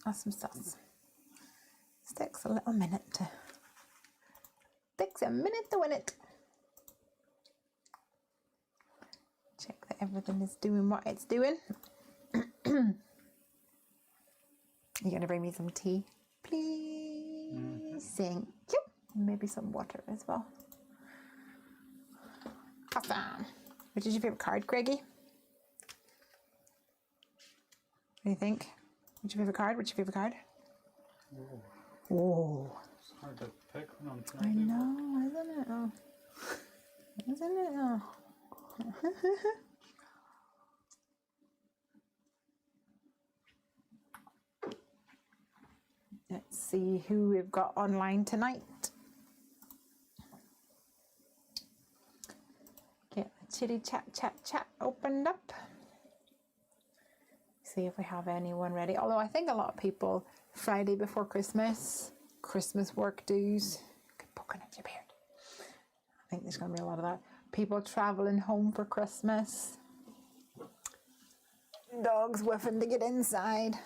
Awesome sauce. Takes a little minute to. Takes a minute to win it. Check that everything is doing what it's doing. You gonna bring me some tea, please? Thank you. Maybe some water as well. Awesome. Which is your favorite card, Craigie? What do you think? What's your favorite card? What's your favorite card? Oh. It's hard to pick when I'm trying I to. know, isn't it? Oh. Isn't it? Oh. Let's see who we've got online tonight. Get the chitty chat opened up. See if we have anyone ready. Although I think a lot of people, Friday before Christmas work dues. Poking at your beard. I think there's going to be a lot of that. People traveling home for Christmas. Dogs whiffing to get inside.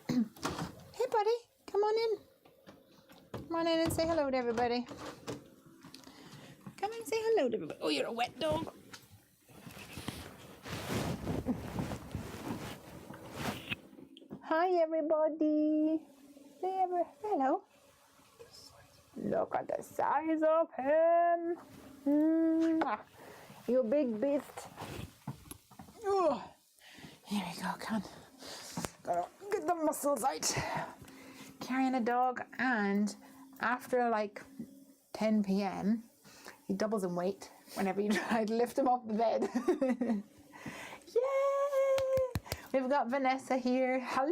Hey buddy, come on in. Come on in and say hello to everybody. Come and say hello to everybody. Oh, you're a wet dog. Hi everybody. Say hello. Look at the size of him. You big beast. Oh, here we go, gotta get the muscles out. Carrying a dog, and after like 10 p.m. he doubles in weight whenever you try to lift him off the bed. Yay! We've got Vanessa here. Hello!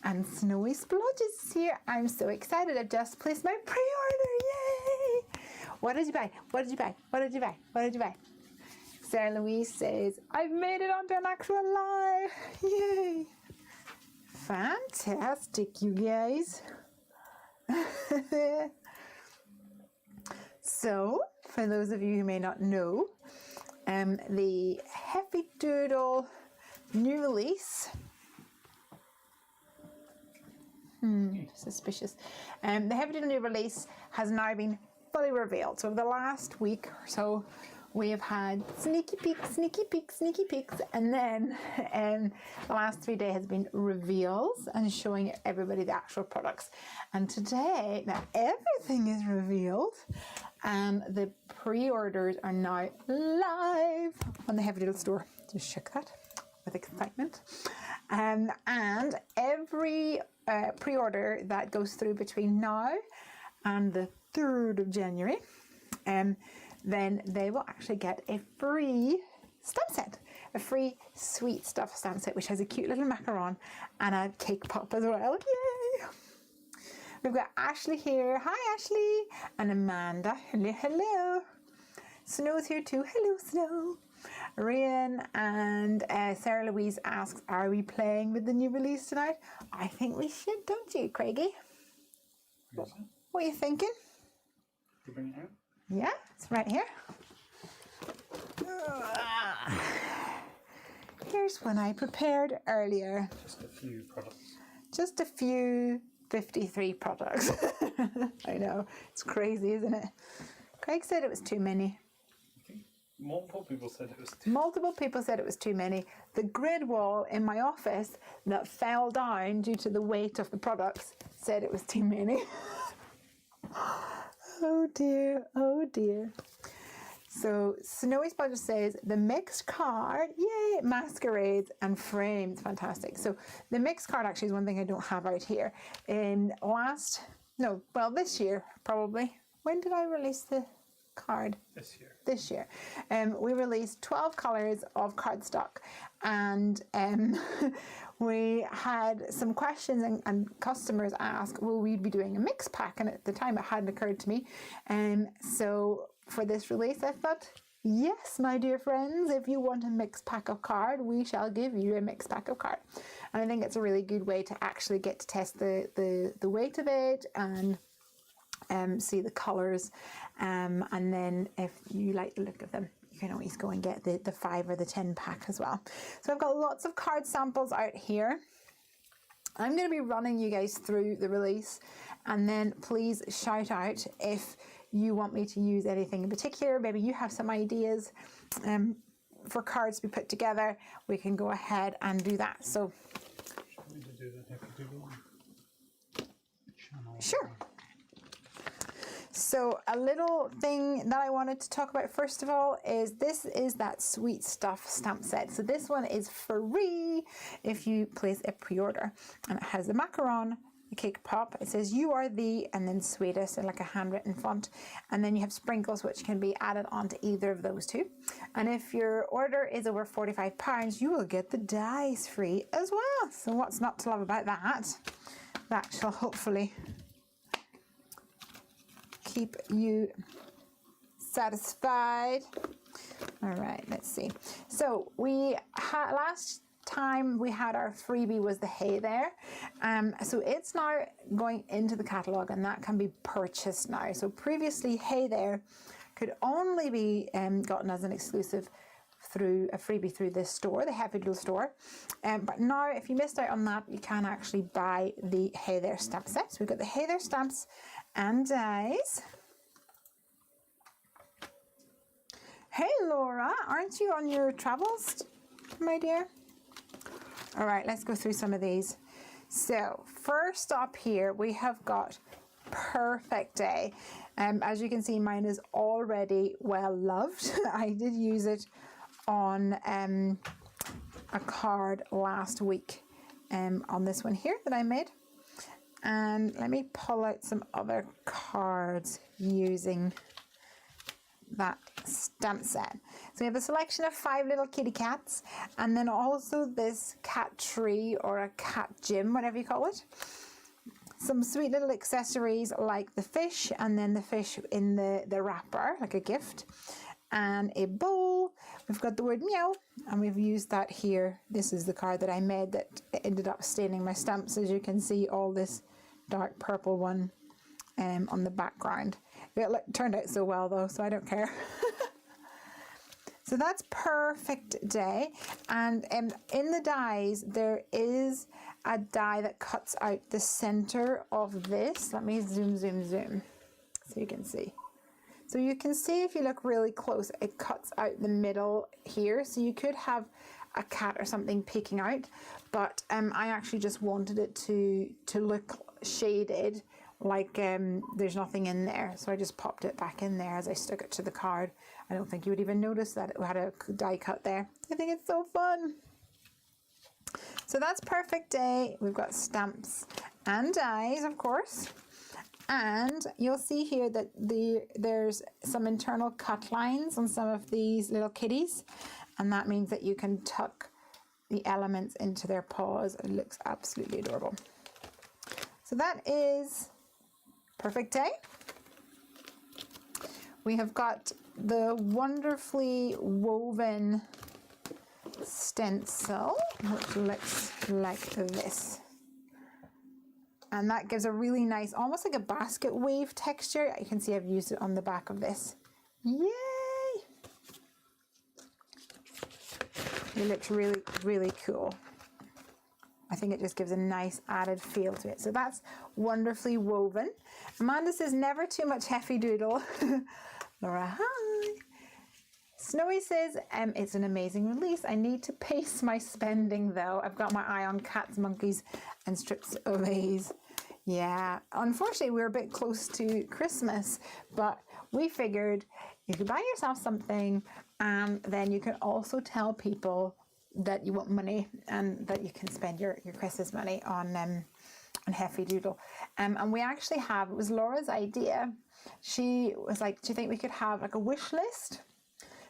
And Snowy Splodges is here. I'm so excited. I've just placed my pre-order. Yay! What did you buy? What did you buy? What did you buy? What did you buy? Sarah Louise says, I've made it onto an actual live. Yay! Fantastic, you guys. So, for those of you who may not know, the Heffy Doodle new release. Suspicious. The Heffy Doodle new release has now been fully revealed. So, over the last week or so, we have had sneaky peeks, and then the last 3 days has been reveals and showing everybody the actual products. And today, now everything is revealed, and the pre-orders are now live on the Heffy Doodle store. Just shook that with excitement. And every pre-order that goes through between now and the 3rd of January, then they will actually get a free stamp set, a free sweet stuff stamp set, which has a cute little macaron and a cake pop as well. Yay! We've got Ashley here. Hi Ashley. And Amanda. Hello, hello. Snow's here too. Hello, Snow. Rian and Sarah Louise asks, are we playing with the new release tonight? I think we should, don't you, Craigie? What are you thinking? You bring it out? Yeah, it's right here. Here's one I prepared earlier. Just a few products. Just a few 53 products. I know, it's crazy, isn't it? Craig said it was too many. Multiple people said it was too Multiple people said it was too many. The grid wall in my office that fell down due to the weight of the products said it was too many. Oh dear, oh dear. So Snowy Splodger says the mixed card, yay, masquerades and frames, fantastic. So the mixed card actually is one thing I don't have out here. This year probably. When did I release the card? This year. We released 12 colours of cardstock, and we had some questions and customers ask, will we be doing a mix pack? And at the time it hadn't occurred to me. So for this release I thought, yes, my dear friends, if you want a mix pack of card, we shall give you a mix pack of card. And I think it's a really good way to actually get to test the weight of it and see the colours, and then if you like the look of them, you can always go and get the 5 or the 10 pack as well. So I've got lots of card samples out here. I'm going to be running you guys through the release, and then please shout out if you want me to use anything in particular. Maybe you have some ideas for cards to be put together. We can go ahead and do that. So, should we do the Heffy Doodle channel? Sure. So a little thing that I wanted to talk about first of all is this is that Sweet Stuff stamp set. So this one is free if you place a pre-order, and it has the macaron, the cake pop. It says "You are the," and then sweetest in like a handwritten font, and then you have sprinkles which can be added onto either of those two. And if your order is over £45, you will get the dies free as well. So what's not to love about that? That shall hopefully keep you satisfied. All right, let's see. So we had last time we had our freebie was the Hey There. So it's now going into the catalogue, and that can be purchased now. So previously Hey There could only be gotten as an exclusive through a freebie through this store, the Heffy Doodle store. But now if you missed out on that, you can actually buy the Hey There stamp set. So we've got the Hey There stamps and dies. Hey Laura, aren't you on your travels, my dear? All right, let's go through some of these. So first up here, we have got Perfect Day. As you can see, mine is already well loved. I did use it on a card last week on this one here that I made. And let me pull out some other cards using that stamp set. So we have a selection of 5 little kitty cats, and then also this cat tree or a cat gym, whatever you call it. Some sweet little accessories like the fish, and then the fish in the wrapper, like a gift, and a bowl. We've got the word meow, and we've used that here. This is the card that I made that ended up staining my stamps. As you can see, all this dark purple one on the background. It turned out so well though, so I don't care. So that's Perfect Day. And in the dies, there is a die that cuts out the center of this. Let me zoom so you can see. So you can see if you look really close, it cuts out the middle here. So you could have a cat or something peeking out, but I actually just wanted it to look shaded, like there's nothing in there. So I just popped it back in there as I stuck it to the card. I don't think you would even notice that it had a die cut there. I think it's so fun. So that's Perfect Day. We've got stamps and dies, of course. And you'll see here that there's some internal cut lines on some of these little kitties. And that means that you can tuck the elements into their paws. It looks absolutely adorable. So that is Perfect Day. We have got the wonderfully woven stencil, which looks like this. And that gives a really nice, almost like a basket weave texture. You can see I've used it on the back of this. Yay! It looks really, really cool. I think it just gives a nice added feel to it. So that's wonderfully woven. Amanda says, never too much Heffy Doodle. Laura, hi. Snowy says, it's an amazing release. I need to pace my spending though. I've got my eye on cats, monkeys, and strips of A's. Yeah, unfortunately we're a bit close to Christmas, but we figured you could buy yourself something, and then you can also tell people that you want money and that you can spend your Christmas money on Heffy Doodle. And we actually have, it was Laura's idea. She was like, do you think we could have like a wish list?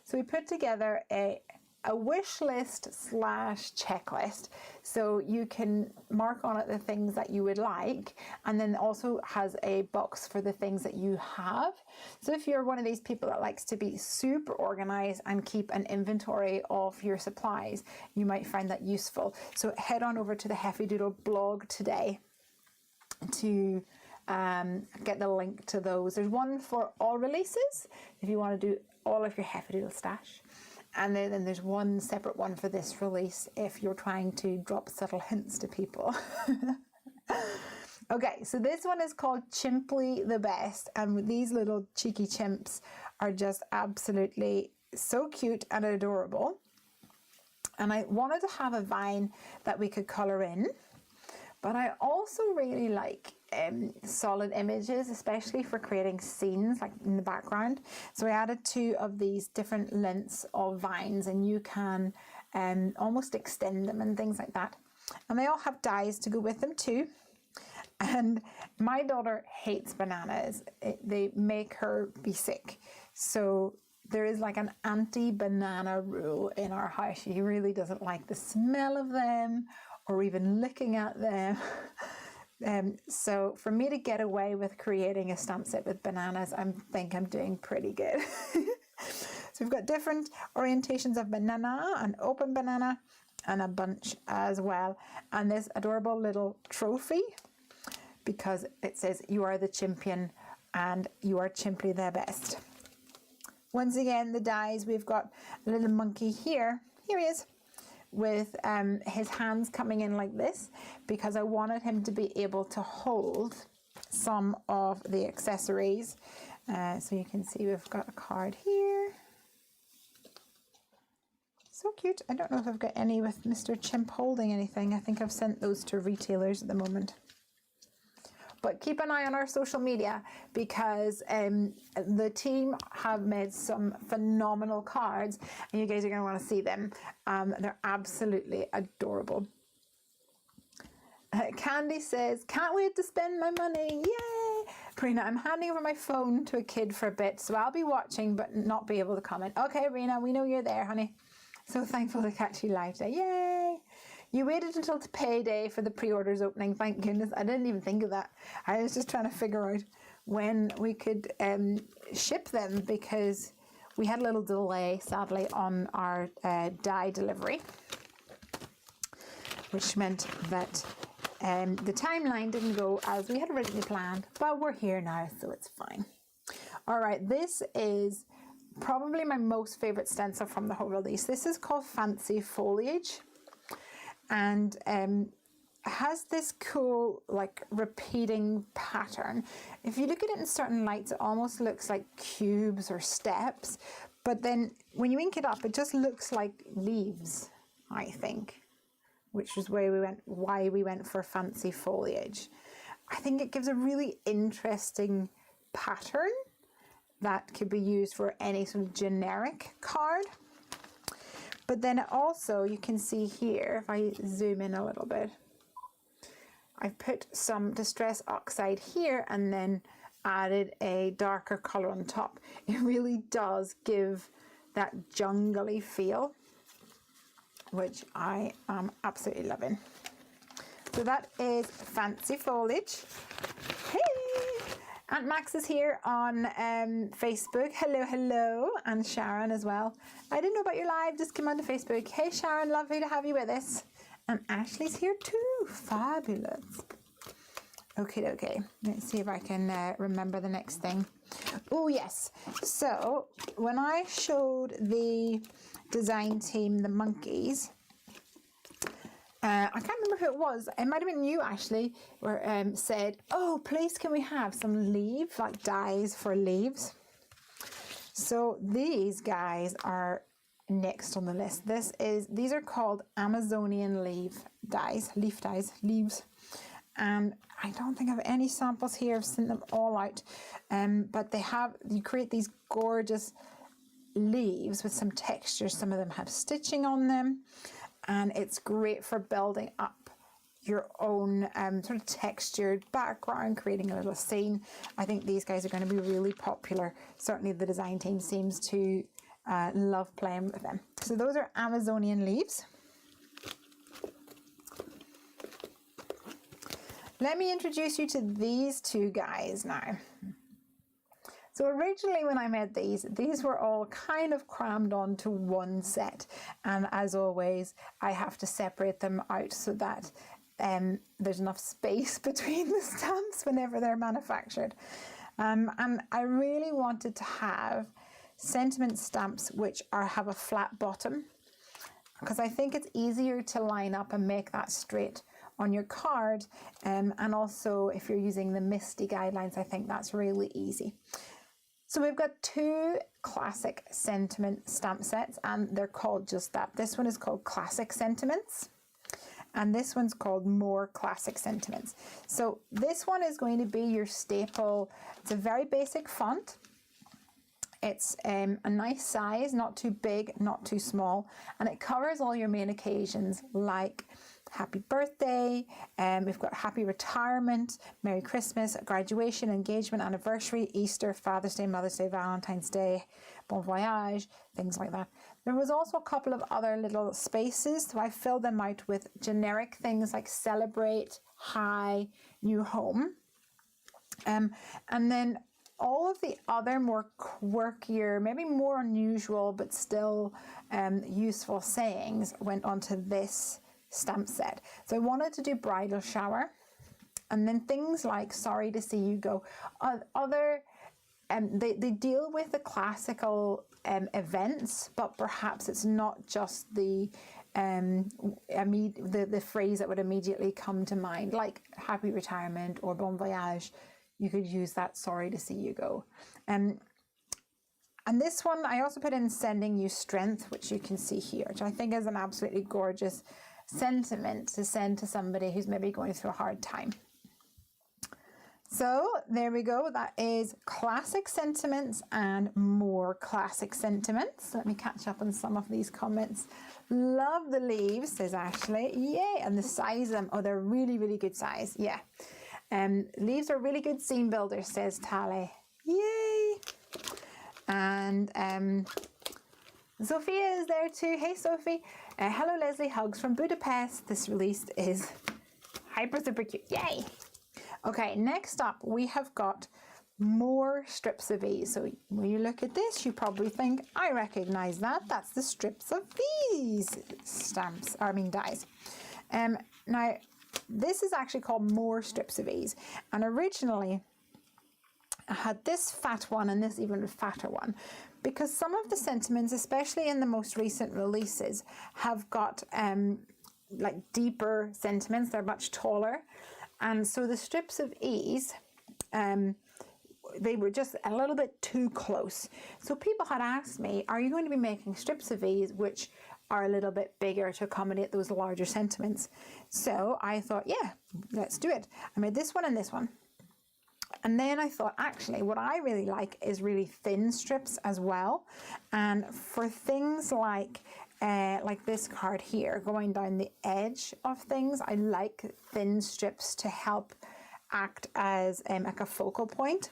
So we put together a wish list / checklist. So you can mark on it the things that you would like, and then also has a box for the things that you have. So if you're one of these people that likes to be super organized and keep an inventory of your supplies, you might find that useful. So head on over to the Heffy Doodle blog today to get the link to those. There's one for all releases if you want to do all of your Heffy Doodle stash, and then there's one separate one for this release if you're trying to drop subtle hints to people. Okay, so this one is called Chimply the Best, and these little cheeky chimps are just absolutely so cute and adorable. And I wanted to have a vine that we could colour in, but I also really like solid images, especially for creating scenes like in the background. So I added 2 of these different lengths of vines, and you can almost extend them and things like that. And they all have dies to go with them too. And my daughter hates bananas. They make her be sick. So there is like an anti-banana rule in our house. She really doesn't like the smell of them or even looking at them. So for me to get away with creating a stamp set with bananas, I think I'm doing pretty good. So we've got different orientations of banana, an open banana, and a bunch as well. And this adorable little trophy, because it says you are the champion and you are Chimply the Best. Once again, the dies, we've got a little monkey here. Here he is, with his hands coming in like this, because I wanted him to be able to hold some of the accessories. So you can see we've got a card here. So cute. I don't know if I've got any with Mr. Chimp holding anything. I think I've sent those to retailers at the moment. But keep an eye on our social media, because the team have made some phenomenal cards and you guys are going to want to see them. They're absolutely adorable. Candy says, can't wait to spend my money. Yay! Rena, I'm handing over my phone to a kid for a bit, so I'll be watching but not be able to comment. Okay, Rena, we know you're there, honey. So thankful to catch you live today. Yay! You waited until payday for the pre-orders opening. Thank goodness. I didn't even think of that. I was just trying to figure out when we could ship them, because we had a little delay, sadly, on our die delivery, which meant that the timeline didn't go as we had originally planned. But we're here now, so it's fine. All right, this is probably my most favorite stencil from the whole release. This is called Fancy Foliage. And has this cool like repeating pattern. If you look at it in certain lights, it almost looks like cubes or steps, but then when you ink it up, it just looks like leaves, I think, which is why we went for Fancy Foliage. I think it gives a really interesting pattern that could be used for any sort of generic card. But then also, you can see here, if I zoom in a little bit, I've put some Distress Oxide here and then added a darker color on top. It really does give that jungly feel, which I am absolutely loving. So that is Fancy Foliage. Hey! Aunt Max is here on Facebook. Hello, hello. And Sharon as well. I didn't know about your live, just came onto Facebook. Hey Sharon, lovely to have you with us. And Ashley's here too. Fabulous. Okay. Let's see if I can remember the next thing. Oh yes. So when I showed the design team the monkeys, I can't remember who it was. It might have been you, Ashley, where said, "Oh, please, can we have some leaves, like dies for leaves?" So these guys are next on the list. These are called Amazonian leaf dies, leaves. And I don't think I have any samples here. I've sent them all out. But you create these gorgeous leaves with some texture. Some of them have stitching on them. And it's great for building up your own sort of textured background, creating a little scene. I think these guys are going to be really popular. Certainly the design team seems to love playing with them. So those are Amazonian leaves. Let me introduce you to these two guys now. So originally when I made these were all kind of crammed onto one set. And as always, I have to separate them out so that there's enough space between the stamps whenever they're manufactured. And I really wanted to have sentiment stamps which have a flat bottom, because I think it's easier to line up and make that straight on your card. And also if you're using the MISTI guidelines, I think that's really easy. So we've got 2 classic sentiment stamp sets, and they're called just that. This one is called Classic Sentiments, and this one's called More Classic Sentiments. So this one is going to be your staple. It's a very basic font. It's a nice size, not too big, not too small, and it covers all your main occasions like happy birthday, we've got happy retirement, Merry Christmas, graduation, engagement, anniversary, Easter, Father's Day, Mother's Day, Valentine's Day, Bon Voyage, things like that. There was also a couple of other little spaces, so I filled them out with generic things like celebrate, hi, new home. And then all of the other more quirkier, maybe more unusual, but still useful sayings went onto this stamp set. So I wanted to do bridal shower, and then things like sorry to see you go. Other they deal with the classical events, but perhaps it's not just the phrase that would immediately come to mind, like happy retirement or bon voyage. You could use that sorry to see you go. And this one I also put in sending you strength, which you can see here, which I think is an absolutely gorgeous sentiment to send to somebody who's maybe going through a hard time. So there we go. That is classic sentiments and more classic sentiments. Let me catch up on some of these comments. Love the leaves, says Ashley. Yay. And the size of them. Oh, they're really, really good size. Yeah. Leaves are really good scene builders, says Tally. Yay. And Sophia is there too. Hey, Sophie. Hello, Lesley. Hugs from Budapest. This release is hyper super cute. Yay. Okay, next up, we have got more strips of these. So when you look at this, you probably think, I recognize that. That's the strips of these stamps, dies. Now, this is actually called More Strips of Ease. And originally, I had this fat one and this even fatter one, because some of the sentiments, especially in the most recent releases, have got like deeper sentiments. They're much taller. And so the strips of ease, they were just a little bit too close. So people had asked me, are you going to be making strips of ease which are a little bit bigger to accommodate those larger sentiments? So I thought, yeah, let's do it. I made this one and this one. And then I thought, actually, what I really like is really thin strips as well. And for things like this card here, going down the edge of things, I like thin strips to help act as like a focal point.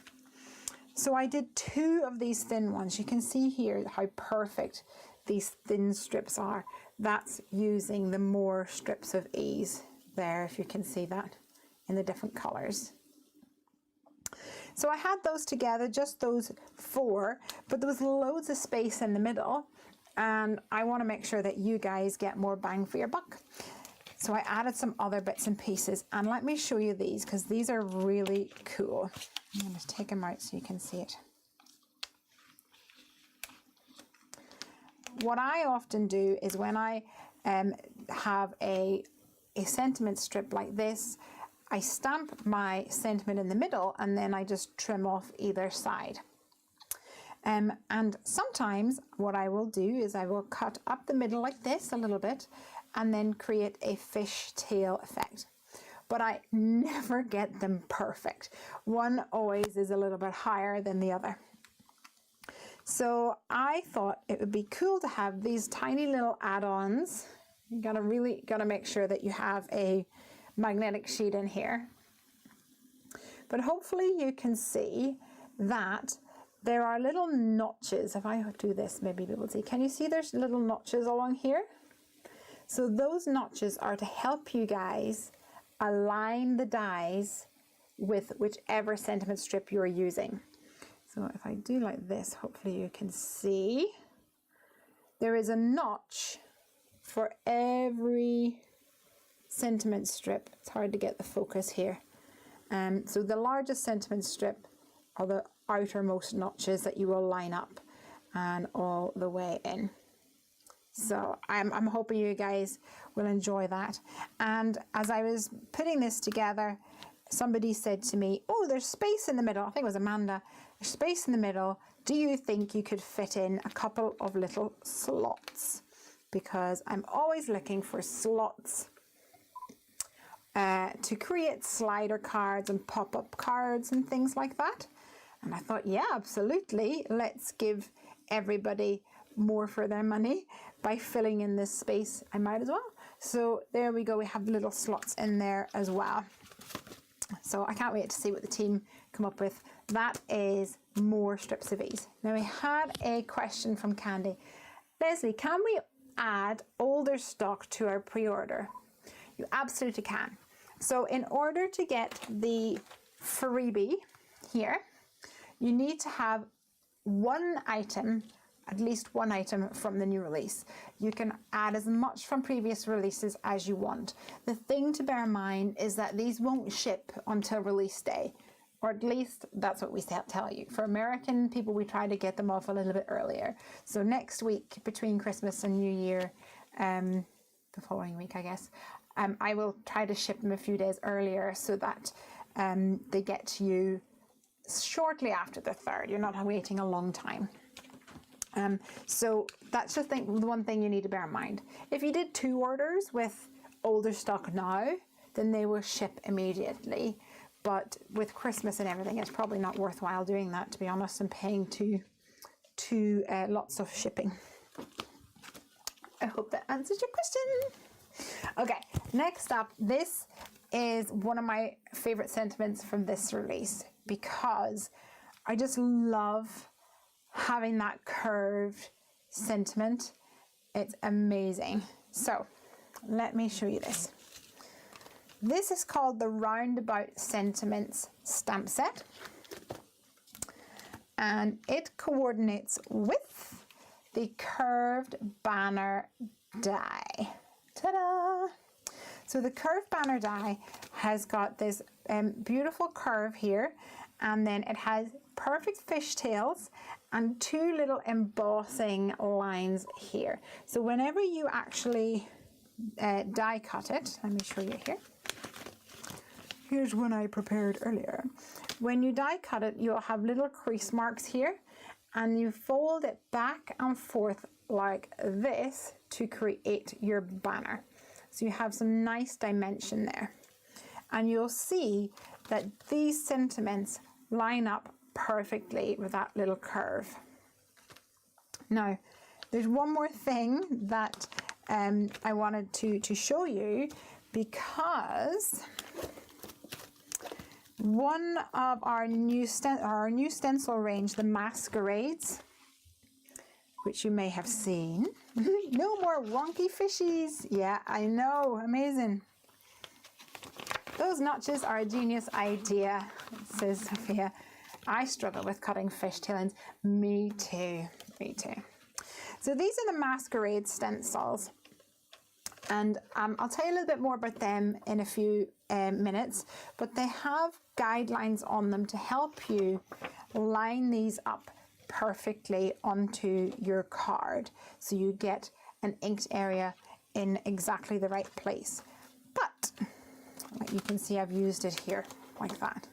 So I did 2 of these thin ones. You can see here how perfect these thin strips are. That's using the More Strips of Ease there, if you can see that in the different colors. So I had those together, just those 4, but there was loads of space in the middle, and I want to make sure that you guys get more bang for your buck. So I added some other bits and pieces, and let me show you these, because these are really cool. I'm going to take them out so you can see it. What I often do is when I have a sentiment strip like this, I stamp my sentiment in the middle, and then I just trim off either side. And sometimes what I will do is I will cut up the middle like this a little bit, and then create a fishtail effect. But I never get them perfect. One always is a little bit higher than the other. So I thought it would be cool to have these tiny little add-ons. You really gotta make sure that you have a magnetic sheet in here. But hopefully you can see that there are little notches. If I do this, maybe you'll be able to see. Can you see there's little notches along here? So those notches are to help you guys align the dies with whichever sentiment strip you're using. So if I do like this, hopefully you can see there is a notch for every sentiment strip. It's hard to get the focus here. So the largest sentiment strip are the outermost notches that you will line up and all the way in. So I'm hoping you guys will enjoy that. And as I was putting this together, somebody said to me, oh, there's space in the middle. I think it was Amanda. There's space in the middle. Do you think you could fit in a couple of little slots? Because I'm always looking for slots to create slider cards and pop-up cards and things like that. And I thought, yeah, absolutely. Let's give everybody more for their money by filling in this space. I might as well. So there we go. We have little slots in there as well. So I can't wait to see what the team come up with. That is more strips of these. Now we had a question from Candy. Lesley, can we add older stock to our pre-order? You absolutely can. So in order to get the freebie here, you need to have one item, at least one item from the new release. You can add as much from previous releases as you want. The thing to bear in mind is that these won't ship until release day, or at least that's what we tell you. For American people, we try to get them off a little bit earlier. So next week, between Christmas and New Year, the following week, I guess, I will try to ship them a few days earlier so that they get to you shortly after the 3rd. You're not waiting a long time. So that's just the one thing you need to bear in mind. If you did 2 orders with older stock now, then they will ship immediately. But with Christmas and everything, it's probably not worthwhile doing that, to be honest, and paying to lots of shipping. I hope that answers your question. Okay, next up, this is one of my favorite sentiments from this release, because I just love having that curved sentiment. It's amazing. So let me show you this. This is called the Roundabout Sentiments stamp set, and it coordinates with the curved banner die. Ta-da! So the curved banner die has got this beautiful curve here, and then it has perfect fishtails and 2 little embossing lines here. So whenever you actually die cut it, let me show you here. Here's one I prepared earlier. When you die cut it, you'll have little crease marks here, and you fold it back and forth like this to create your banner. So you have some nice dimension there. And you'll see that these sentiments line up perfectly with that little curve. Now, there's one more thing that I wanted to show you, because one of our new stencil range, the Masquerades, which you may have seen. No more wonky fishies. Yeah, I know, amazing. Those notches are a genius idea, says Sophia. I struggle with cutting fishtail ends. Me too, me too. So these are the Masquerade stencils, and I'll tell you a little bit more about them in a few minutes, but they have guidelines on them to help you line these up perfectly onto your card, so you get an inked area in exactly the right place. But like you can see, I've used it here like that.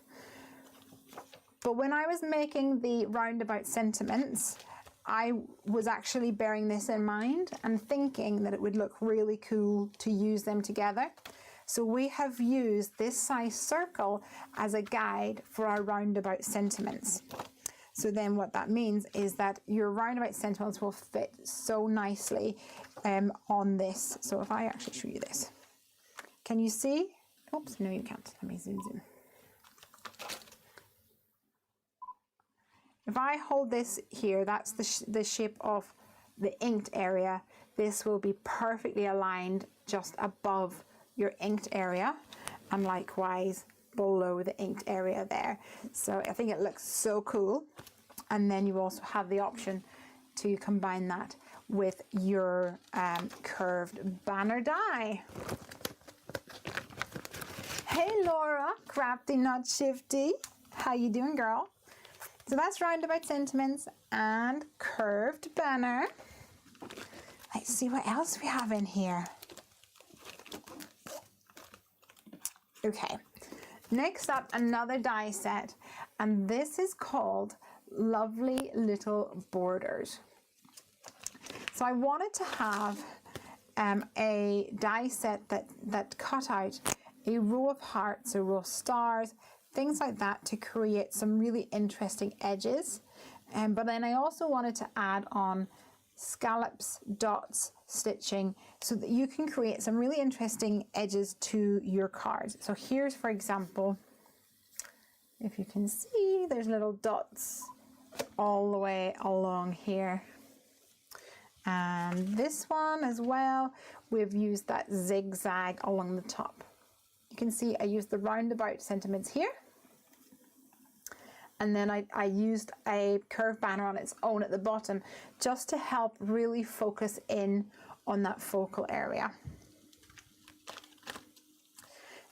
But when I was making the roundabout sentiments, I was actually bearing this in mind and thinking that it would look really cool to use them together. So we have used this size circle as a guide for our roundabout sentiments. So then what that means is that your roundabout sentiments will fit so nicely on this. So if I actually show you this, can you see? Oops, no you can't. Let me zoom. If I hold this here, that's the shape of the inked area. This will be perfectly aligned just above your inked area, and likewise below the inked area there. So I think it looks so cool. And then you also have the option to combine that with your curved banner die. Hey Laura, Crafty Not Shifty, how you doing, girl? So that's roundabout sentiments and curved banner. I Let's see what else we have in here. Okay, next up, another die set, and this is called Lovely Little Borders. So I wanted to have a die set that cut out a row of hearts, a row of stars, things like that, to create some really interesting edges. But then I also wanted to add on scallops, dots, stitching, so that you can create some really interesting edges to your cards. So here's, for example, if you can see, there's little dots all the way along here. And this one as well, we've used that zigzag along the top. You can see I used the roundabout sentiments here. And then I used a curved banner on its own at the bottom, just to help really focus in on that focal area.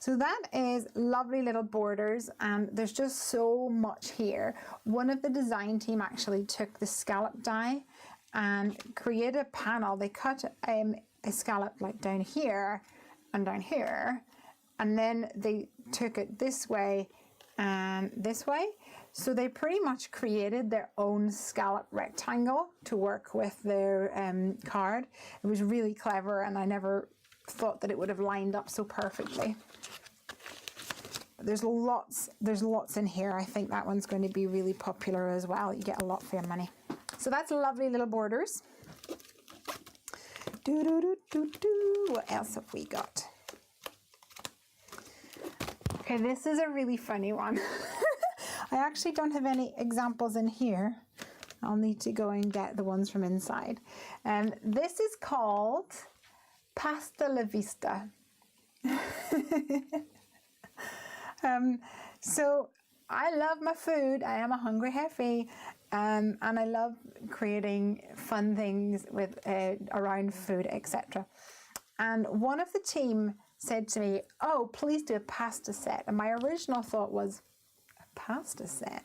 So that is Lovely Little Borders, and there's just so much here. One of the design team actually took the scallop die and created a panel. They cut a scallop like down here and down here, and then they took it this way and this way. So they pretty much created their own scallop rectangle to work with their card. It was really clever, and I never thought that it would have lined up so perfectly. There's lots in here. I think that one's going to be really popular as well. You get a lot for your money. So that's Lovely Little Borders. What else have we got? Okay, this is a really funny one. I actually don't have any examples in here. I'll need to go and get the ones from inside. This is called Pasta la Vista. So I love my food. I am a hungry Heffy, and I love creating fun things with around food, etc. And one of the team said to me, "Oh, please do a pasta set." And my original thought was, a pasta set?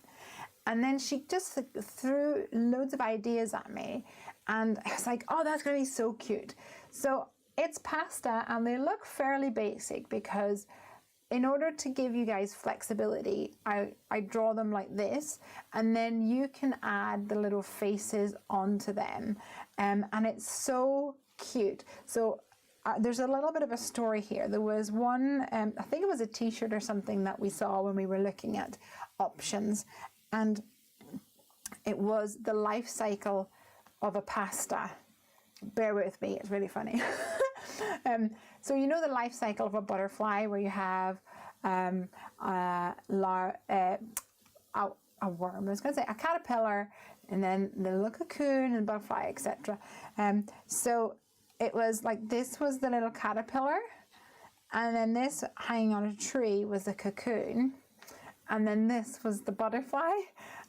And then she just threw loads of ideas at me, and I was like, "Oh, that's going to be so cute." So it's pasta, and they look fairly basic because, in order to give you guys flexibility, I draw them like this, and then you can add the little faces onto them, and it's so cute. So there's a little bit of a story here. There was one, I think it was a t-shirt or something that we saw when we were looking at options, and it was the life cycle of a pasta. Bear with me, it's really funny. So you know the life cycle of a butterfly, where you have a worm, I was going to say a caterpillar, and then the little cocoon and butterfly, etc. So it was like, this was the little caterpillar, and then this hanging on a tree was the cocoon, and then this was the butterfly,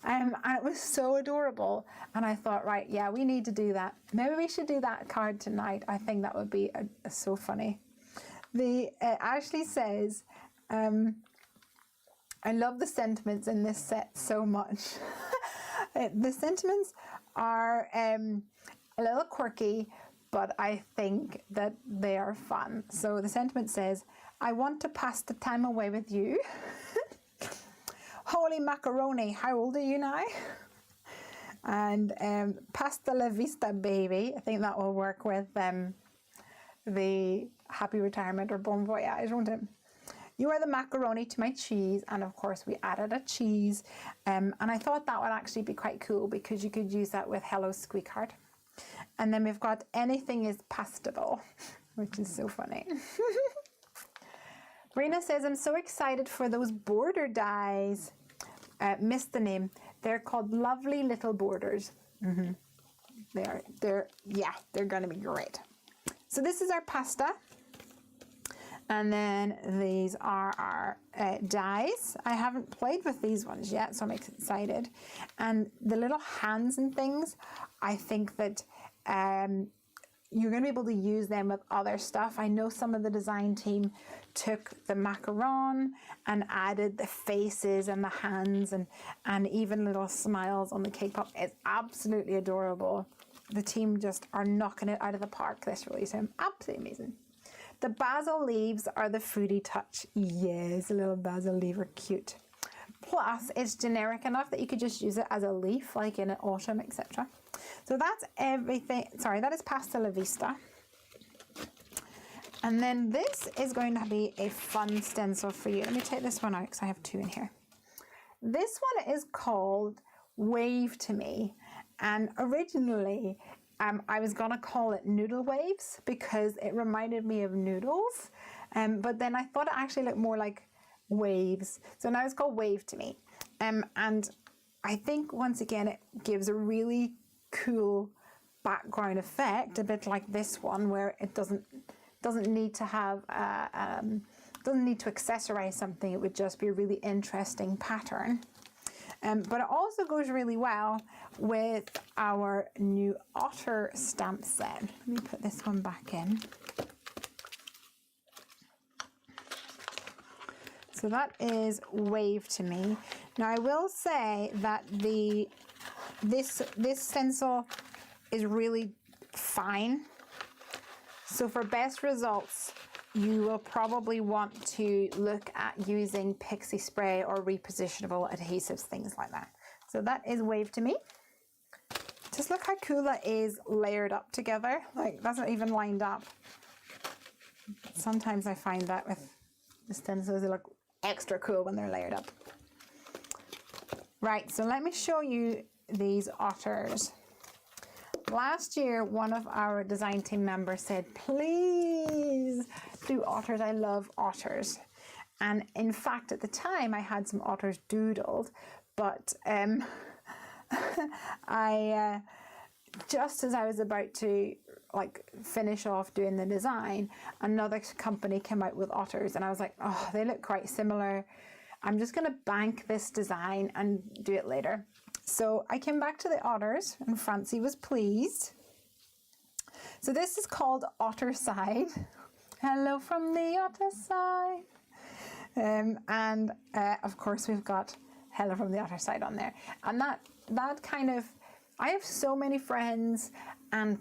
and it was so adorable. And I thought, right, yeah, we need to do that. Maybe we should do that card tonight. I think that would be so funny. The Ashley says, I love the sentiments in this set so much. The sentiments are a little quirky, but I think that they are fun. So the sentiment says, "I want to pass the time away with you." Holy macaroni, how old are you now? And pasta la vista, baby. I think that will work with the happy retirement or bon voyage, won't it? You are the macaroni to my cheese. And of course we added a cheese. And I thought that would actually be quite cool, because you could use that with Hello Squeakheart. And then we've got anything is pastable, which is so funny. Rena says, "I'm so excited for those border dies." Missed the name. They're called Lovely Little Borders. They're going to be great. So this is our pasta. And then these are our dies. I haven't played with these ones yet, so I'm excited. And the little hands and things, I think that you're going to be able to use them with other stuff. I know some of the design team took the macaron and added the faces and the hands and even little smiles on the cake pop. It's absolutely adorable. the team just are knocking it out of the park this release. I'm absolutely amazing. The basil leaves are the foodie touch. Yes, a little basil leaf are cute. Plus, it's generic enough that you could just use it as a leaf, like in autumn, etc. So that's everything. Sorry, that is Pasta La Vista. And then this is going to be a fun stencil for you. Let me take this one out because I have two in here. This one is called Wave to Me. And originally, I was going to call it Noodle Waves because it reminded me of noodles. But then I thought it actually looked more like waves. So now it's called Wave to Me. And I think, once again, it gives a really cool background effect, a bit like this one, where it doesn't need to have doesn't need to accessorize something. It would just be a really interesting pattern, but it also goes really well with our new Otter stamp set. Let me put this one back in. So that is Wave to Me. Now I will say that this stencil is really fine. So for best results, you will probably want to look at using pixie spray or repositionable adhesives, things like that. So that is Wave to Me. Just look how cool that is layered up together. Like, that's not even lined up. Sometimes I find that with the stencils, they look extra cool when they're layered up. Right, so let me show you these otters. Last year, one of our design team members said, please do otters. I love otters. And in fact, at the time, I had some otters doodled, but just as I was about to finish off doing the design, another company came out with otters, and I was like, oh, they look quite similar. I'm just going to bank this design and do it later. So I came back to the otters, and Francie was pleased. So this is called Otter Side. Hello from the Otter Side. And of course we've got Hello from the Otter Side on there. And that kind of, I have so many friends and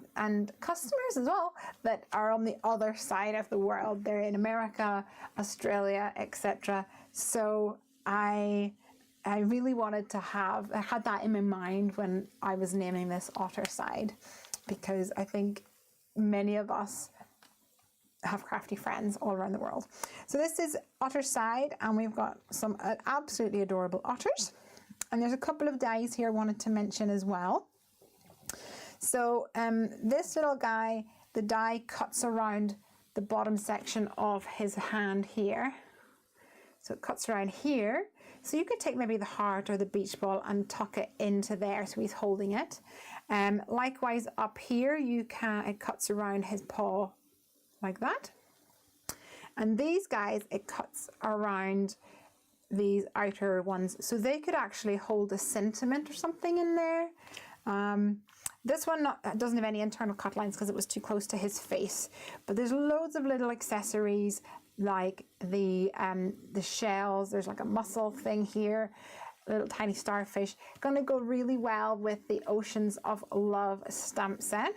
customers as well that are on the other side of the world. They're in America, Australia, etc. So I really wanted to I had that in my mind when I was naming this Otter Side, because I think many of us have crafty friends all around the world. So this is Otter Side, and we've got some absolutely adorable otters. And there's a couple of dies here I wanted to mention as well. So this little guy, the die cuts around the bottom section of his hand here. So it cuts around here. So you could take maybe the heart or the beach ball and tuck it into there so he's holding it. Likewise up here, it cuts around his paw like that. And these guys, it cuts around these outer ones. So they could actually hold a sentiment or something in there. This one doesn't have any internal cut lines because it was too close to his face. But there's loads of little accessories, like the shells. There's like a mussel thing here, a little tiny starfish. Gonna go really well with the Oceans of Love stamp set.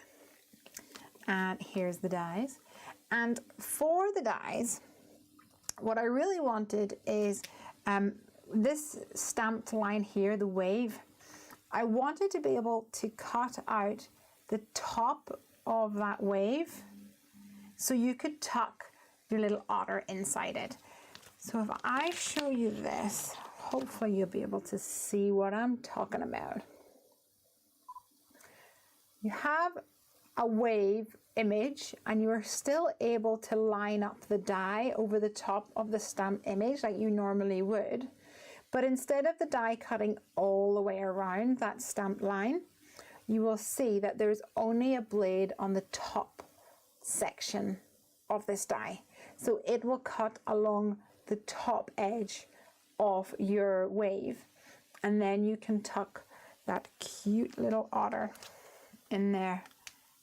And here's the dies. And for the dies, what I really wanted is this stamped line here, the wave. I wanted to be able to cut out the top of that wave so you could tuck your little otter inside it. So if I show you this, hopefully you'll be able to see what I'm talking about. You have a wave image, and you are still able to line up the die over the top of the stamp image like you normally would. But instead of the die cutting all the way around that stamp line, you will see that there's only a blade on the top section of this die. So it will cut along the top edge of your wave, and then you can tuck that cute little otter in there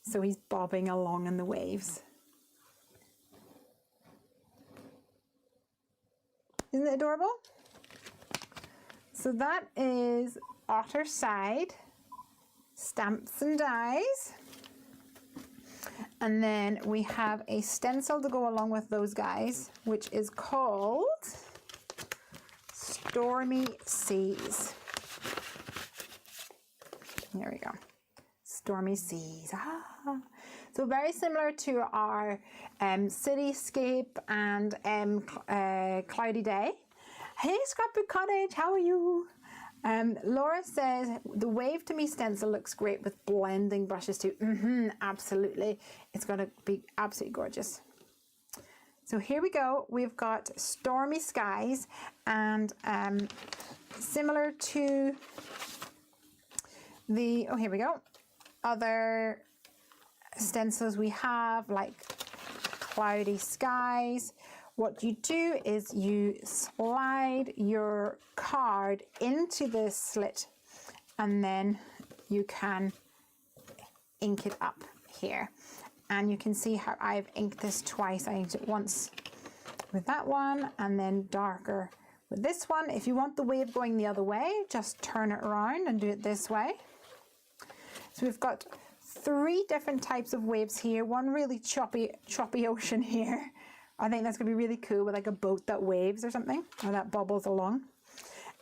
so he's bobbing along in the waves. Isn't it adorable? So that is Otter Side. stamps and dies. And then we have a stencil to go along with those guys, which is called Stormy Seas. There we go. Stormy Seas. Ah. So very similar to our cityscape and cloudy day. Hey, Scrapbook Cottage, how are you? Laura says, the Wave to Me stencil looks great with blending brushes too. Absolutely. It's going to be absolutely gorgeous. So here we go. We've got Stormy Skies, and similar to the, here we go, other stencils we have, like Cloudy Skies. What you do is you slide your card into the slit, and then you can ink it up here. And you can see how I've inked this twice. I inked it once with that one and then darker with this one. If you want the wave going the other way, just turn it around and do it this way. So we've got 3 different types of waves here. One really choppy ocean here. I think that's going to be really cool with like a boat that waves or something, or that bubbles along.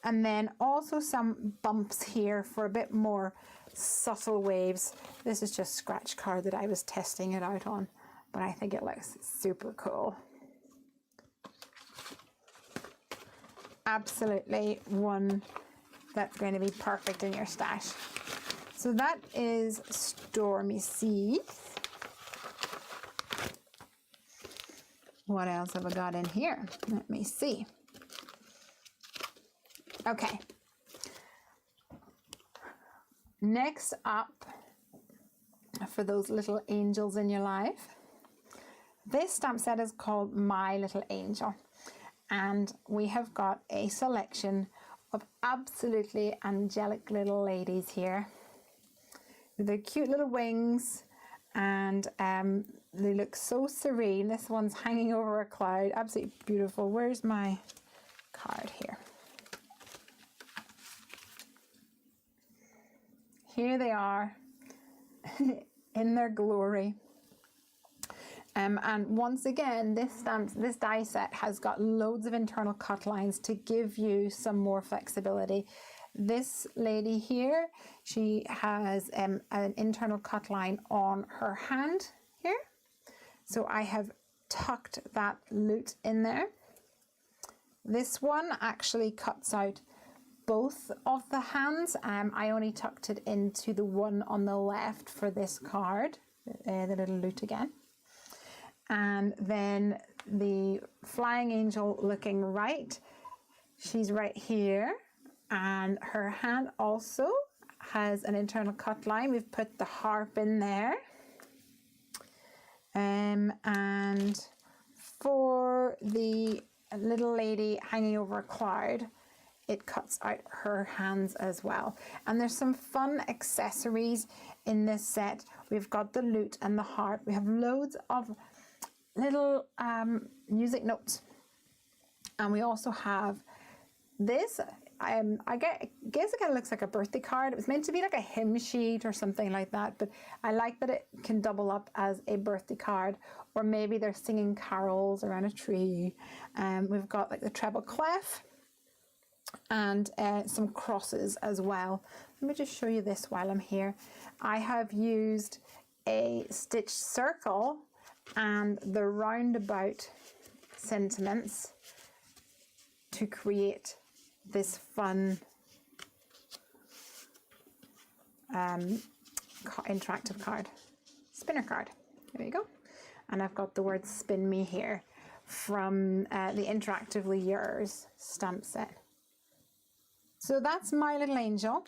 And then also some bumps here for a bit more subtle waves. This is just scratch card that I was testing it out on, but I think it looks super cool. Absolutely one that's going to be perfect in your stash. So that is Stormy Seas. What else have I got in here? Let me see. Okay. Next up, for those little angels in your life, this stamp set is called My Little Angel. And we have got a selection of absolutely angelic little ladies here with their cute little wings, and they look so serene. This one's hanging over a cloud, absolutely beautiful. Where's my card here? Here they are in their glory. And once again, this die set has got loads of internal cut lines to give you some more flexibility. This lady here, she has an internal cut line on her hand here. So I have tucked that loop in there. This one actually cuts out both of the hands. I only tucked it into the one on the left for this card, the little loop again. And then the flying angel looking right, she's right here, and her hand also has an internal cut line. We've put the harp in there. And for the little lady hanging over a cloud, it cuts out her hands as well. And there's some fun accessories in this set. We've got the lute and the harp. We have loads of little music notes, and we also have this. I guess it kind of looks like a birthday card. It was meant to be like a hymn sheet or something like that, but I like that it can double up as a birthday card, or maybe they're singing carols around a tree. We've got like the treble clef and some crosses as well. Let me just show you this while I'm here. I have used a stitched circle and the roundabout sentiments to create this fun interactive card, spinner card. There you go. And I've got the word spin me here from the Interactively Yours stamp set. So that's My Little Angel.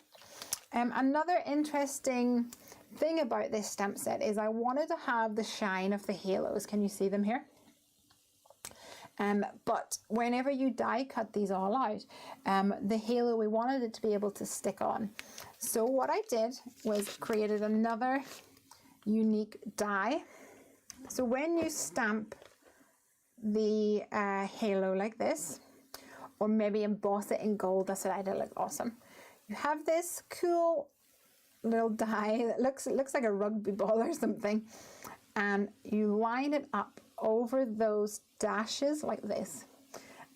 Another interesting thing about this stamp set is I wanted to have the shine of the halos. Can you see them here? But whenever you die cut these all out, the halo, we wanted it to be able to stick on. So what I did was created another unique die. So when you stamp the halo like this, or maybe emboss it in gold, that's what I did, look awesome. You have this cool little die that looks like a rugby ball or something, and you line it up over those dashes like this,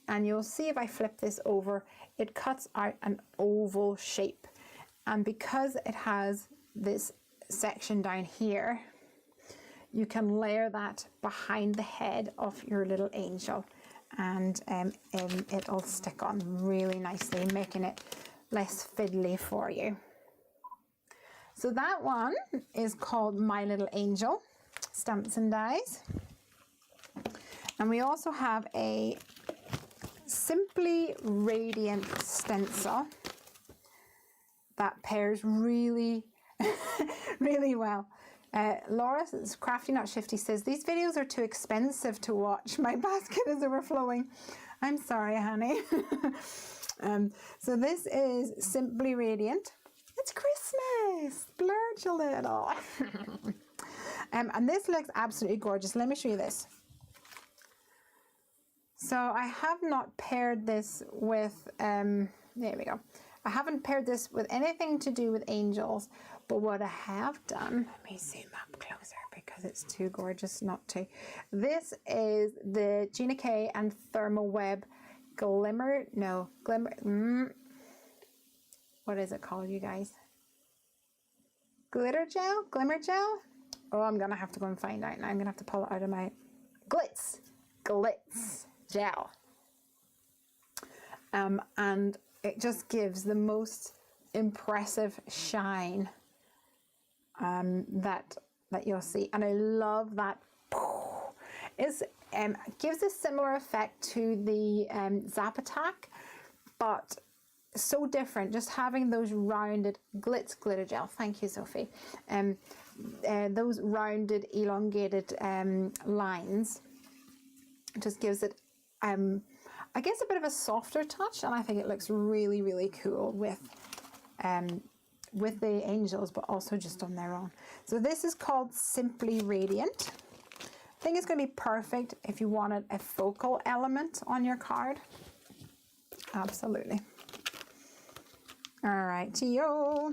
and you'll see if I flip this over, it cuts out an oval shape. And because it has this section down here, you can layer that behind the head of your little angel, and it'll stick on really nicely, making it less fiddly for you. So that one is called My Little Angel, Stamps and Dies. And we also have a Simply Radiant stencil that pairs really, really well. Laura, Crafty Not Shifty, says, these videos are too expensive to watch. My basket is overflowing. I'm sorry, honey. So this is Simply Radiant. It's Christmas. Splurge a little. And this looks absolutely gorgeous. Let me show you this. So I have not paired this with, there we go. I haven't paired this with anything to do with angels, but what I have done, let me zoom up closer because it's too gorgeous not to. This is the Gina K and Thermal Web Glimmer, what is it called, you guys? Glitter gel? Glimmer gel? Oh, I'm gonna have to go and find out now. I'm gonna have to pull it out of my glitz gel. And it just gives the most impressive shine that you'll see, and I love that. It gives a similar effect to the Zap Attack, but so different. Just having those rounded glitter gel. Thank you, Sophie. Those rounded, elongated lines just gives it, I guess, a bit of a softer touch, and I think it looks really, really cool with the angels, but also just on their own. So this is called Simply Radiant. I think it's going to be perfect if you wanted a focal element on your card. Absolutely. All right, yo.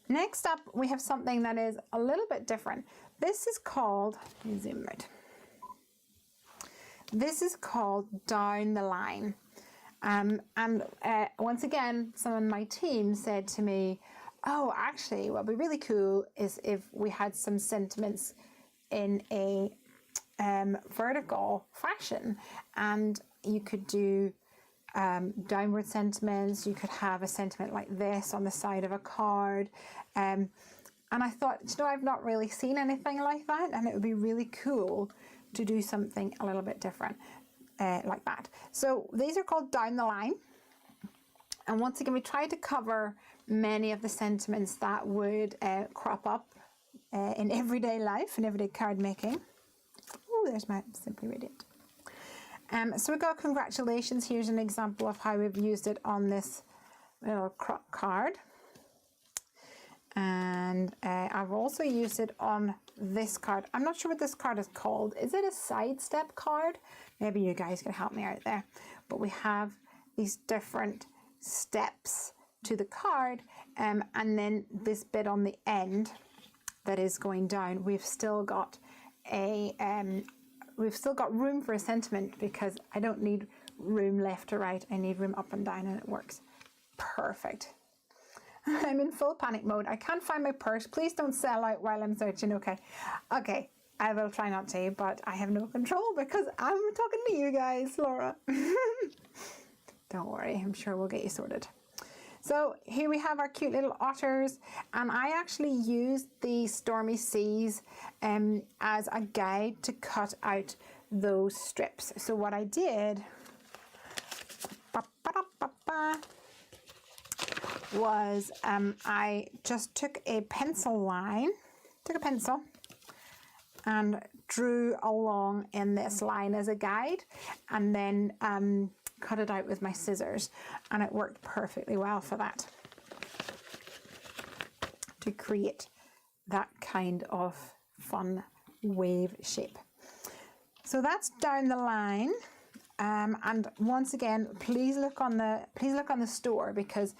Next up, we have something that is a little bit different. This is called, let me zoom out. This is called Down the Line. Once again, someone on my team said to me, oh, actually, what would be really cool is if we had some sentiments in a vertical fashion, and you could do downward sentiments. You could have a sentiment like this on the side of a card. And I thought, you know, I've not really seen anything like that, and it would be really cool to do something a little bit different like that. So these are called Down the Line. And once again, we tried to cover many of the sentiments that would crop up in everyday life and everyday card making. Oh, there's my Simply Radiant. So we got congratulations. Here's an example of how we've used it on this little card. And I've also used it on this card. I'm not sure what this card is called. Is it a sidestep card? Maybe you guys can help me out there. But we have these different steps to the card, and then this bit on the end that is going down. We've still got room for a sentiment, because I don't need room left or right. I need room up and down, and it works perfect. I'm in full panic mode. I can't find my purse. Please don't sell out while I'm searching. Okay, I will try not to, but I have no control because I'm talking to you guys, Laura. Don't worry, I'm sure we'll get you sorted. So here we have our cute little otters, and I actually used the Stormy Seas as a guide to cut out those strips. So what I did was I just took a pencil and drew along in this line as a guide, and then cut it out with my scissors, and it worked perfectly well for that, to create that kind of fun wave shape. So that's Down the Line. And once again, please look on the store, because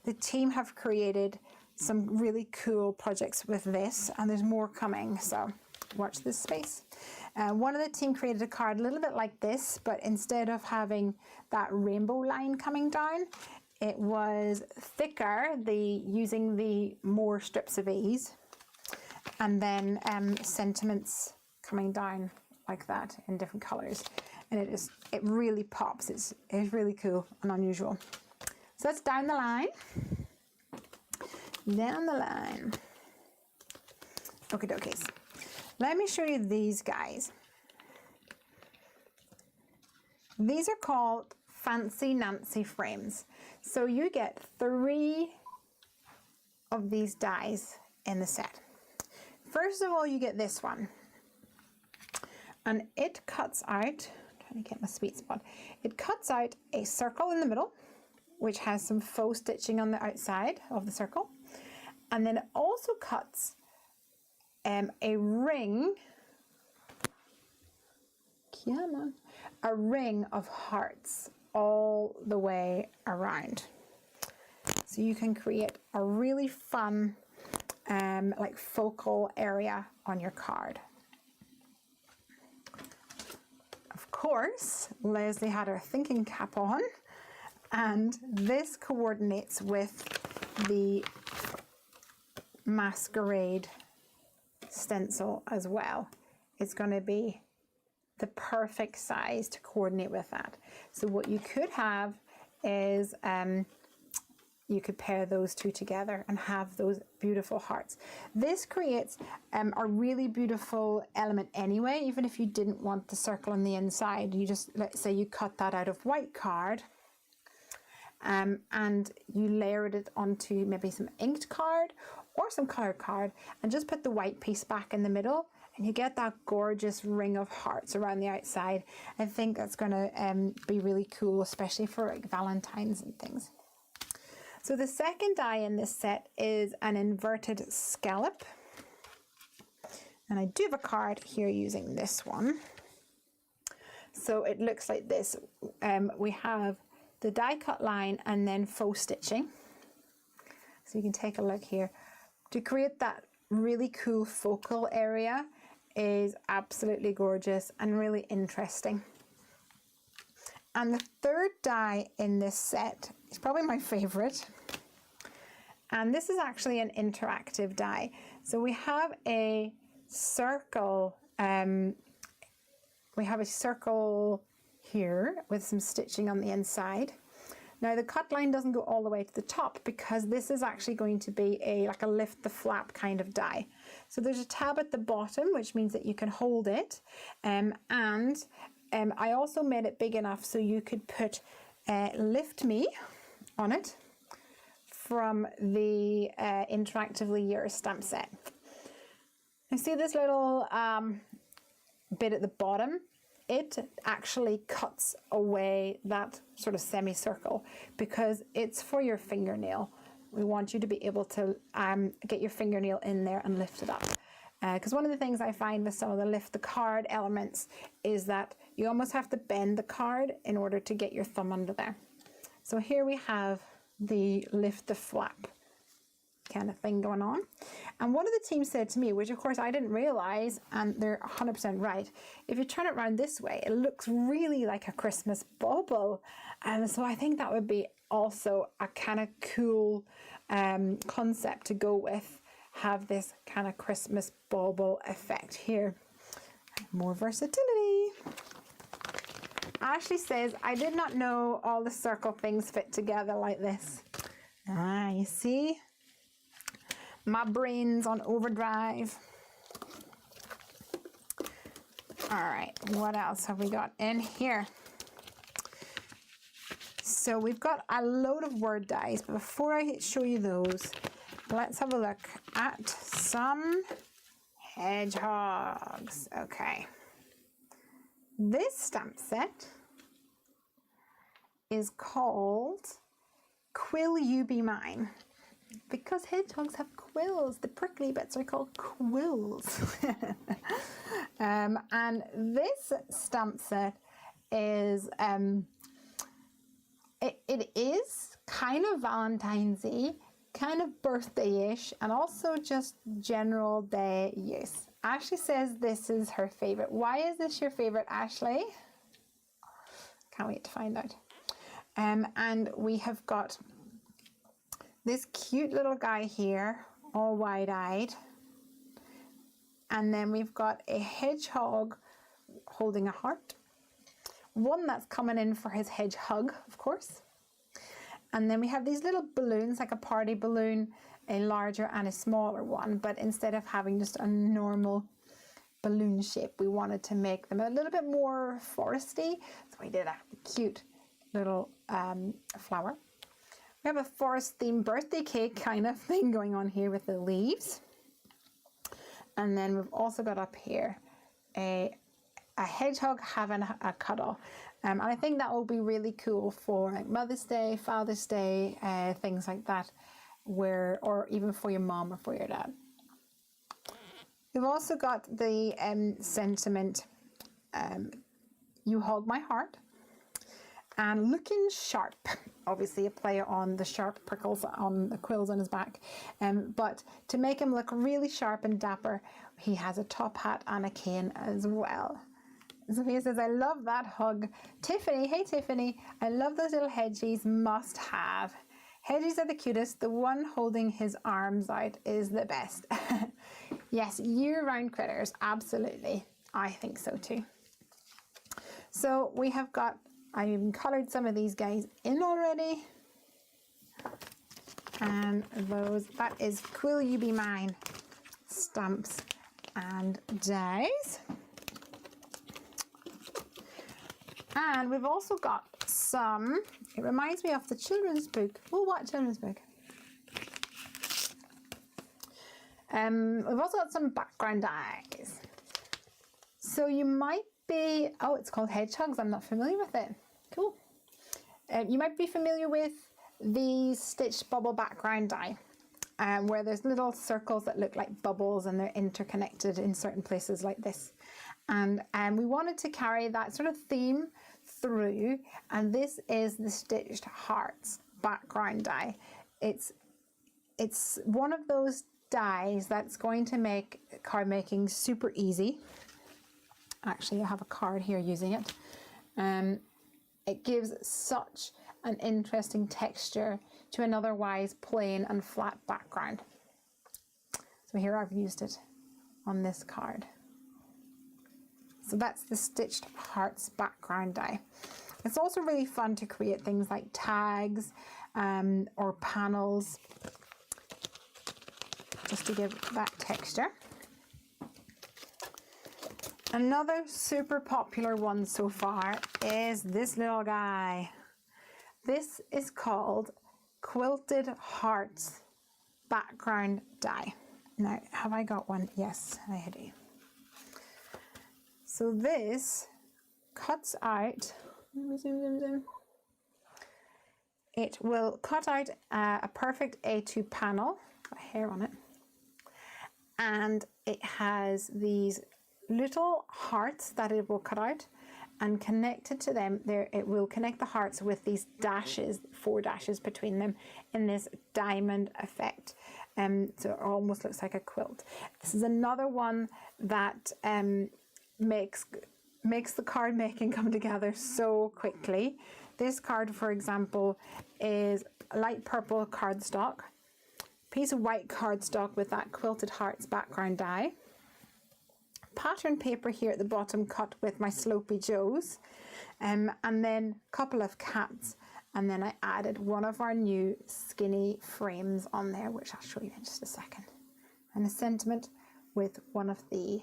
the team have created some really cool projects with this, and there's more coming, so watch this space. One of the team created a card a little bit like this, but instead of having that rainbow line coming down, it was thicker, using the more strips of ease, and then sentiments coming down like that in different colors, and it really pops. It's really cool and unusual. So that's down the line. Okay, dokies. Let me show you these guys. These are called Fancy Nancy frames. So you get 3 of these dies in the set. First of all, you get this one, and it cuts out, I'm trying to get my sweet spot, it cuts out a circle in the middle, which has some faux stitching on the outside of the circle, and then it also cuts a ring, a ring of hearts all the way around. So you can create a really fun like focal area on your card. Of course, Lesley had her thinking cap on, and this coordinates with the Masquerade stencil as well. It's going to be the perfect size to coordinate with that. So what you could have is you could pair those two together and have those beautiful hearts. This creates a really beautiful element anyway, even if you didn't want the circle on the inside. You just, let's say you cut that out of white card, and you layered it onto maybe some inked card or some colored card, and just put the white piece back in the middle, and you get that gorgeous ring of hearts around the outside. I think that's going to be really cool, especially for like Valentine's and things. So the second die in this set is an inverted scallop, and I do have a card here using this one. So it looks like this. We have the die cut line and then faux stitching. So you can take a look here. To create that really cool focal area is absolutely gorgeous and really interesting. And the third die in this set is probably my favorite. And this is actually an interactive die. So we have a circle, here with some stitching on the inside. Now the cut line doesn't go all the way to the top, because this is actually going to be like a lift the flap kind of die. So there's a tab at the bottom, which means that you can hold it, and I also made it big enough so you could put Lift Me on it from the Interactively Yours stamp set. You see this little bit at the bottom? It actually cuts away that sort of semicircle, because it's for your fingernail. We want you to be able to get your fingernail in there and lift it up. Because one of the things I find with some of the lift the card elements is that you almost have to bend the card in order to get your thumb under there. So here we have the lift the flap kind of thing going on. And one of the team said to me, which of course I didn't realize, and they're 100% right, if you turn it around this way, it looks really like a Christmas bauble. And so I think that would be also a kind of cool concept to go with, have this kind of Christmas bauble effect here. More versatility. Ashley says, I did not know all the circle things fit together like this. Ah, you see? My brain's on overdrive. All right, what else have we got in here? So we've got a load of word dies, but before I show you those, let's have a look at some hedgehogs. Okay. This stamp set is called Quill You Be Mine, because hedgehogs have quills. The prickly bits are called quills. And this stamp set is it is kind of Valentine's-y, kind of birthday-ish, and also just general day use. Ashley says this is her favorite. Why is this your favorite, Ashley? Can't wait to find out. And we have got this cute little guy here, all wide-eyed. And then we've got a hedgehog holding a heart. One that's coming in for his hedgehog, of course. And then we have these little balloons, like a party balloon, a larger and a smaller one. But instead of having just a normal balloon shape, we wanted to make them a little bit more foresty. So we did a cute little flower. We have a forest themed birthday cake kind of thing going on here with the leaves. And then we've also got up here a hedgehog having a cuddle. And I think that will be really cool for like Mother's Day, Father's Day, things like that, or even for your mom or for your dad. We've also got the sentiment, you hold my heart, and looking sharp. Obviously a play on the sharp prickles on the quills on his back. But to make him look really sharp and dapper, he has a top hat and a cane as well. Sophia says, I love that hug. Tiffany, hey Tiffany, I love those little hedgies, must have. Hedgies are the cutest. The one holding his arms out is the best. Yes, year-round critters, absolutely. I think so too. So we have got, I even coloured some of these guys in already. And those, that is Quill You Be Mine stamps and dies. And we've also got some, it reminds me of the children's book. Oh, what children's book? We've also got some background dies. So you might be, oh, it's called Hedgehogs. I'm not familiar with it. Cool. You might be familiar with the stitched bubble background die, where there's little circles that look like bubbles and they're interconnected in certain places like this. And we wanted to carry that sort of theme through, and this is the stitched hearts background die. It's one of those dies that's going to make card making super easy. Actually, I have a card here using it. It gives such an interesting texture to an otherwise plain and flat background. So here I've used it on this card. So that's the stitched hearts background die. It's also really fun to create things like tags or panels, just to give that texture. Another super popular one so far is this little guy. This is called Quilted Hearts background die. Now, have I got one? Yes, I do. So this cuts out, let me zoom. It will cut out a perfect A2 panel, got hair on it, and it has these little hearts that it will cut out, and connected to them there, it will connect the hearts with these dashes, 4 dashes between them in this diamond effect. So it almost looks like a quilt. This is another one that makes the card making come together so quickly. This card, for example, is light purple cardstock, piece of white cardstock with that Quilted Hearts background die, pattern paper here at the bottom cut with my Slopey Joes, and then a couple of cats, and then I added one of our new skinny frames on there, which I'll show you in just a second, and a sentiment with one of the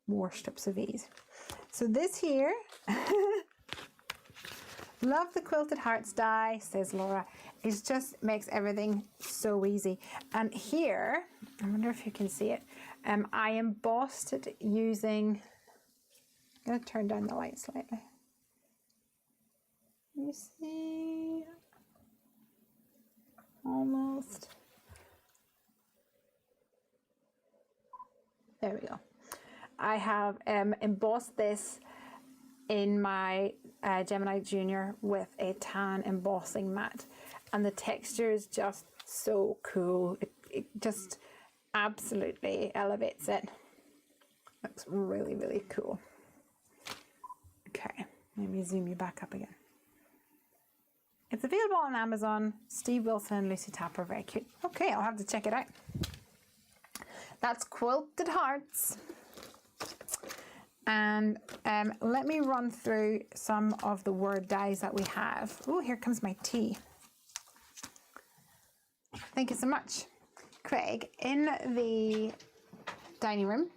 more strips of these. So this here, love the Quilted Hearts die, says Laura. It just makes everything so easy. And here, I wonder if you can see it, I embossed it using, I'm going to turn down the light slightly. You see, almost. There we go. I have embossed this in my Gemini Junior with a tan embossing mat, and the texture is just so cool. It just absolutely elevates it. Looks really, really cool. Okay, let me zoom you back up again. It's available on Amazon. Steve Wilson and Lucy Tapper, very cute. Okay, I'll have to check it out. That's Quilted Hearts. And let me run through some of the word dies that we have. Oh, here comes my tea. Thank you so much. Craig, in the dining room,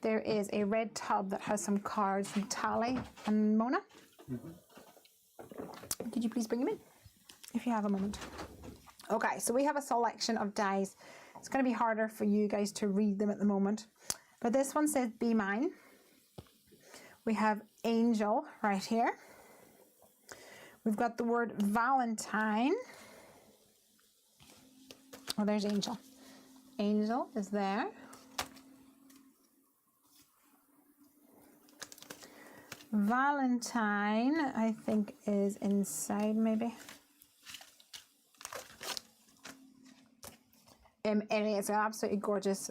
there is a red tub that has some cards from Tally and Mona. Could you please bring them in, if you have a moment? Okay, so we have a selection of dies. It's going to be harder for you guys to read them at the moment. But this one says, Be Mine. We have Angel right here. We've got the word Valentine. Oh, there's Angel. Angel is there. Valentine, I think, is inside maybe. It is an absolutely gorgeous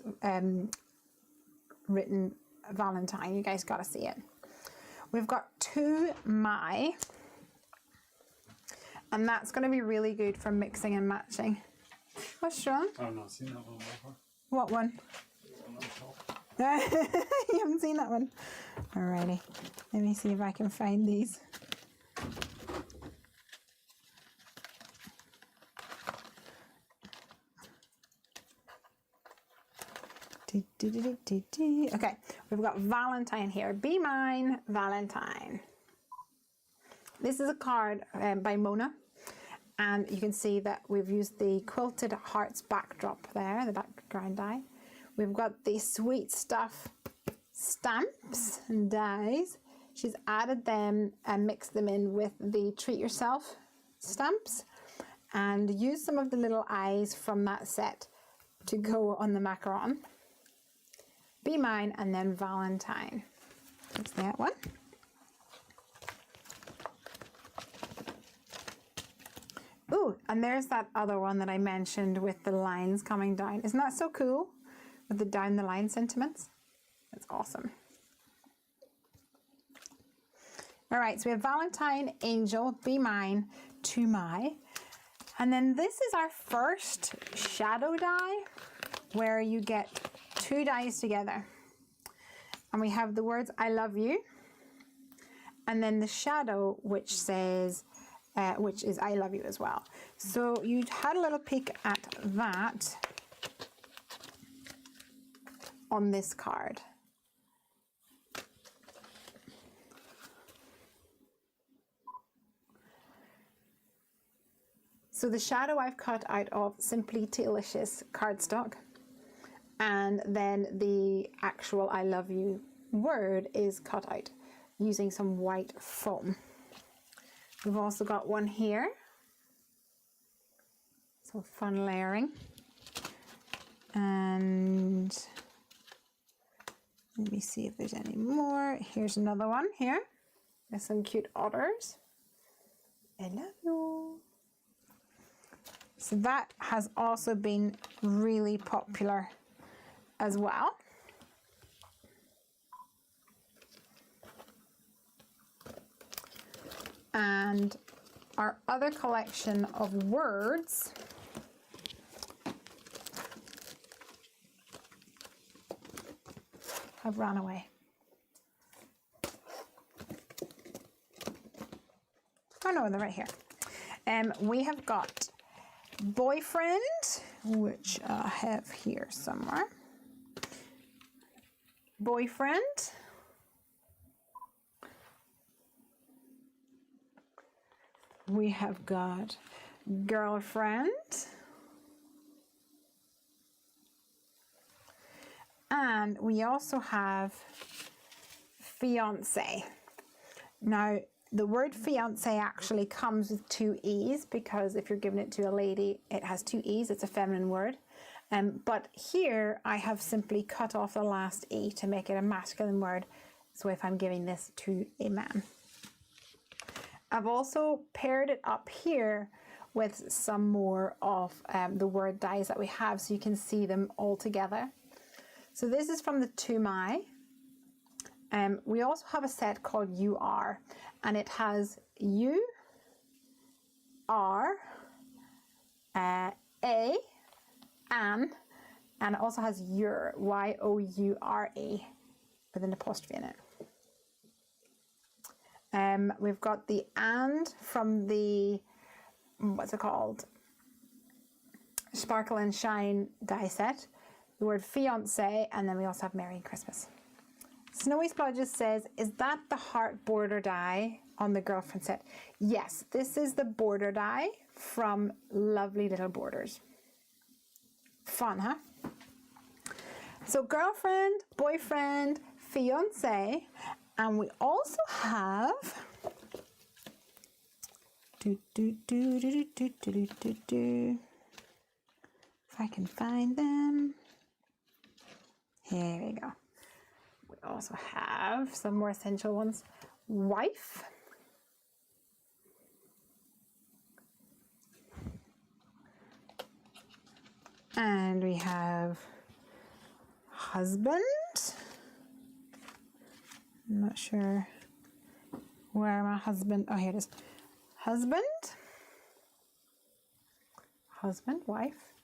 written Valentine. You guys got to see it. We've got To My, and that's going to be really good for mixing and matching. What's wrong? I've not seen that one before. What one? You haven't seen that one? Alrighty. Let me see if I can find these. Okay, we've got Valentine here. Be Mine, Valentine. This is a card by Mona. And you can see that we've used the Quilted Hearts backdrop there, the background die. We've got the Sweet Stuff stamps and dies. She's added them and mixed them in with the Treat Yourself stamps and used some of the little eyes from that set to go on the macaron. Be Mine and then Valentine. That's that one. Ooh, and there's that other one that I mentioned with the lines coming down. Isn't that so cool? With the down the line sentiments. That's awesome. All right, so we have Valentine, Angel, Be Mine, To My. And then this is our first shadow die where you get two dies together. And we have the words I love you. And then the shadow which says, which is I love you as well. So you had a little peek at that on this card. So the shadow I've cut out of Simply Delicious cardstock, and then the actual I love you word is cut out using some white foam. We've also got one here, so fun layering, and let me see if there's any more. Here's another one here with some cute otters. I love you. So that has also been really popular as well. And our other collection of words have run away. Oh no, they're right here. We have got boyfriend, which I have here somewhere. Boyfriend. We have got girlfriend. And we also have fiance. Now, the word fiance actually comes with two E's because if you're giving it to a lady, it has two E's. It's a feminine word. But here I have simply cut off the last E to make it a masculine word. So if I'm giving this to a man. I've also paired it up here with some more of the word dies that we have, so you can see them all together. So this is from the To My. We also have a set called You Are, and it has You Are, A, and it also has Your, Y-O-U-R-E, with an apostrophe in it. We've got the And from the, what's it called? Sparkle and Shine die set, the word fiance, and then we also have Merry Christmas. Snowy Splodges says, is that the heart border die on the girlfriend set? Yes, this is the border die from Lovely Little Borders. Fun, huh? So girlfriend, boyfriend, fiance, and we also have if I can find them. Here we go. We also have some more essential ones. Wife. And we have husband. I'm not sure where my husband, oh, here it is. Husband. Husband, wife.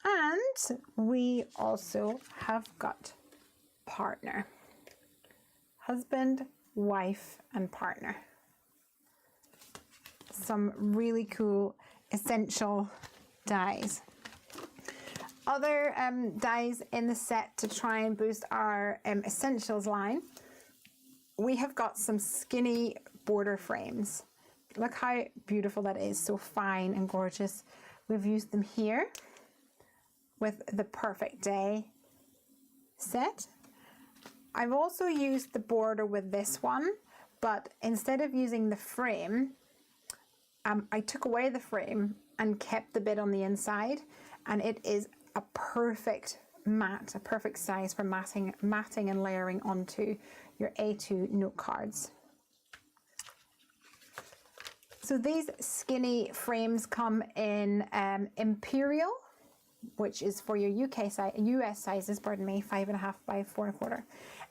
And we also have got partner. Husband, wife, and partner. Some really cool essential dies. Other dies in the set to try and boost our essentials line. We have got some skinny border frames. Look how beautiful that is, so fine and gorgeous. We've used them here with the Perfect Day set. I've also used the border with this one, but instead of using the frame, I took away the frame and kept the bit on the inside, and it is a perfect mat, a perfect size for matting and layering onto your A2 note cards. So these skinny frames come in Imperial, which is for your US sizes, pardon me, 5.5 by 4.25,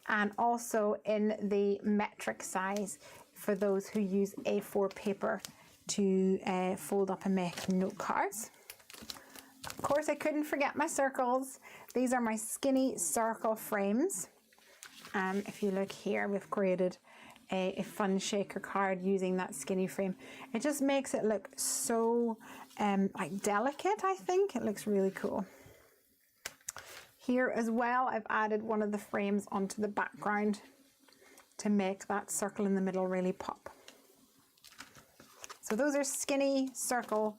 and also in the metric size for those who use A4 paper to fold up and make note cards. Of course, I couldn't forget my circles. These are my skinny circle frames. If you look here, we've created a fun shaker card using that skinny frame. It just makes it look so like delicate, I think. It looks really cool. Here as well, I've added one of the frames onto the background to make that circle in the middle really pop. So those are skinny circle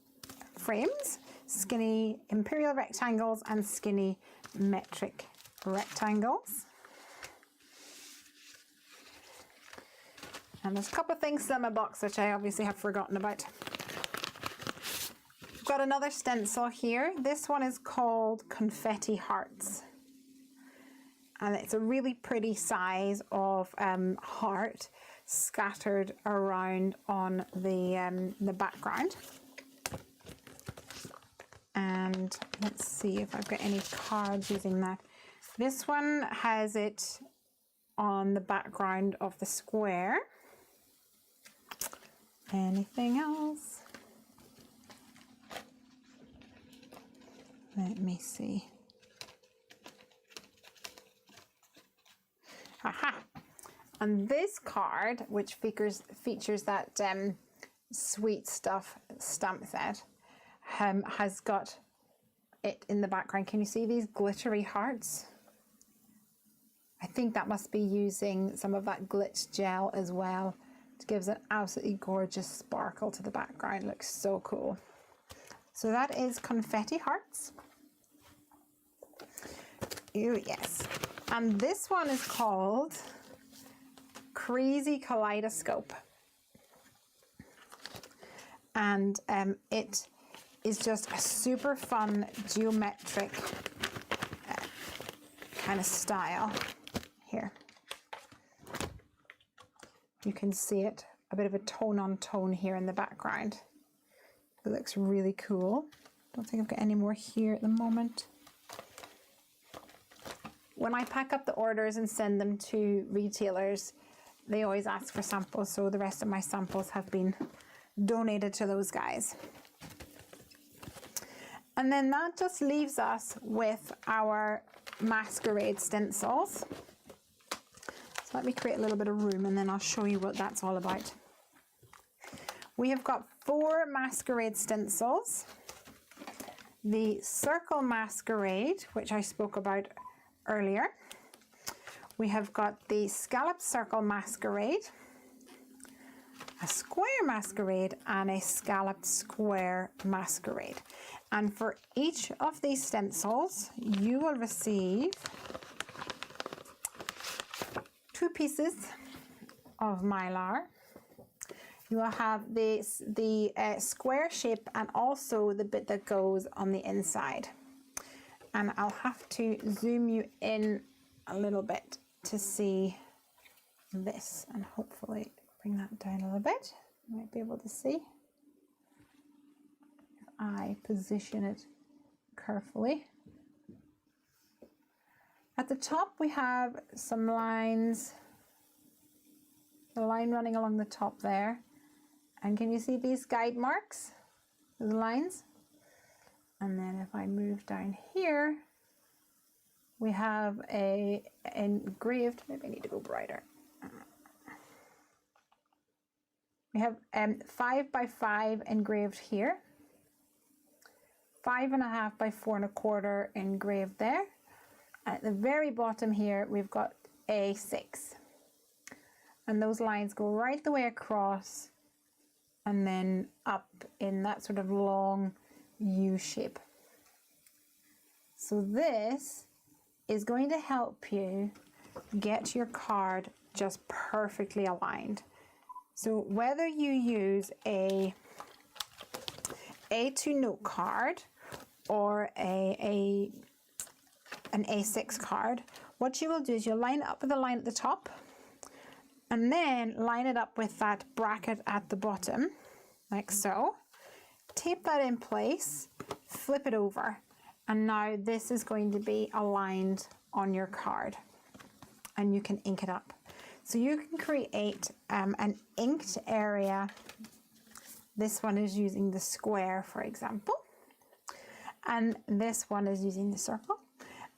frames, skinny imperial rectangles, and skinny metric rectangles. And there's a couple of things in my box which I obviously have forgotten about. I've got another stencil here. This one is called Confetti Hearts. And it's a really pretty size of heart scattered around on the background. And let's see if I've got any cards using that. This one has it on the background of the square. Anything else? Let me see. Aha! And this card, which features that Sweet Stuff stamp set, has got it in the background. Can you see these glittery hearts? I think that must be using some of that glitch gel as well. It gives an absolutely gorgeous sparkle to the background. Looks so cool. So that is Confetti Hearts. Oh yes. And this one is called Crazy Kaleidoscope. And it is just a super fun geometric kind of style. Here. You can see it, a bit of a tone on tone here in the background. It looks really cool. Don't think I've got any more here at the moment. When I pack up the orders and send them to retailers, they always ask for samples, so the rest of my samples have been donated to those guys. And then that just leaves us with our Masquerade stencils. So let me create a little bit of room and then I'll show you what that's all about. We have got 4 Masquerade stencils. The Circle Masquerade, which I spoke about earlier. We have got the Scallop Circle Masquerade, a Square Masquerade, and a Scalloped Square Masquerade. And for each of these stencils, you will receive 2 pieces of Mylar. You will have the square shape and also the bit that goes on the inside. And I'll have to zoom you in a little bit to see this, and hopefully bring that down a little bit. You might be able to see if I position it carefully. At the top we have some lines, the line running along the top there. And can you see these guide marks, the lines? And then if I move down here, we have a engraved, maybe I need to go brighter. We have 5 by 5 engraved here, 5.5 by 4.25 engraved there. At the very bottom here, we've got A6. And those lines go right the way across and then up in that sort of long U shape. So this is going to help you get your card just perfectly aligned. So whether you use an A2 note card or an A6 card, what you will do is you'll line it up with the line at the top and then line it up with that bracket at the bottom, like so. Tape that in place, flip it over, and now this is going to be aligned on your card and you can ink it up. So you can create an inked area. This one is using the square, for example, and this one is using the circle.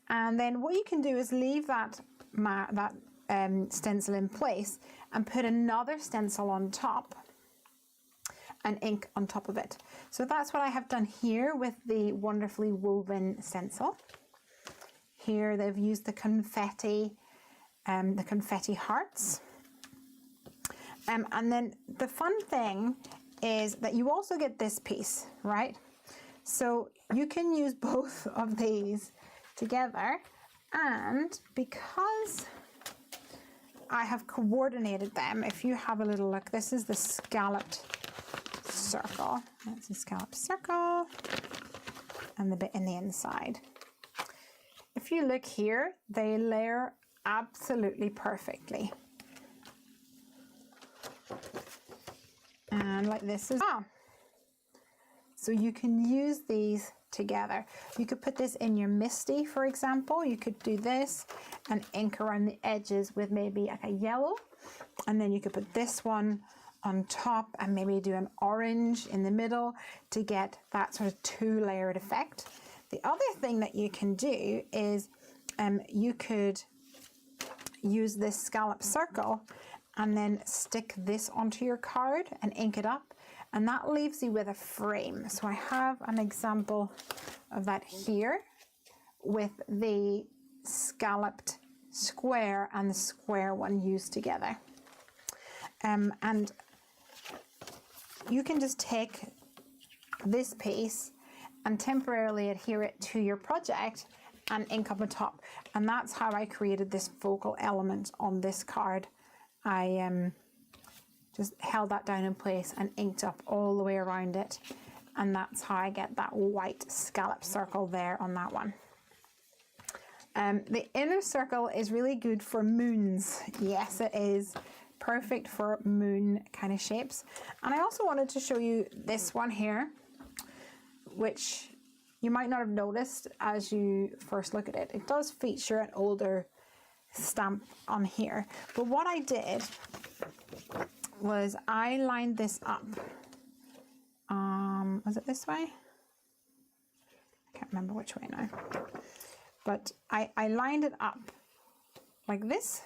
And then what you can do is leave that stencil in place and put another stencil on top and ink on top of it. So that's what I have done here with the wonderfully woven stencil. Here they've used the confetti hearts. And then the fun thing is that you also get this piece, right? So you can use both of these together, and because I have coordinated them, if you have a little look, this is the scalloped circle. That's a scalloped circle and the bit in the inside. If you look here, they layer absolutely perfectly. And like this as well. So you can use these together. You could put this in your Misty, for example. You could do this and ink around the edges with maybe like a yellow, and then you could put this one on top and maybe do an orange in the middle to get that sort of 2-layered effect. The other thing that you can do is you could use this scallop circle and then stick this onto your card and ink it up, and that leaves you with a frame. So I have an example of that here with the scalloped square and the square one used together. And you can just take this piece and temporarily adhere it to your project and ink up on top. And that's how I created this focal element on this card. I just held that down in place and inked up all the way around it, and that's how I get that white scallop circle there on that one. The inner circle is really good for moons. Yes, it is, perfect for moon kind of shapes. And I also wanted to show you this one here, which you might not have noticed as you first look at it. It does feature an older stamp on here, but what I did was I lined this up. Was it this way? I can't remember which way now, but I lined it up like this,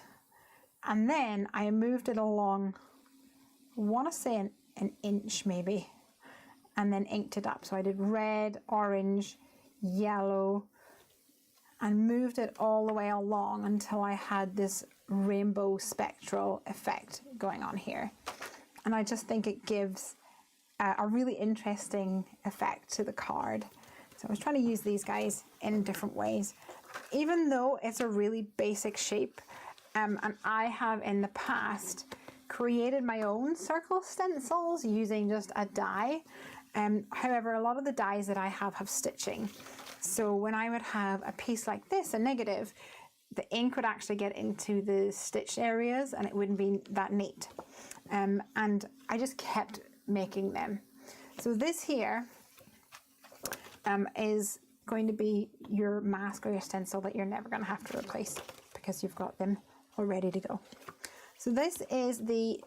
and then I moved it along, I want to say an inch maybe, and then inked it up. So I did red, orange, yellow, and moved it all the way along until I had this rainbow spectral effect going on here. And I just think it gives a really interesting effect to the card. So I was trying to use these guys in different ways, even though it's a really basic shape. And I have in the past created my own circle stencils using just a die. However, a lot of the dies that I have stitching. So when I would have a piece like this, a negative, the ink would actually get into the stitched areas and it wouldn't be that neat. And I just kept making them. So this here is going to be your mask or your stencil that you're never going to have to replace because you've got them all ready to go. So this is the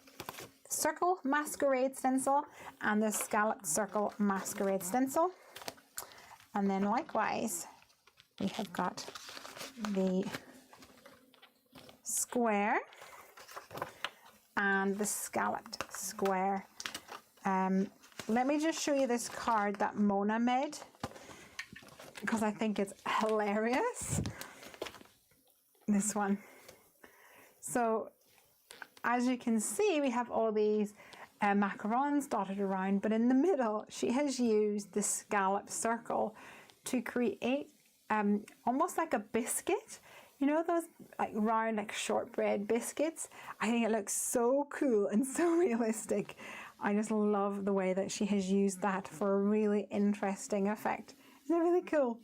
Circle Masquerade stencil and the Scalloped Circle Masquerade stencil. And then likewise, we have got the square and the scalloped square. Let me just show you this card that Mona made because I think it's hilarious. This one. So as you can see, we have all these macarons dotted around, but in the middle, she has used the scallop circle to create almost like a biscuit. You know those like round, like shortbread biscuits? I think it looks so cool and so realistic. I just love the way that she has used that for a really interesting effect. Isn't it really cool?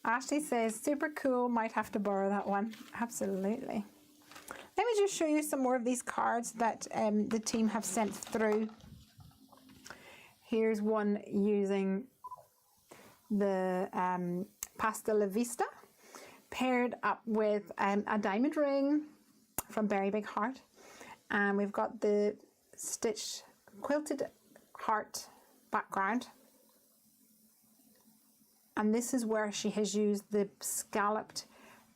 Ashley says, super cool, might have to borrow that one. Absolutely. Let me just show you some more of these cards that the team have sent through. Here's one using the Pasta La Vista, paired up with a diamond ring from Berry Big Heart. And we've got the stitched quilted heart background. And this is where she has used the scalloped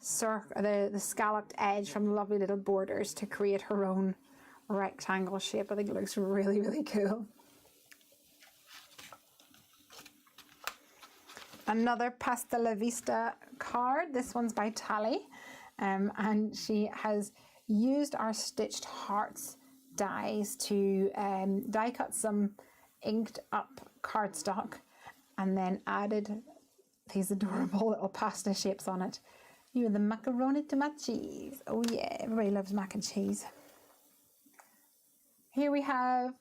the scalloped edge from Lovely Little Borders to create her own rectangle shape. I think it looks really, really cool. Another Pasta La Vista card. This one's by Tally, and she has used our stitched hearts dies to die cut some inked up cardstock and then added these adorable little pasta shapes on it. You and the macaroni tomato cheese. Oh yeah, everybody loves mac and cheese. Here we have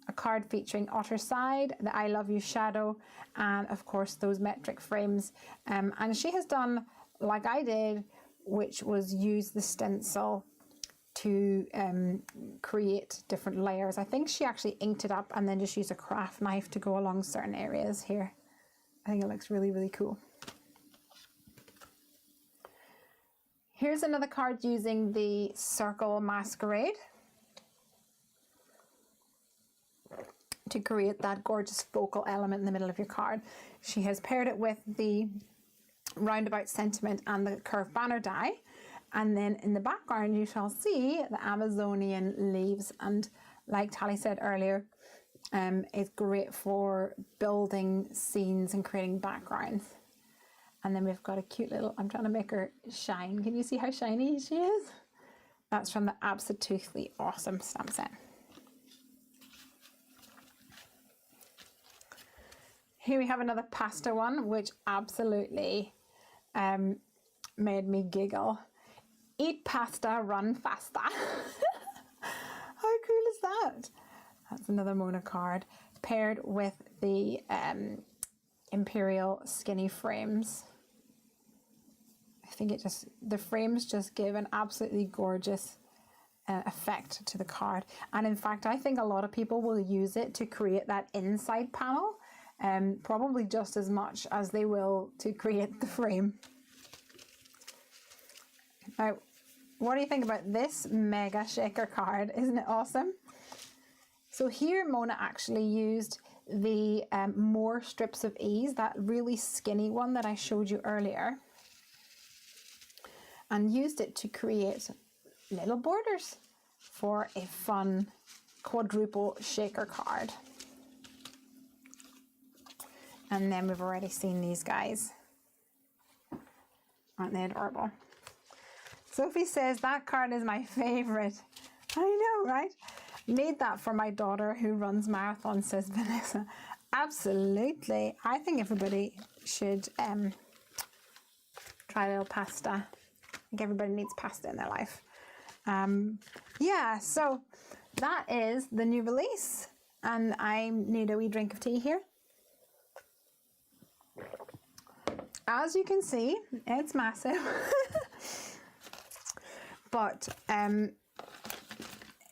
a card featuring Otter side, the I Love You shadow, and of course those metric frames. And she has done like I did, which was use the stencil to create different layers. I think she actually inked it up and then just used a craft knife to go along certain areas here. I think it looks really, really cool. Here's another card using the Circle Masquerade to create that gorgeous focal element in the middle of your card. She has paired it with the roundabout sentiment and the curved banner die. And then in the background, you shall see the Amazonian leaves. And like Tally said earlier, it's great for building scenes and creating backgrounds. And then we've got a cute little, I'm trying to make her shine. Can you see how shiny she is? That's from the absolutely awesome stamp set. Here we have another pasta one, which absolutely made me giggle. Eat pasta, run faster. How cool is that? That's another Mona card paired with the Imperial skinny frames. I think it just, the frames just give an absolutely gorgeous effect to the card. And in fact, I think a lot of people will use it to create that inside panel, probably just as much as they will to create the frame. Now, what do you think about this mega shaker card? Isn't it awesome? So here Mona actually used the More Strips of Ease, that really skinny one that I showed you earlier, and used it to create little borders for a fun quadruple shaker card. And then we've already seen these guys. Aren't they adorable? Sophie says that card is my favorite. I know, right? Made that for my daughter who runs marathons, says Vanessa. Absolutely. I think everybody should try a little pasta. I think everybody needs pasta in their life. Yeah, so that is the new release. And I need a wee drink of tea here. As you can see, it's massive. But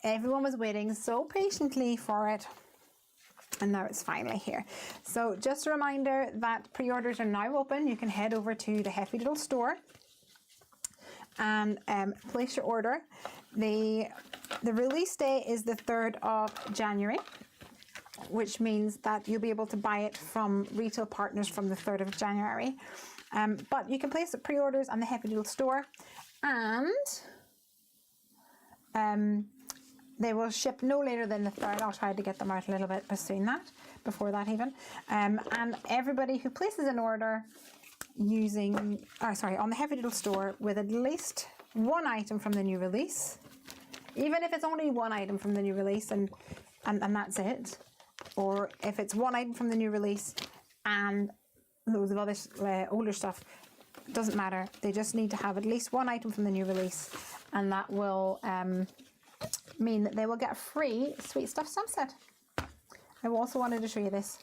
everyone was waiting so patiently for it, and now it's finally here. So just a reminder that pre-orders are now open. You can head over to the Heffy Doodle store and place your order. The release day is the 3rd of January, which means that you'll be able to buy it from retail partners from the 3rd of January. But you can place the pre-orders on the Heffy Doodle store, and they will ship no later than the 3rd. I'll try to get them out a little bit before that even. And everybody who places an order on the Heffy Doodle store with at least one item from the new release, even if it's only one item from the new release and that's it, or if it's one item from the new release and loads of other older stuff, doesn't matter. They just need to have at least one item from the new release, and that will mean that they will get a free Sweet Stuff stamp set. I also wanted to show you this.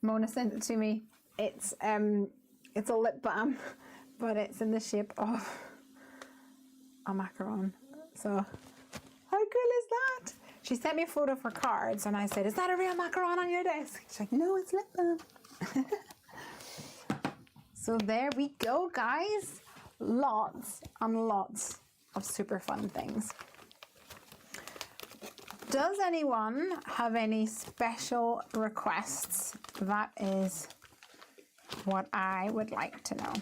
Mona sent it to me. It's a lip balm, but it's in the shape of a macaron. So how cool is that? She sent me a photo of her cards, and I said, "Is that a real macaron on your desk?" She's like, "No, it's lip balm." So there we go, guys. Lots and lots of super fun things. Does anyone have any special requests? That is what I would like to know.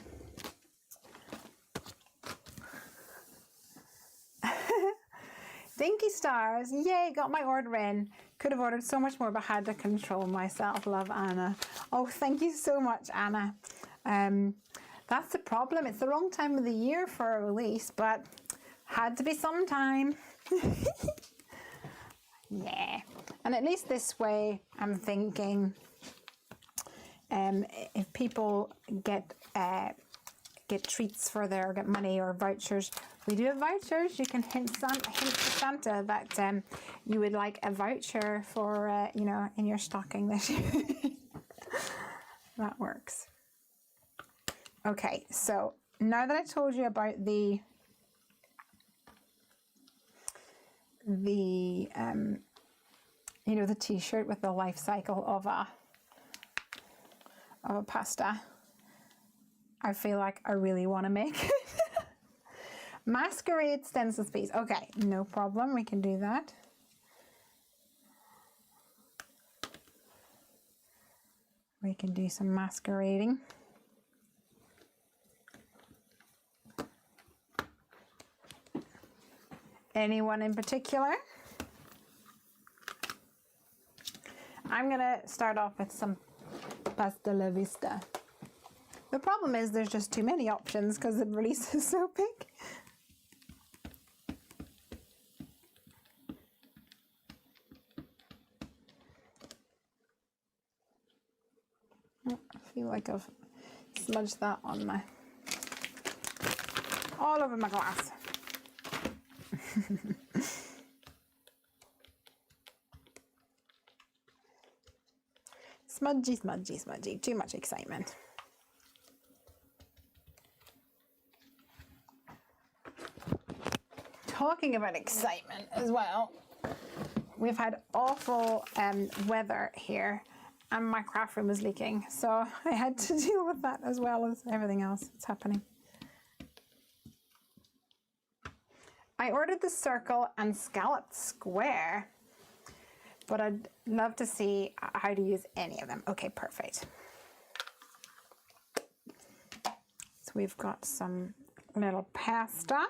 Dinky Stars, yay, got my order in. Could have ordered so much more, but had to control myself. Love, Anna. Oh, thank you so much, Anna. That's the problem. It's the wrong time of the year for a release, but had to be sometime. Yeah. And at least this way, I'm thinking, if people get treats for their, get money or vouchers, we do have vouchers. You can hint to Santa that you would like a voucher for, you know, in your stocking this year. That works. Okay, so now that I told you about the you know, the t-shirt with the life cycle of a pasta, I feel like I really want to make it. Masquerade stencils, please. Okay, no problem, we can do that. We can do some masquerading. Anyone in particular? I'm gonna start off with some pasta la vista. The problem is there's just too many options because the release is so big. I feel like I've smudged that on my, all over my glass. Smudgy, smudgy, smudgy. Too much excitement. talking about excitement as well, we've had awful weather here and my craft room is leaking, so I had to deal with that as well as everything else that's happening. I ordered the circle and scalloped square, but I'd love to see how to use any of them. Okay, perfect. So we've got some little pasta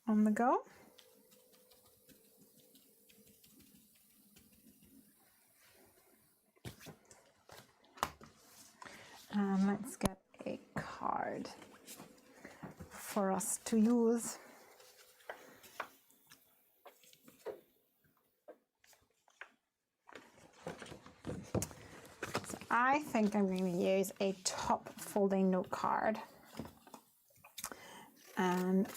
on the go. And let's get a card for us to use. So I think I'm going to use a top folding note card. And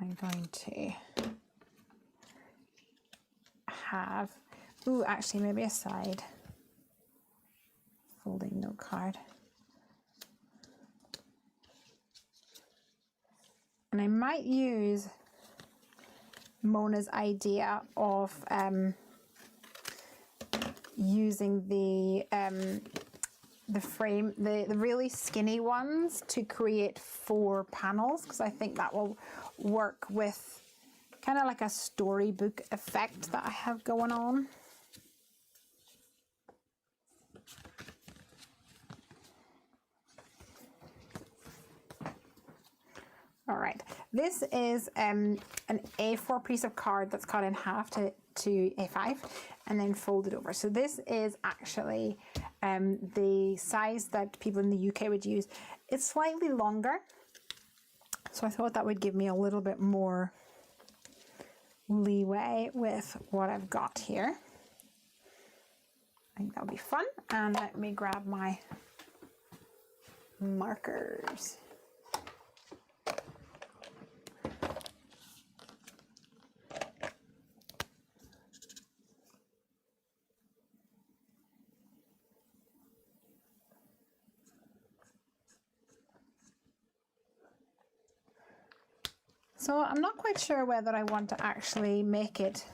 I'm going to have, ooh, actually maybe a side folding note card. And I might use Mona's idea of using the frame, the really skinny ones to create 4 panels, because I think that will work with kind of like a storybook effect that I have going on. All right, this is an A4 piece of card that's cut in half to A5 and then folded over. So this is actually the size that people in the UK would use. It's slightly longer, so I thought that would give me a little bit more leeway with what I've got here. I think that'll be fun. And let me grab my markers. So I'm not quite sure whether I want to actually make it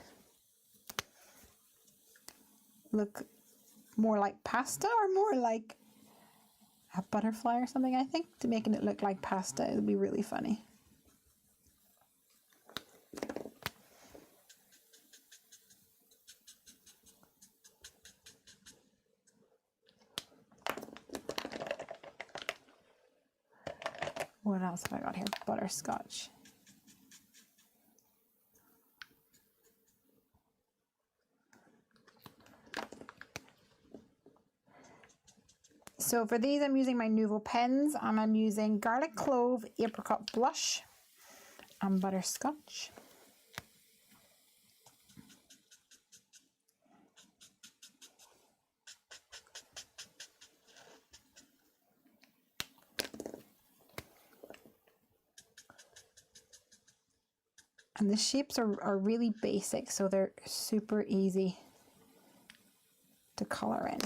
look more like pasta or more like a butterfly or something. I think to making it look like pasta, it would be really funny. What else have I got here? Butterscotch. So for these, I'm using my Nouveau pens, and I'm using garlic clove, apricot blush, and butterscotch. And the shapes are really basic, so they're super easy to color in.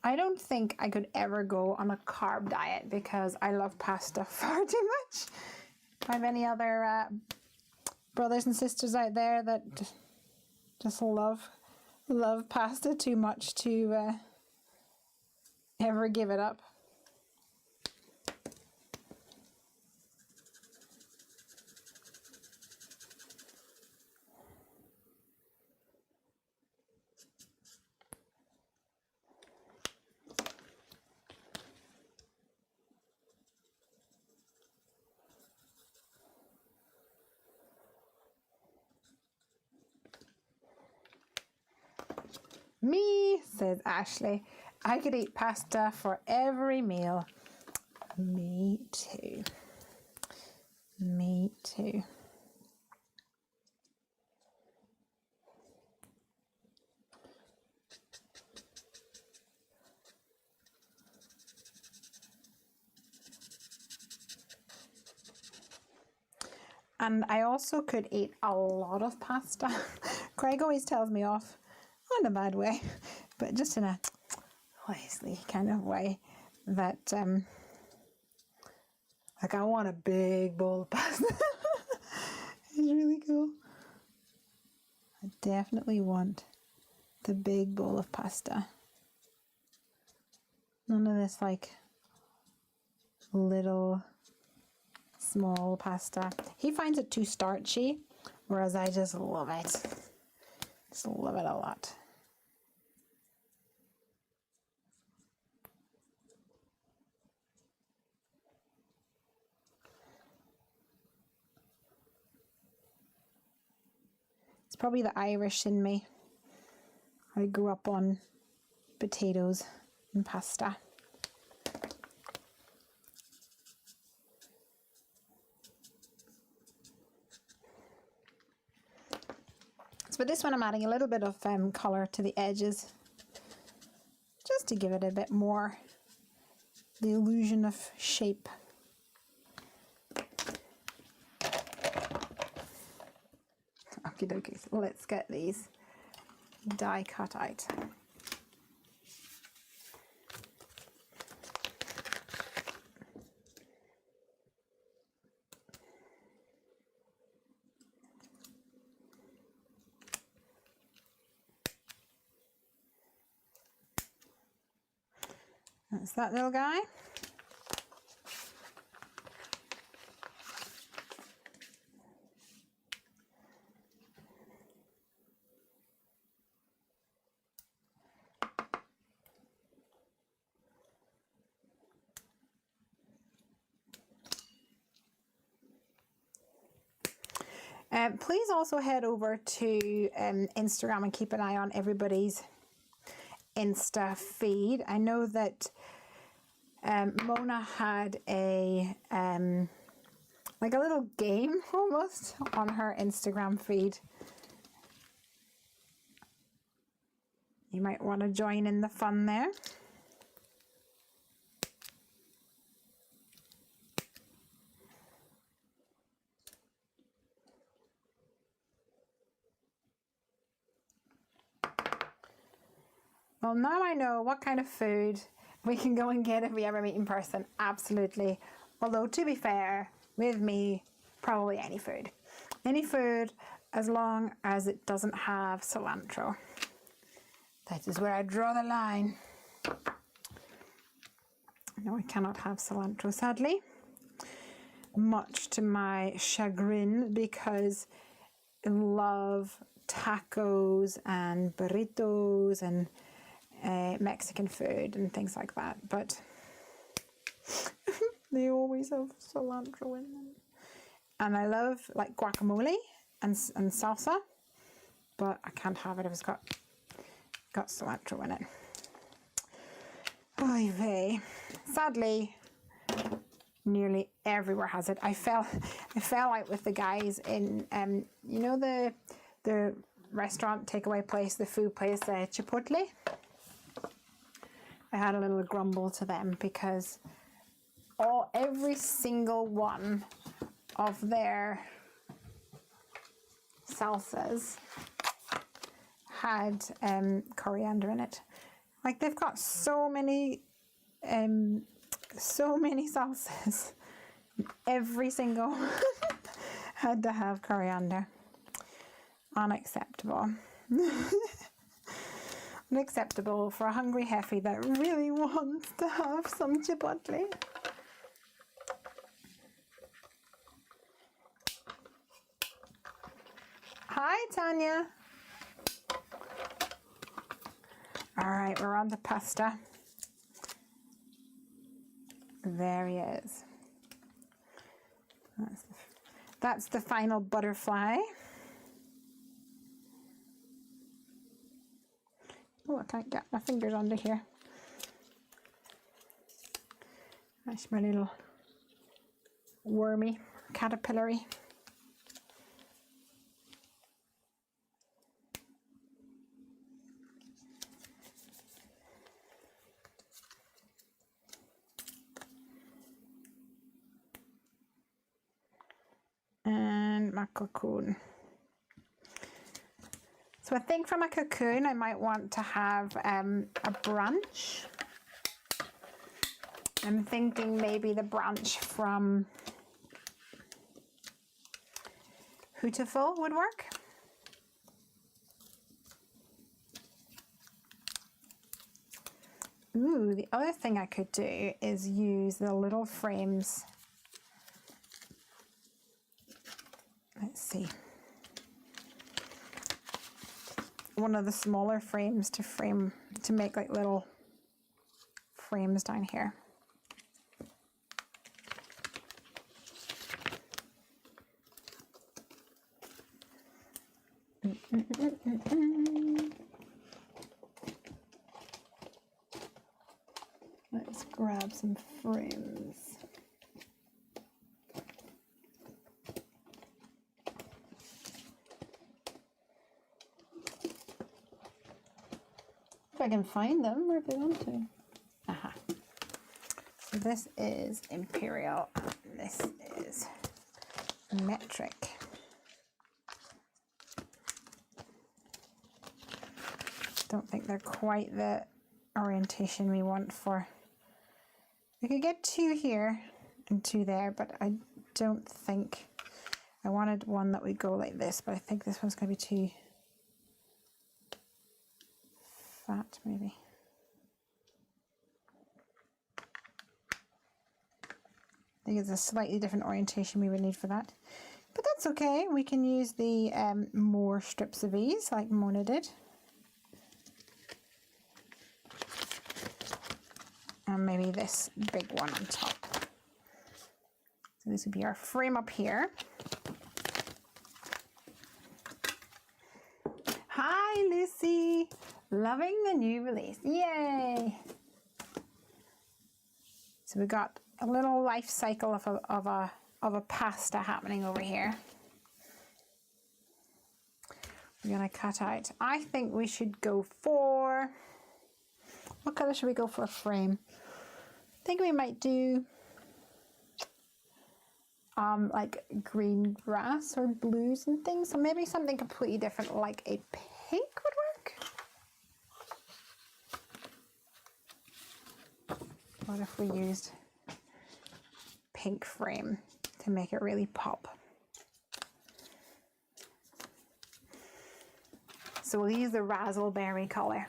I don't think I could ever go on a carb diet because I love pasta far too much. Do I have any other brothers and sisters out there that just love pasta too much to ever give it up? Me, says Ashley. I could eat pasta for every meal. Me too. Me too. And I also could eat a lot of pasta. Craig always tells me off, not in a bad way, but just in a Lesley kind of way, that like I want a big bowl of pasta. It's really cool. I definitely want the big bowl of pasta. None of this like little small pasta. He finds it too starchy, whereas I just love it. Just love it a lot. It's probably the Irish in me. I grew up on potatoes and pasta. So with this one I'm adding a little bit of colour to the edges, just to give it a bit more the illusion of shape. Okie dokie, so let's get these die cut out. That's that little guy. Please also head over to Instagram and keep an eye on everybody's Insta feed. I know that Mona had a like a little game almost on her Instagram feed. You might want to join in the fun there. Well, now I know what kind of food we can go and get if we ever meet in person. Absolutely. Although, to be fair, with me, probably any food. Any food, as long as it doesn't have cilantro. That is where I draw the line. No, I cannot have cilantro, sadly. Much to my chagrin, because I love tacos and burritos and Mexican food and things like that, but they always have cilantro in them. And I love like guacamole and salsa, but I can't have it if it's got cilantro in it. Oy vey. Sadly, nearly everywhere has it. I fell out with the guys in you know the restaurant takeaway place, the food place, Chipotle. I had a little grumble to them because every single one of their salsas had coriander in it. Like, they've got so many salsas. Every single one had to have coriander. Unacceptable. Unacceptable for a hungry Heffy that really wants to have some chipotle. Hi, Tanya. All right, we're on to pasta. There he is. That's the final butterfly. Oh, I can't get my fingers under here. That's my little wormy, caterpillary. And a cocoon. So I think from a cocoon I might want to have a branch. I'm thinking maybe the branch from Hootiful would work. Ooh, the other thing I could do is use the little frames. Let's see. One of the smaller frames to make like little frames down here. Let's grab some frames. If I can find them, where do they want to? Aha. So this is Imperial, and this is Metric. Don't think they're quite the orientation we want for. We could get 2 here and 2 there, but I don't think I wanted one that would go like this, but I think this one's going to be too fat, maybe. I think it's a slightly different orientation we would need for that, but that's okay. We can use the more strips of these like Mona did. And maybe this big one on top. So this would be our frame up here. Hi Lucy, loving the new release, yay! So we got a little life cycle of a pasta happening over here. We're gonna cut out. I think we should go for, what color should we go for a frame? I think we might do like green grass or blues and things. So maybe something completely different, like a pink would work. What if we used pink frame to make it really pop? So we'll use the raspberry color.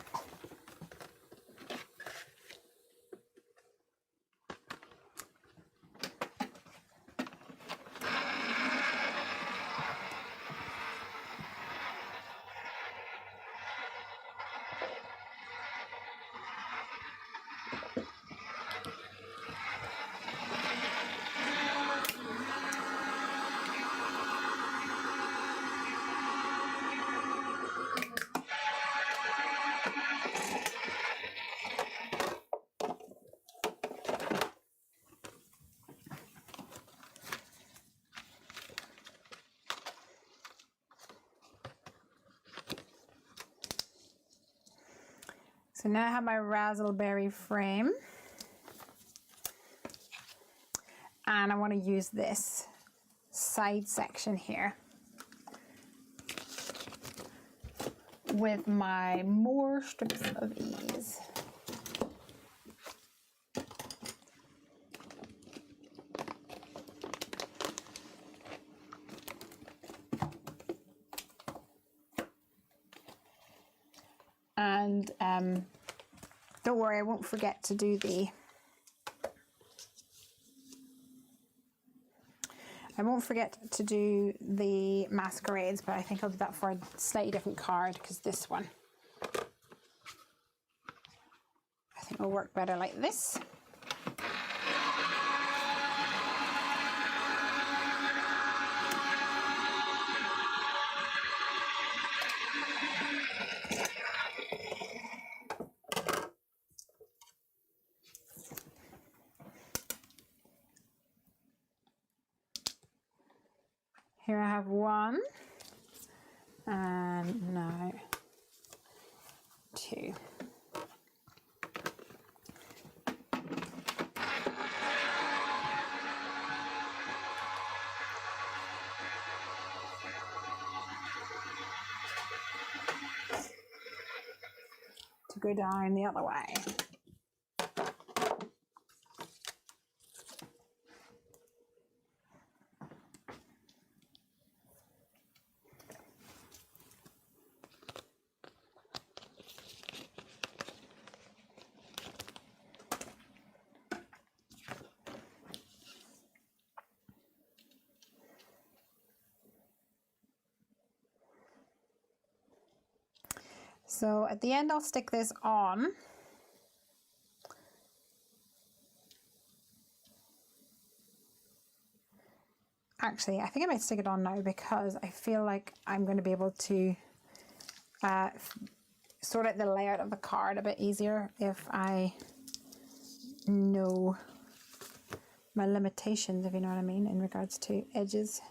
So now I have my raspberry frame, and I want to use this side section here with my more strips of ease. And don't worry, I won't forget to do the masquerades, but I think I'll do that for a slightly different card, because this one I think will work better like this. Here I have 1, and now 2. go down the other way. So at the end, I'll stick this on. Actually, I think I might stick it on now because I feel like I'm going to be able to sort out the layout of the card a bit easier if I know my limitations, if you know what I mean, in regards to edges.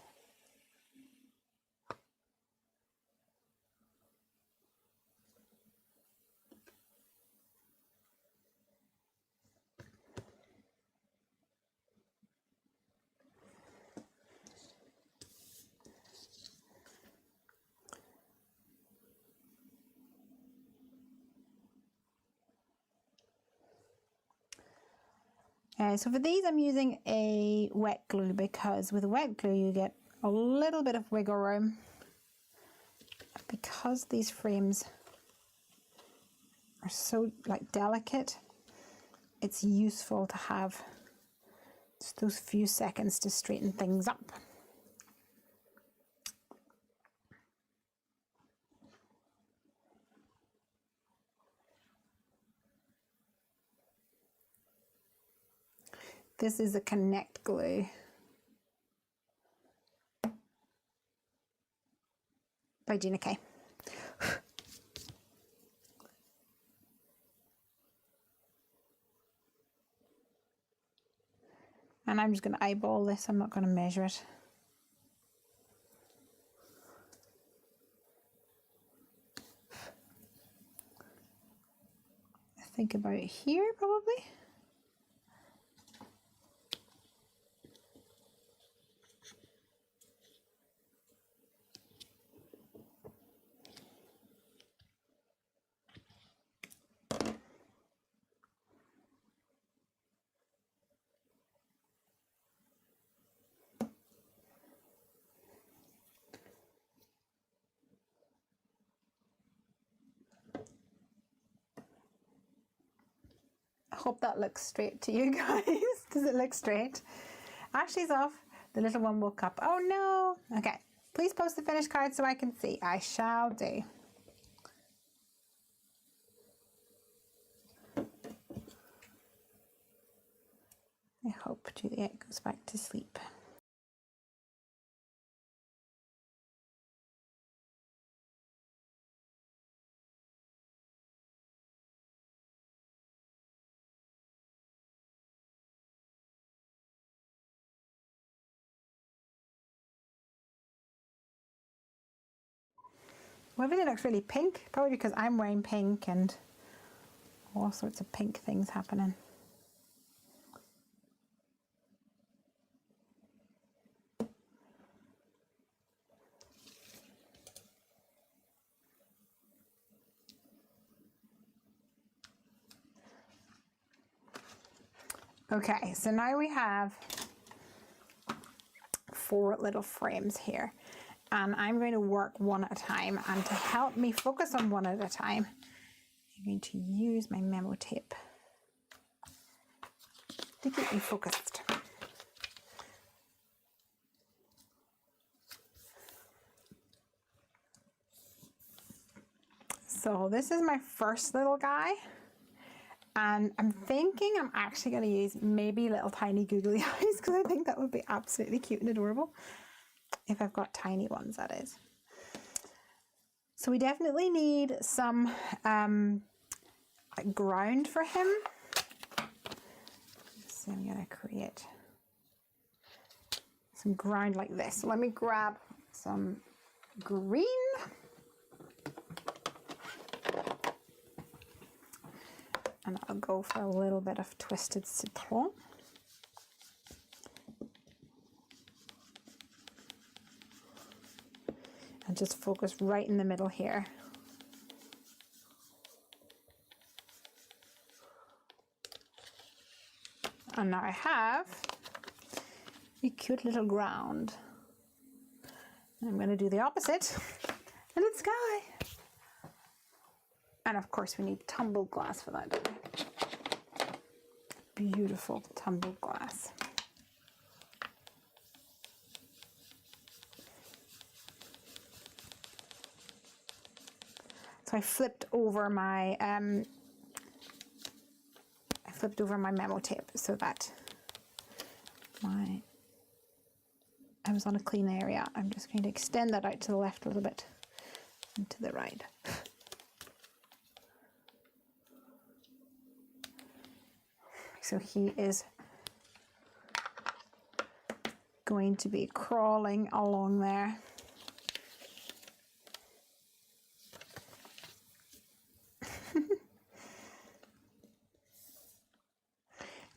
So for these I'm using a wet glue because with wet glue you get a little bit of wiggle room. Because these frames are so delicate, it's useful to have just those few seconds to straighten things up. This is a Connect glue by Gina K. And I'm just going to eyeball this, I'm not going to measure it. I think about here probably. I hope that looks straight to you guys. Does it look straight? Ashley's off. The little one woke up. Oh no. Okay. Please post the finished card so I can see. I shall do. I hope Juliet goes back to sleep. Well, everything looks really pink, probably because I'm wearing pink and all sorts of pink things happening. Okay, so now we have 4 little frames here, and I'm going to work one at a time, and to help me focus on one at a time, I'm going to use my memo tape to keep me focused. So this is my first little guy, and I'm thinking I'm actually going to use maybe little tiny googly eyes because I think that would be absolutely cute and adorable if I've got tiny ones, that is. So we definitely need some ground for him. So I'm going to create some ground like this. So let me grab some green. And I'll go for a little bit of twisted citron. And just focus right in the middle here. And now I have a cute little ground. I'm going to do the opposite. And it's sky. And of course we need tumbled glass for that, don't we? Beautiful tumbled glass. So I flipped over my memo tape so that I was on a clean area. I'm just going to extend that out to the left a little bit and to the right. So he is going to be crawling along there.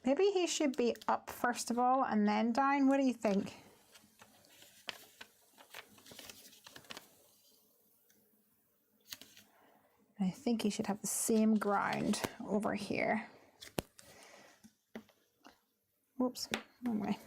Maybe he should be up first of all and then down. What do you think? I think he should have the same ground over here. Whoops, wrong way.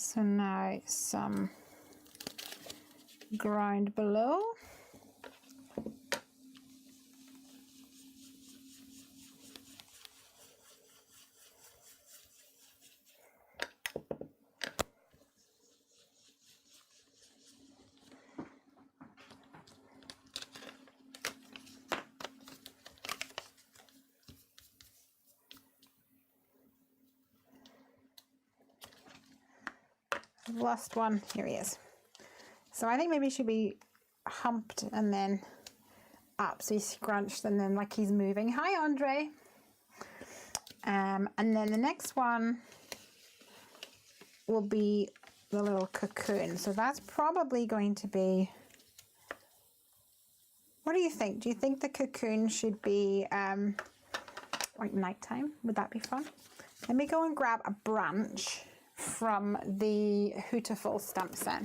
So now some ground below. I've lost one. Here he is. So I think maybe he should be humped and then up. So he's scrunched and then like he's moving. Hi, Andre. And then the next one will be the little cocoon. So that's probably going to be, what do you think? Do you think the cocoon should be like nighttime? Would that be fun? Let me go and grab a branch from the Hootiful stamp set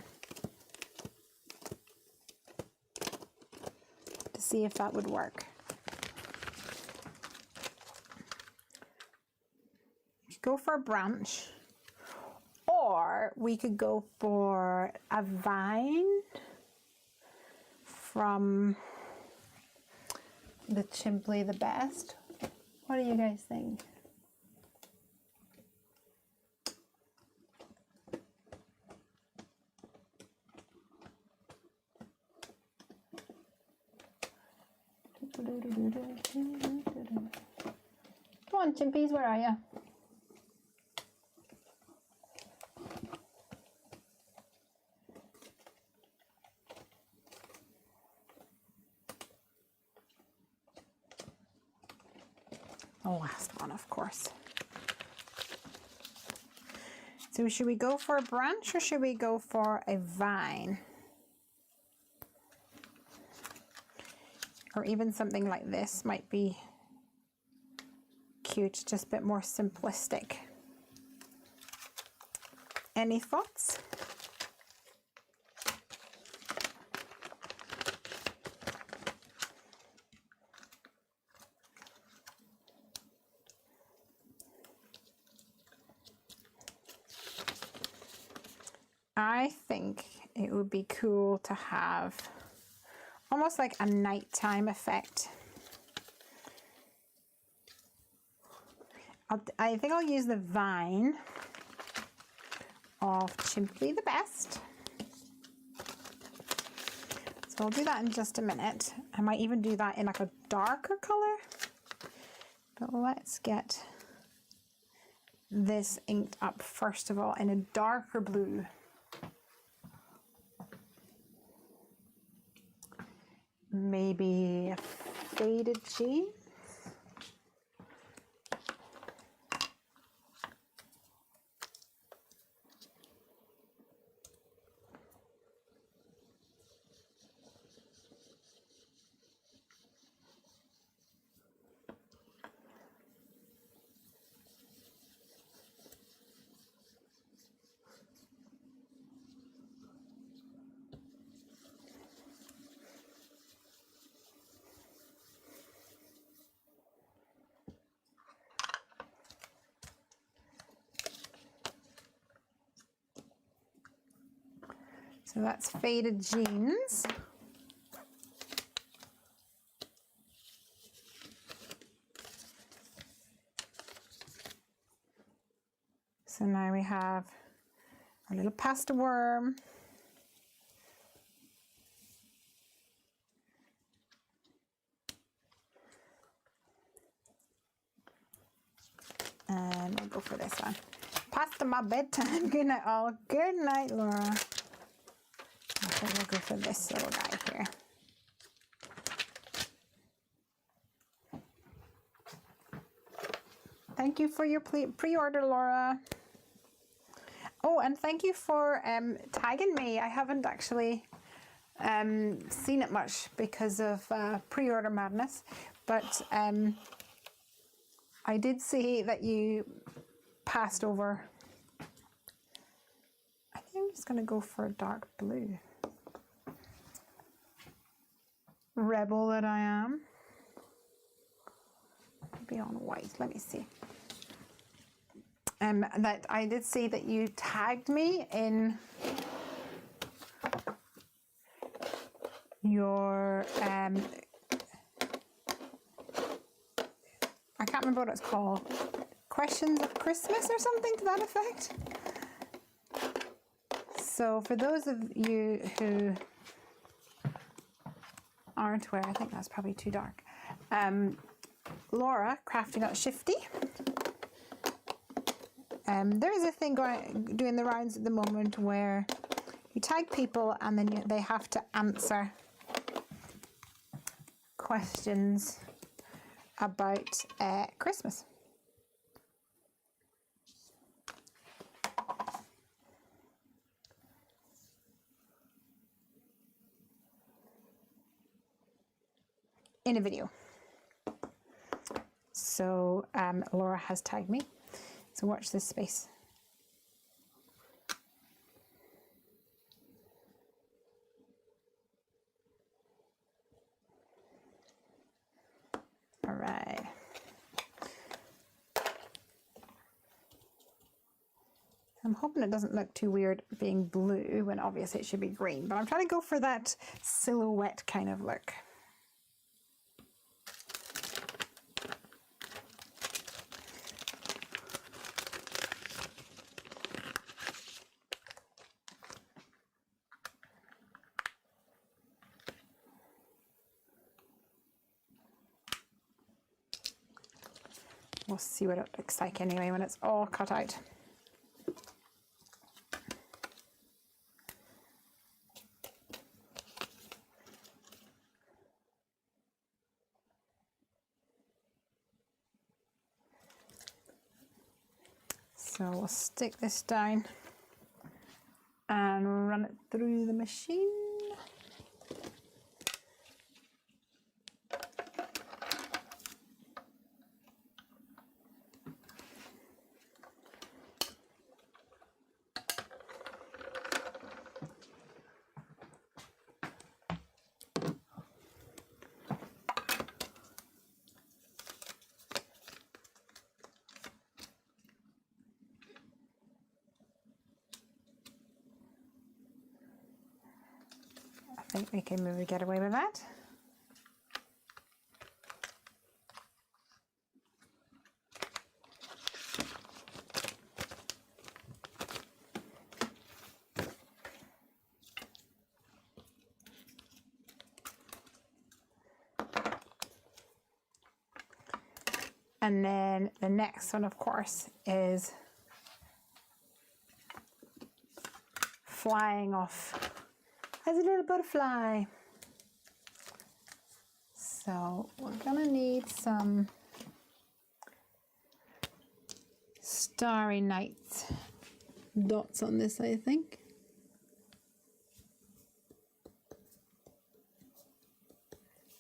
to see if that would work. Go for a branch, or we could go for a vine from the Simply the Best. What do you guys think? Come on, chimpies, where are you? The last one, of course. So should we go for a branch or should we go for a vine? Or even something like this might be cute, just a bit more simplistic. Any thoughts? I think it would be cool to have almost like a nighttime effect. I think I'll use the vine of Simply the Best. So I'll do that in just a minute. I might even do that in like a darker color. But let's get this inked up first of all in a darker blue. maybe a faded jean. So that's faded jeans. So now we have our little pasta worm. And we'll go for this one. Pasta my bedtime. Good night all. Good night, Laura. I think we'll go for this little guy here. Thank you for your pre-order, Laura. Oh, and thank you for tagging me. I haven't actually seen it much because of pre-order madness, but I did see that you passed over. I think I'm just going to go for a dark blue. Rebel that I am. Maybe on white. Let me see. That I did see that you tagged me in your I can't remember what it's called. Questions of Christmas or something to that effect. So for those of you who aren't aware, I think that's probably too dark. Laura, Crafting Out Shifty. There is a thing doing the rounds at the moment where you tag people and then they have to answer questions about Christmas. In a video. So Laura has tagged me. So watch this space. All right. I'm hoping it doesn't look too weird being blue when obviously it should be green, but I'm trying to go for that silhouette kind of look. We'll see what it looks like anyway when it's all cut out. So we'll stick this down and run it through the machine. I think we can maybe get away with that. And then the next one, of course, is flying off as a little butterfly. So we're gonna need some Starry Night dots on this, I think.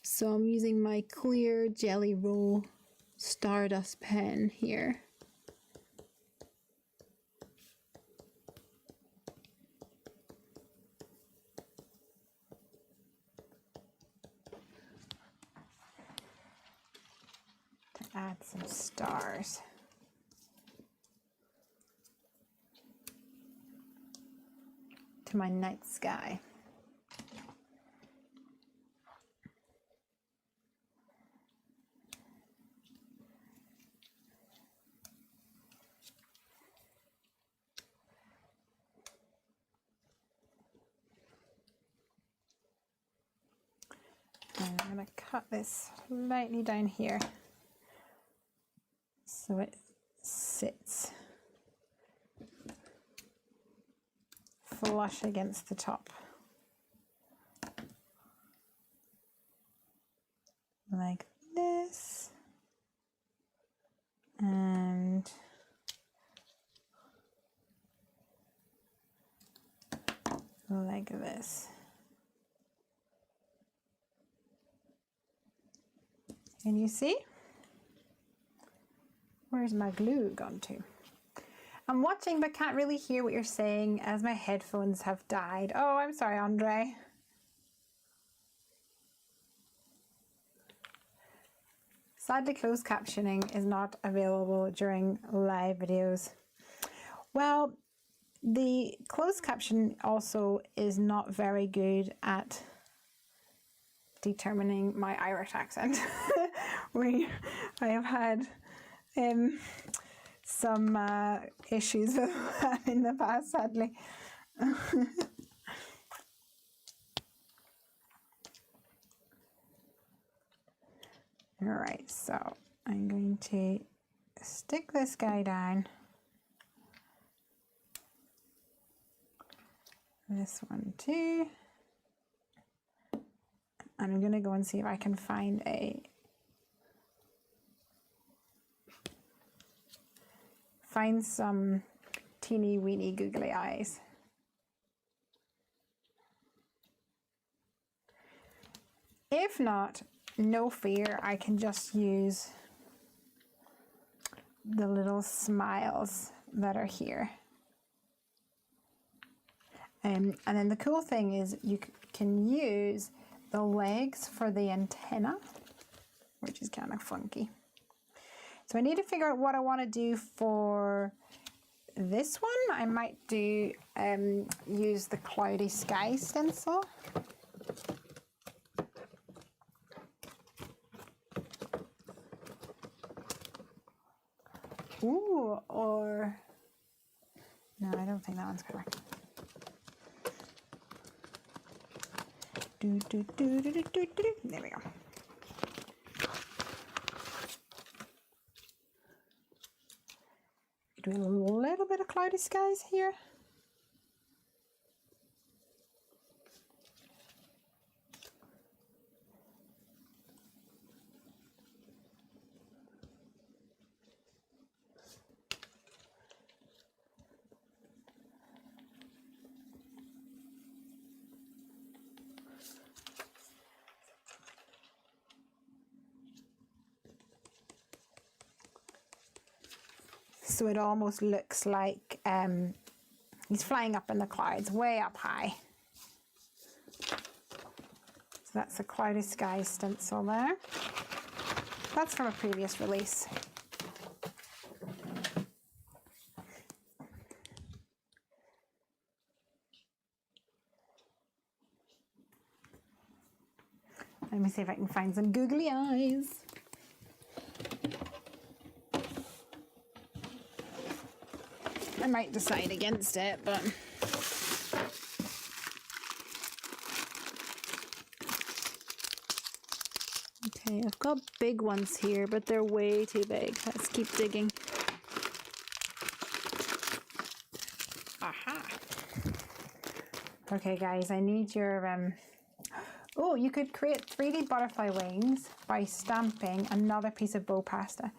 So I'm using my clear Jelly Roll Stardust pen here. To add some stars. To my night sky. And I'm going to cut this slightly down here so it sits flush against the top. Like this. And like this. Can you see? Where's my glue gone to? I'm watching but can't really hear what you're saying as my headphones have died. Oh, I'm sorry, Andre. Sadly, closed captioning is not available during live videos. Well, the closed caption also is not very good at determining my Irish accent. I have had some issues with that in the past, sadly. All right, so I'm going to stick this guy down. This one too. And I'm going to go and see if I can find some teeny weeny googly eyes. If not, no fear, I can just use the little smiles that are here. And then the cool thing is you can use the legs for the antenna, which is kind of funky. So I need to figure out what I want to do for this one. I might do use the cloudy sky stencil. Ooh, or no, I don't think that one's gonna work. There we go. Do a little bit of cloudy skies here. So it almost looks like he's flying up in the clouds, way up high. So that's the cloudy sky stencil there. That's from a previous release. Let me see if I can find some googly eyes. I might decide against it, but okay, I've got big ones here, but they're way too big. Let's keep digging. Aha. Okay, guys, I need your Oh, you could create 3D butterfly wings by stamping another piece of bow pasta.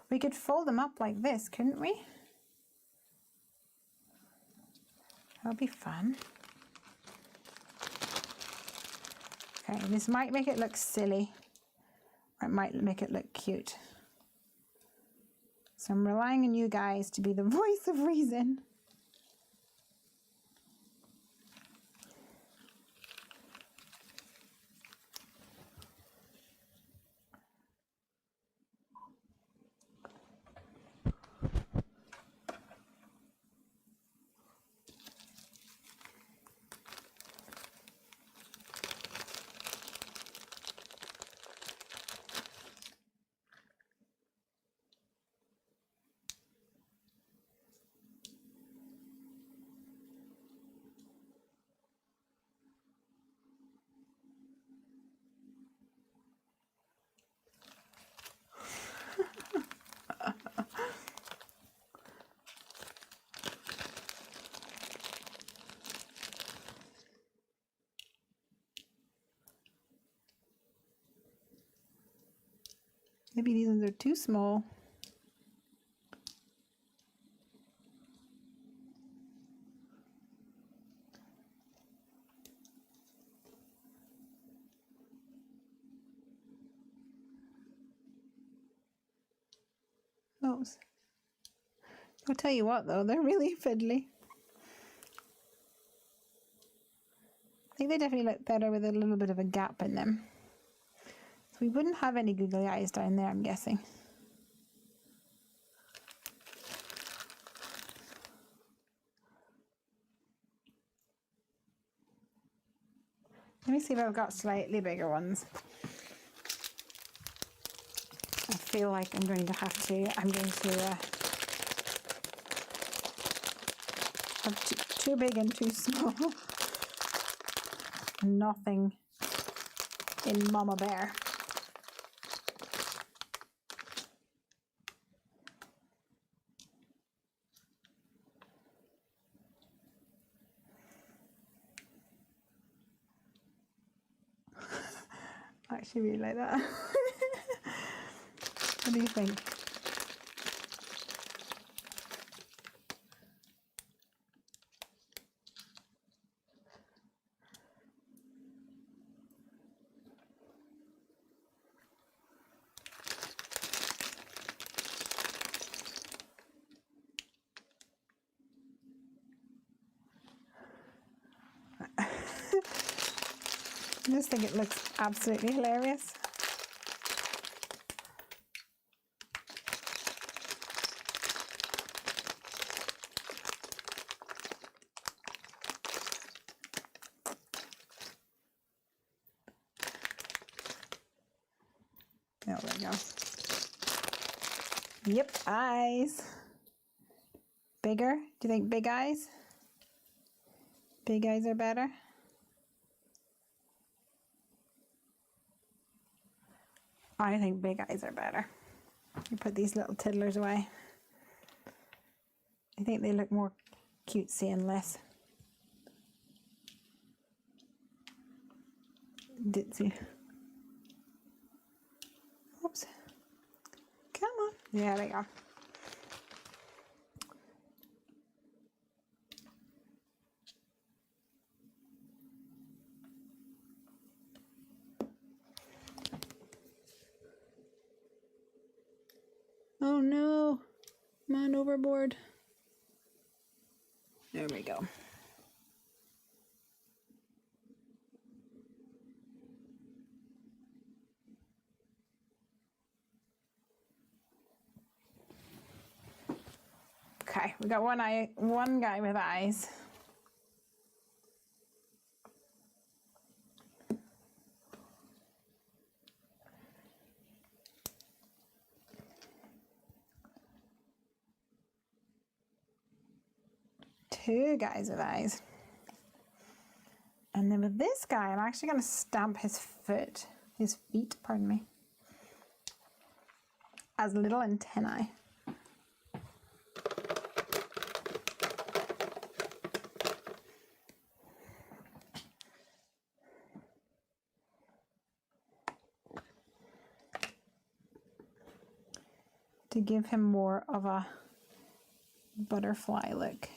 We could fold them up like this, couldn't we? That would be fun. Okay, this might make it look silly, or it might make it look cute. So I'm relying on you guys to be the voice of reason. Maybe these ones are too small. Those. I'll tell you what though, they're really fiddly. I think they definitely look better with a little bit of a gap in them. So we wouldn't have any googly eyes down there, I'm guessing. Let me see if I've got slightly bigger ones. I feel like I'm going to have to, have too big and too small. Nothing in Mama Bear. I actually really like that. What do you think? I just think it looks absolutely hilarious. There we go. Yep, eyes. Bigger? Do you think big eyes? Big eyes are better? I think big eyes are better. You put these little tiddlers away. I think they look more cutesy and less ditzy. Oops. Come on. There we go. Oh no, man overboard. There we go. Okay, we got one guy with eyes. Two guys with eyes. And then with this guy, I'm actually going to stamp his feet, pardon me, as little antennae. to give him more of a butterfly look.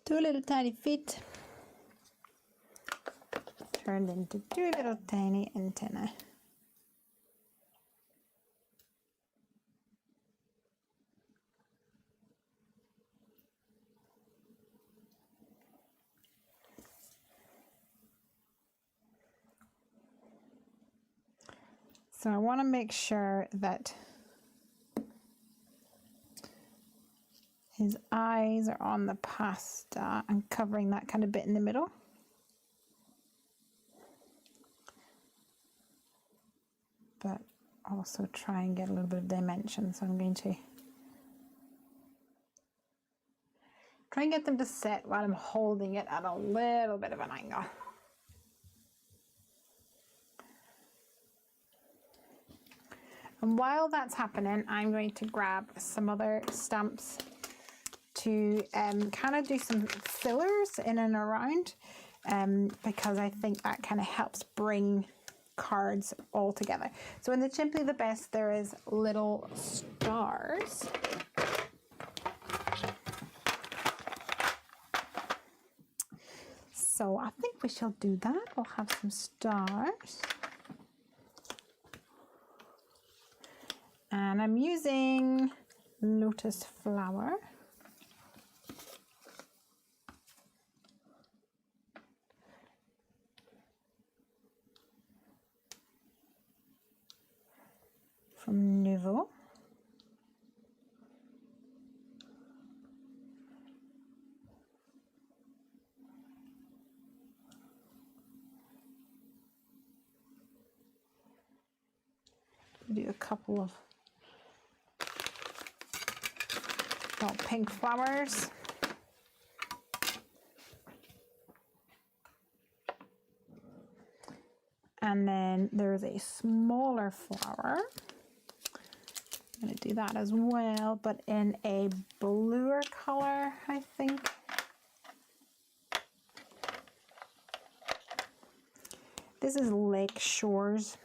Two little tiny feet turned into two little tiny antennae. So I want to make sure that his eyes are on the pasta and covering that kind of bit in the middle. But also try and get a little bit of dimension. So I'm going to try and get them to sit while I'm holding it at a little bit of an angle. And while that's happening, I'm going to grab some other stamps to kind of do some fillers in and around, because I think that kind of helps bring cards all together. So in the Simply the Best, there is little stars. So I think we shall do that. We'll have some stars. And I'm using lotus flower. From Nouveau. Do a couple of pink flowers. And then there's a smaller flower. I'm going to do that as well, but in a bluer color, I think. This is Lake Shores.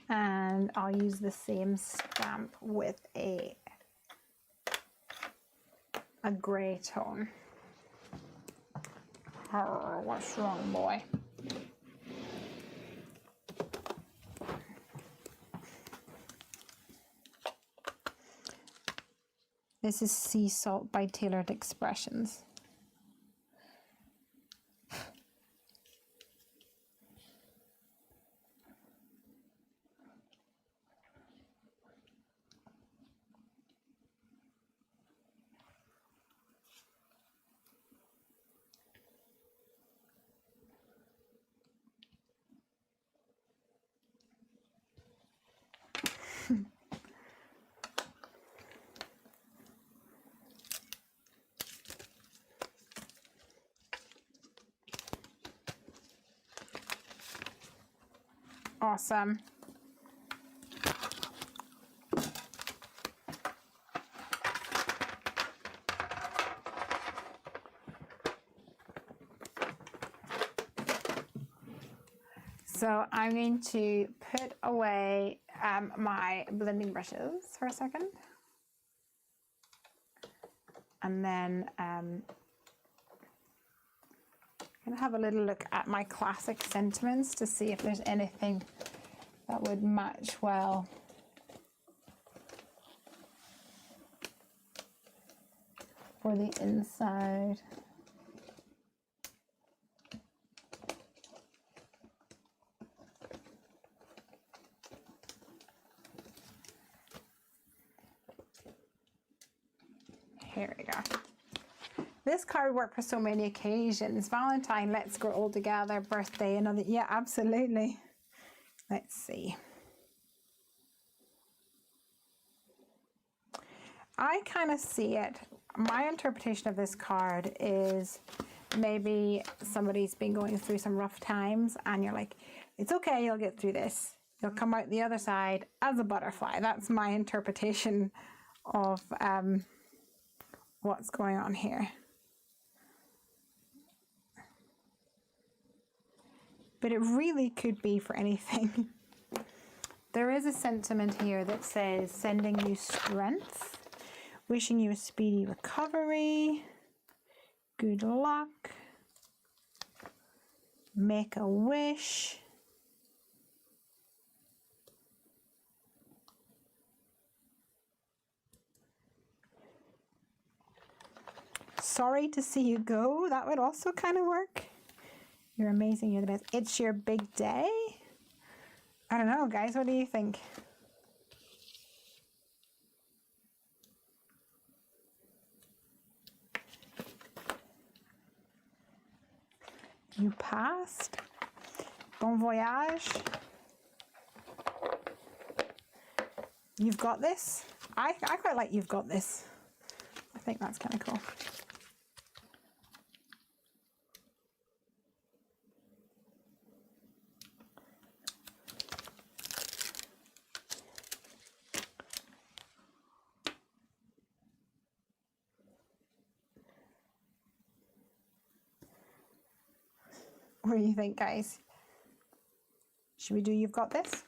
And I'll use the same stamp with a gray tone. Oh, what's wrong, boy? This is Sea Salt by Tailored Expressions. Awesome. So I'm going to put away my blending brushes for a second. And then I'm going to have a little look at my classic sentiments to see if there's anything that would match well. for the inside. Here we go. This card worked for so many occasions. Valentine, let's grow old together, birthday, another, yeah, absolutely. Let's see. I kind of see it. My interpretation of this card is maybe somebody's been going through some rough times and you're like, it's okay, you'll get through this. You'll come out the other side as a butterfly. That's my interpretation of what's going on here. But it really could be for anything. There is a sentiment here that says sending you strength, wishing you a speedy recovery, good luck, make a wish. Sorry to see you go. That would also kind of work. You're amazing. You're the best. It's your big day. I don't know, guys. What do you think? You passed. Bon voyage. You've got this. I quite like you've got this. I think that's kind of cool. What do you think, guys? Should we do you've got this?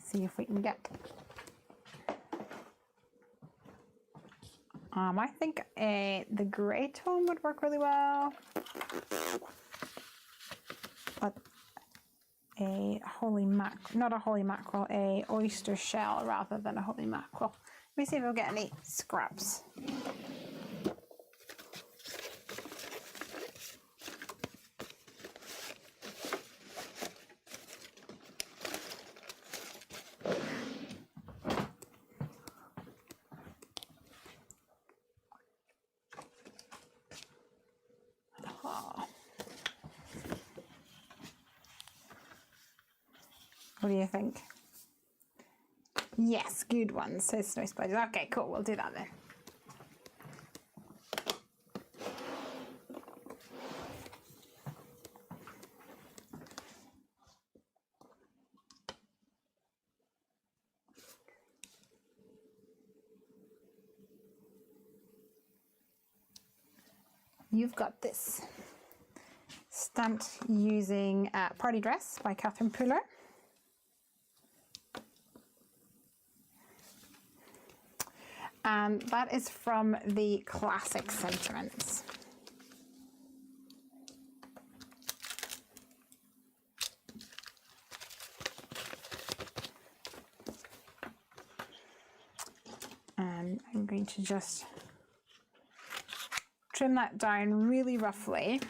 See if we can get. I think the grey tone would work really well. But a holy not a holy mackerel, a oyster shell rather than a holy mackerel. Let me see if we'll get any scraps. What do you think? Yes, good one. So snow spiders. Okay, cool. We'll do that then. You've got this. Stamped using Party Dress by Catherine Pooler. And that is from the Classic Sentiments. And I'm going to just trim that down really roughly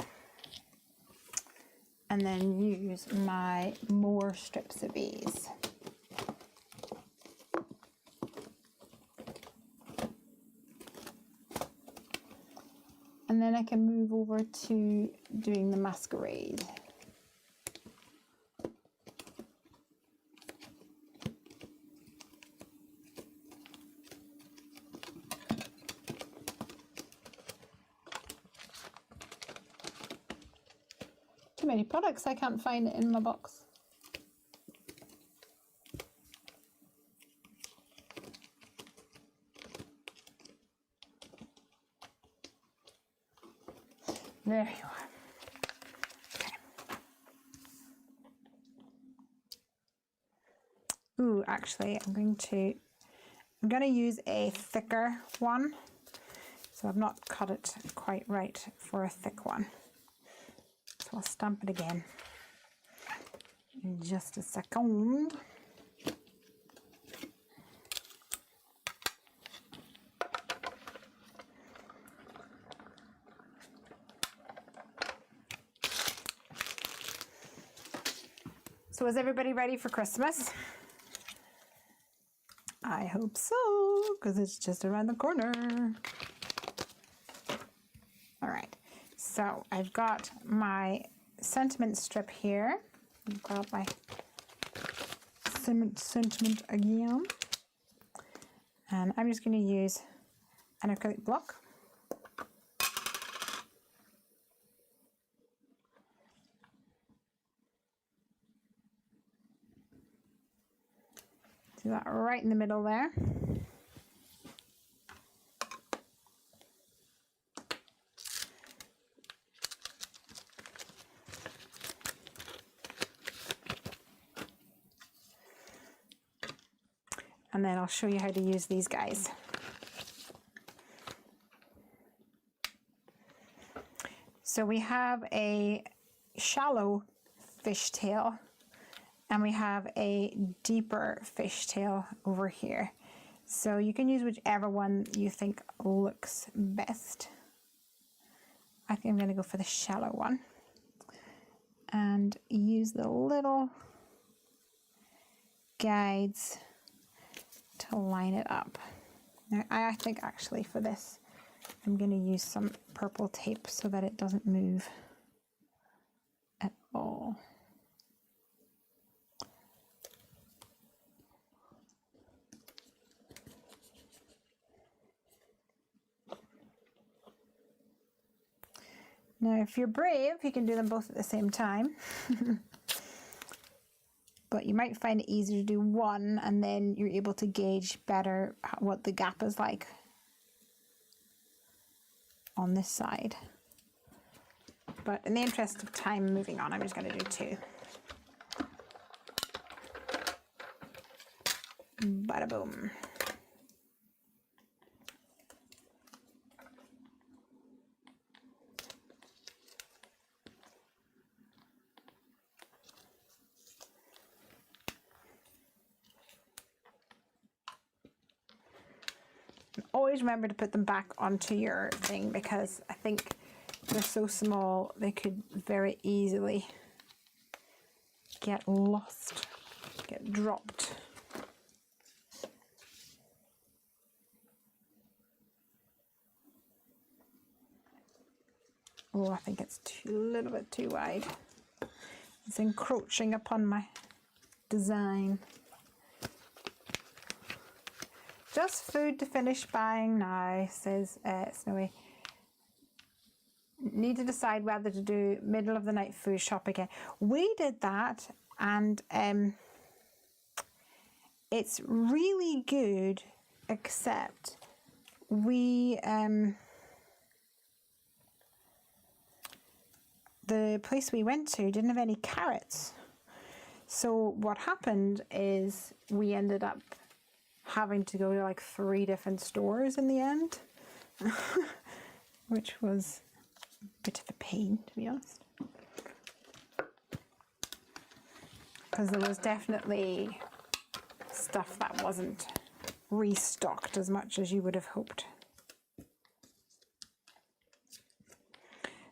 and then use my more strips of these. And then I can move over to doing the Masquerade. Too many products, I can't find it in my box. There you are. Okay. Ooh, actually, I'm going to use a thicker one. So I've not cut it quite right for a thick one. So I'll stamp it again in just a second. So is everybody ready for Christmas? I hope so, because it's just around the corner. All right, so I've got my sentiment strip here. Grab my sentiment again. And I'm just going to use an acrylic block. Do that right in the middle there. And then I'll show you how to use these guys. So we have a shallow fishtail and we have a deeper fishtail over here. So you can use whichever one you think looks best. I think I'm going to go for the shallow one and use the little guides to line it up. Now I think actually for this I'm going to use some purple tape so that it doesn't move at all. Now if you're brave, you can do them both at the same time. But you might find it easier to do one and then you're able to gauge better what the gap is like on this side. But in the interest of time moving on, I'm just going to do two. Bada boom. Always remember to put them back onto your thing because I think they're so small they could very easily get lost, get dropped. Oh, I think it's a little bit too wide. It's encroaching upon my design. Just food to finish buying now, says Snowy. Need to decide whether to do middle of the night food shop again. We did that and it's really good, except we the place we went to didn't have any carrots. So what happened is we ended up having to go to like 3 different stores in the end, which was a bit of a pain, to be honest. Because there was definitely stuff that wasn't restocked as much as you would have hoped.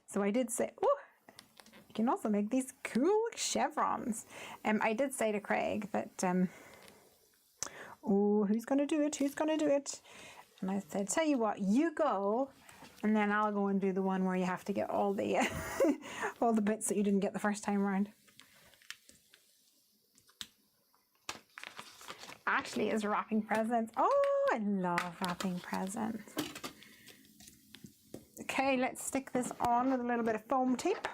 So I did say, oh, you can also make these cool chevrons. I did say to Craig that, oh, who's going to do it? Who's going to do it? And I said, tell you what, you go, and then I'll go and do the one where you have to get all the all the bits that you didn't get the first time around. Ashley is wrapping presents. Oh, I love wrapping presents. Okay, let's stick this on with a little bit of foam tape.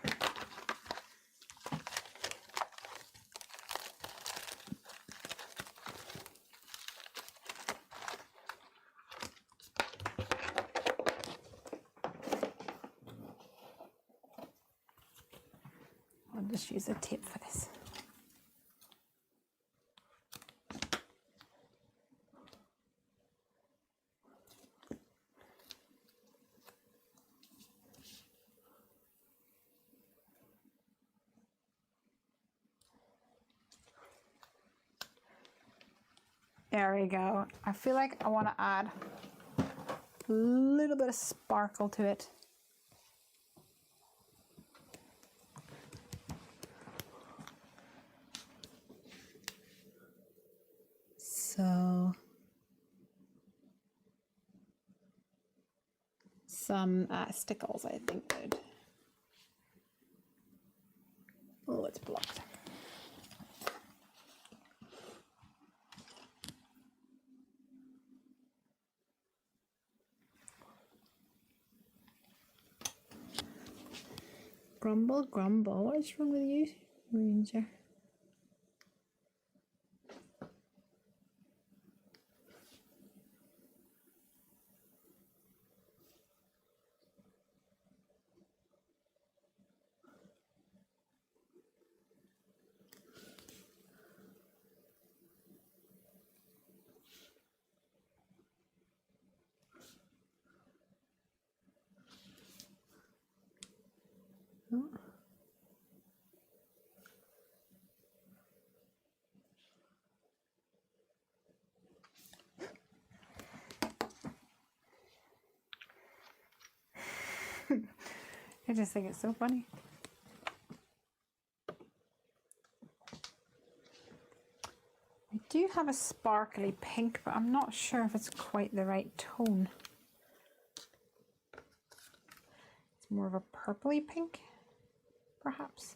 I'll just use a tip for this. There we go. I feel like I want to add a little bit of sparkle to it. So some stickles, I think. Oh, it's blocked. Grumble, grumble. What is wrong with you, Ranger? Oh. I just think it's so funny. I do have a sparkly pink, but I'm not sure if it's quite the right tone. It's more of a purpley pink, perhaps.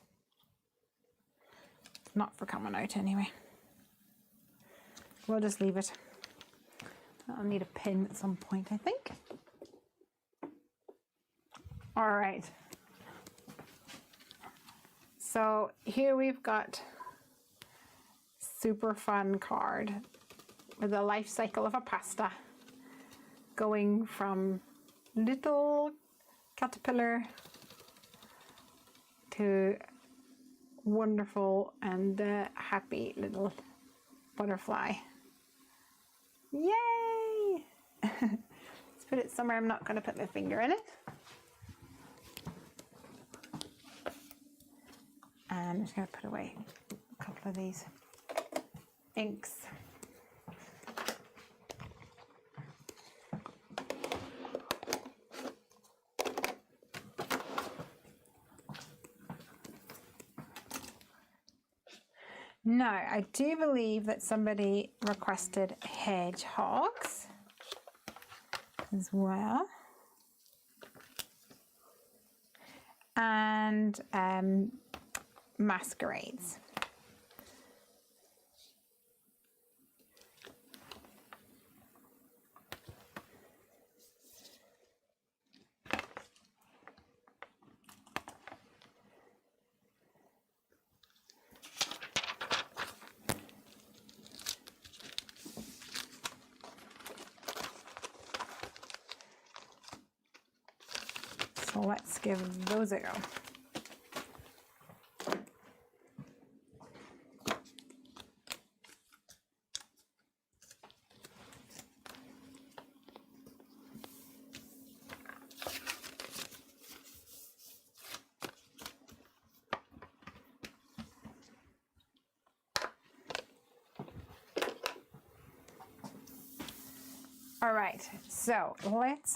It's not for coming out anyway. We'll just leave it. I'll need a pin at some point, I think. All right. So here we've got super fun card with the life cycle of a pasta going from little caterpillar to wonderful and happy little butterfly. Yay! Let's put it somewhere I'm not going to put my finger in it. And I'm just going to put away a couple of these inks. Now, I do believe that somebody requested hedgehogs as well. And masquerades. So let's give those a go. All right, so let's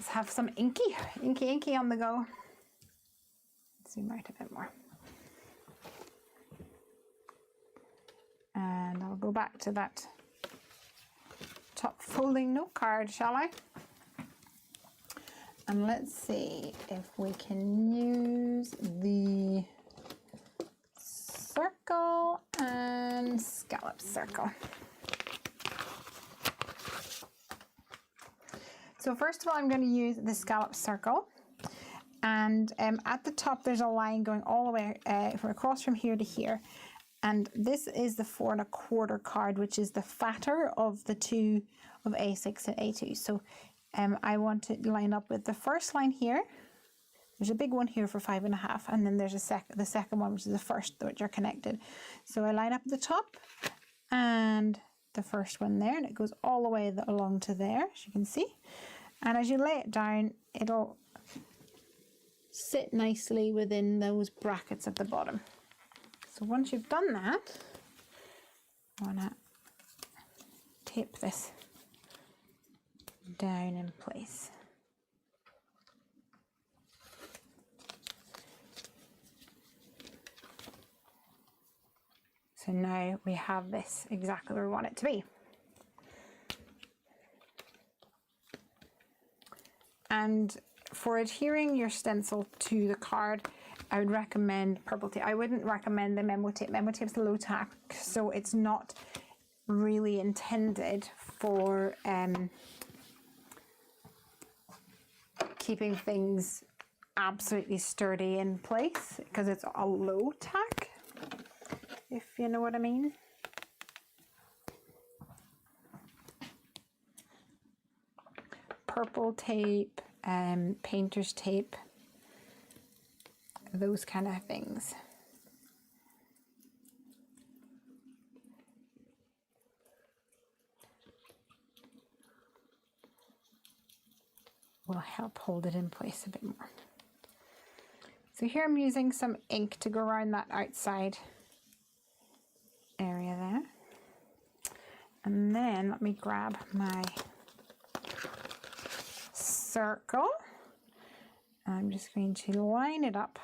have some inky on the go. Let's zoom out a bit more. And I'll go back to that top folding note card, shall I? And let's see if we can use the circle and scallop circle. So first of all, I'm going to use the scallop circle, and at the top there's a line going all the way from across from here to here, and this is the 4 1/4 card, which is the fatter of the two of A6 and A2. So I want to line up with the first line here. There's a big one here for 5 1/2, and then there's the second one, which is the first, which are connected. So I line up the top and the first one there, and it goes all the way along to there, as you can see. And as you lay it down, it'll sit nicely within those brackets at the bottom. So once you've done that, I want to tape this down in place. So now we have this exactly where we want it to be. And for adhering your stencil to the card, I would recommend purple tape. I wouldn't recommend the memo tape. Memo tape's low tack, so it's not really intended for keeping things absolutely sturdy in place, because it's a low tack, if you know what I mean. Purple tape, painter's tape, those kind of things. Will help hold it in place a bit more. So here I'm using some ink to go around that outside area there. And then let me grab my circle. I'm just going to line it up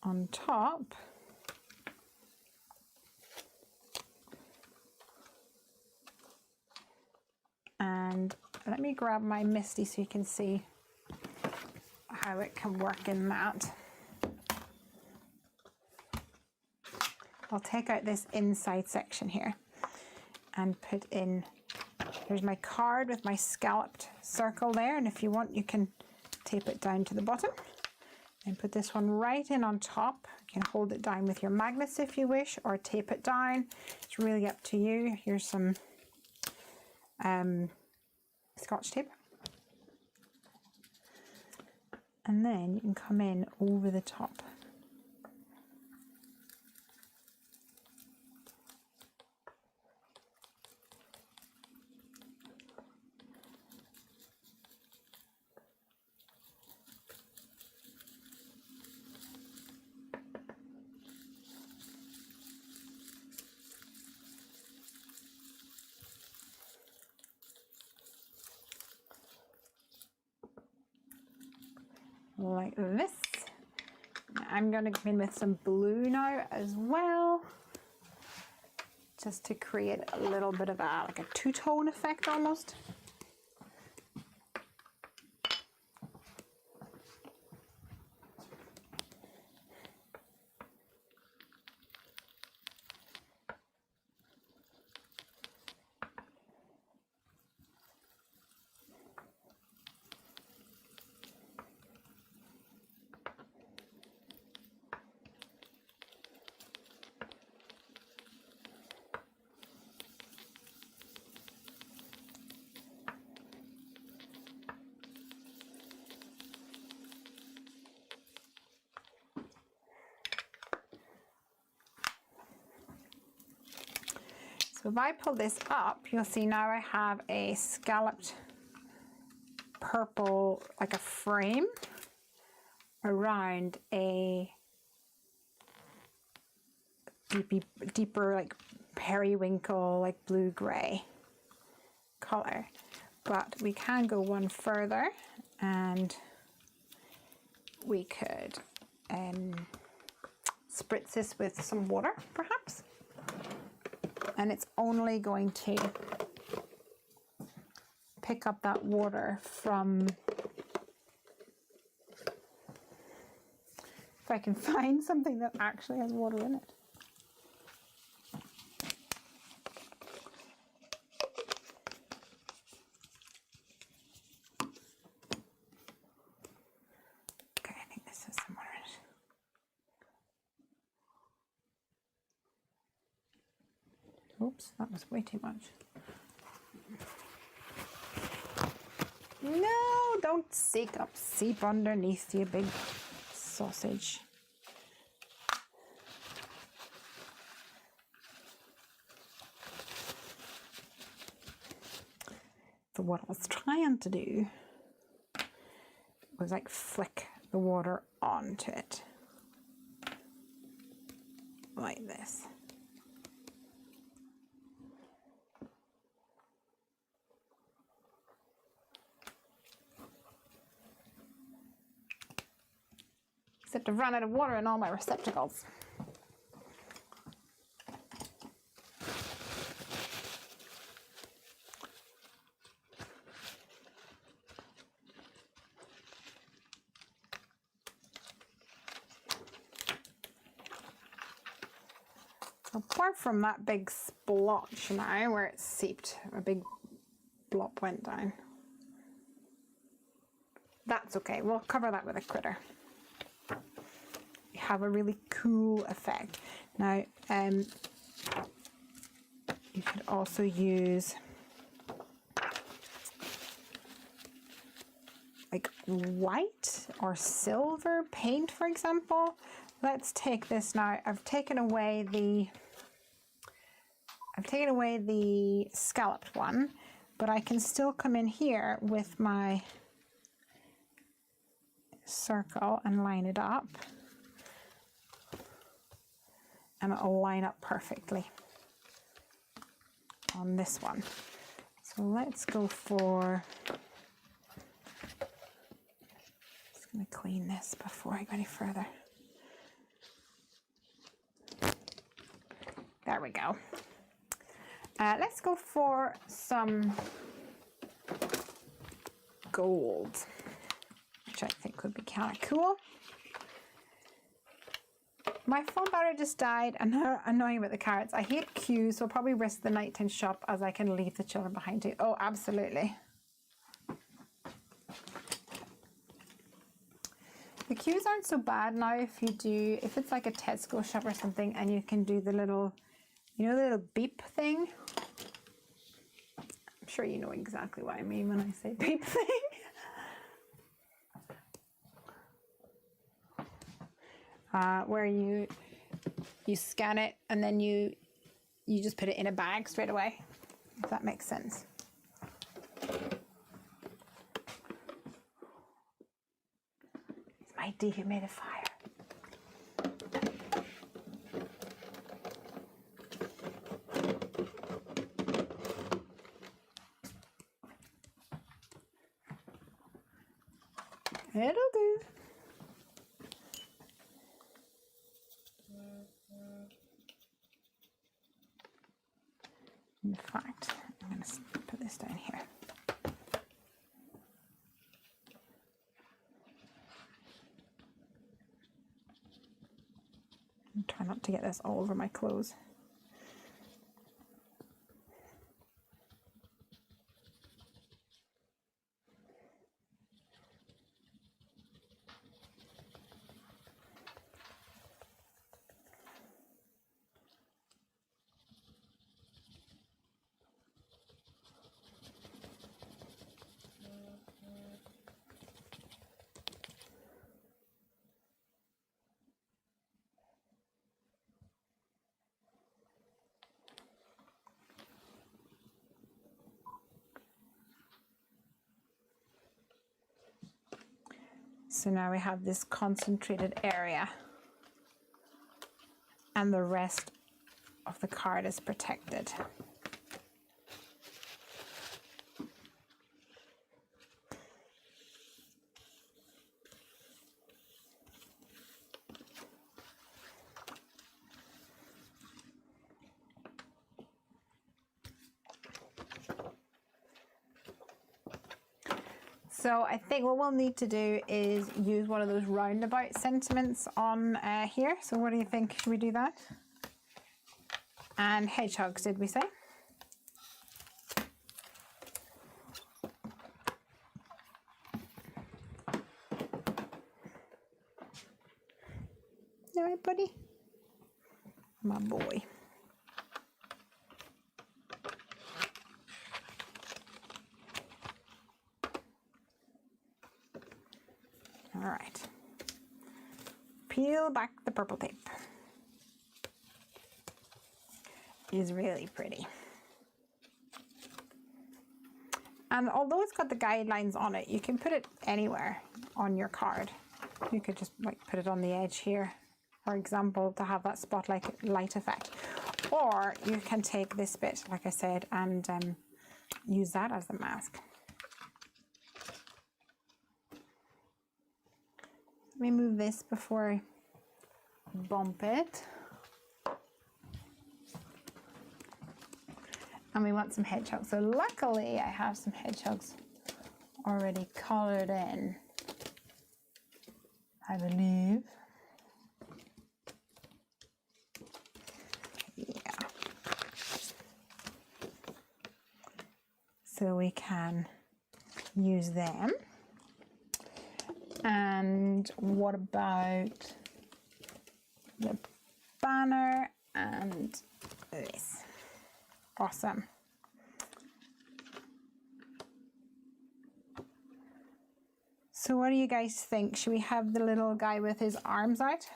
on top. And let me grab my Misty so you can see how it can work in that. I'll take out this inside section here and put in, here's my card with my scalloped circle there, and if you want you can tape it down to the bottom and put this one right in on top. You can hold it down with your magnets if you wish, or tape it down. It's really up to you. Here's some Scotch tape, and then you can come in over the top. Like this. I'm going to come in with some blue now as well, just to create a little bit of a like a two-tone effect almost. So if I pull this up, you'll see now I have a scalloped purple, like a frame around a deeper like periwinkle, like blue-gray color. But we can go one further, and we could spritz this with some water, perhaps. And it's only going to pick up that water from, if I can find something that actually has water in it. Okay, I think this has some water in it. Oops, that was way too much. No, don't seep underneath, you big sausage. So what I was trying to do was like flick the water onto it. Like this. Except I've run out of water in all my receptacles. Apart from that big splotch now where it seeped, a big blop went down. That's okay, we'll cover that with a critter. You have a really cool effect. Now, you could also use like white or silver paint, for example. Let's take this now. I've taken away the scalloped one, but I can still come in here with my circle and line it up, and it'll line up perfectly on this one. So let's go for, just going to clean this before I go any further. There we go. Let's go for some gold, which I think would be kind of cool. My phone battery just died, and how annoying about the carrots. I hate queues, so I'll probably risk the nighttime shop as I can leave the children behind too. Oh, absolutely. The queues aren't so bad now if it's like a Tesco shop or something, and you can do the little, you know, the little beep thing. I'm sure you know exactly what I mean when I say beep thing. Where you scan it and then you just put it in a bag straight away, if that makes sense. It's my dehumidifier. It'll do. In fact, I'm going to put this down here. And try not to get this all over my clothes. So now we have this concentrated area, and the rest of the card is protected. So I think what we'll need to do is use one of those roundabout sentiments on here. So what do you think? Should we do that? And hedgehogs, did we say? All right, buddy? My boy. All right, peel back the purple tape. It's really pretty. And although it's got the guidelines on it, you can put it anywhere on your card. You could just like put it on the edge here, for example, to have that spotlight light effect. Or you can take this bit, like I said, and use that as the mask. Let me move this before I bump it. And we want some hedgehogs. So luckily I have some hedgehogs already colored in, I believe. so we can use them. And what about the banner and this? Awesome. So what do you guys think? Should we have the little guy with his arms out?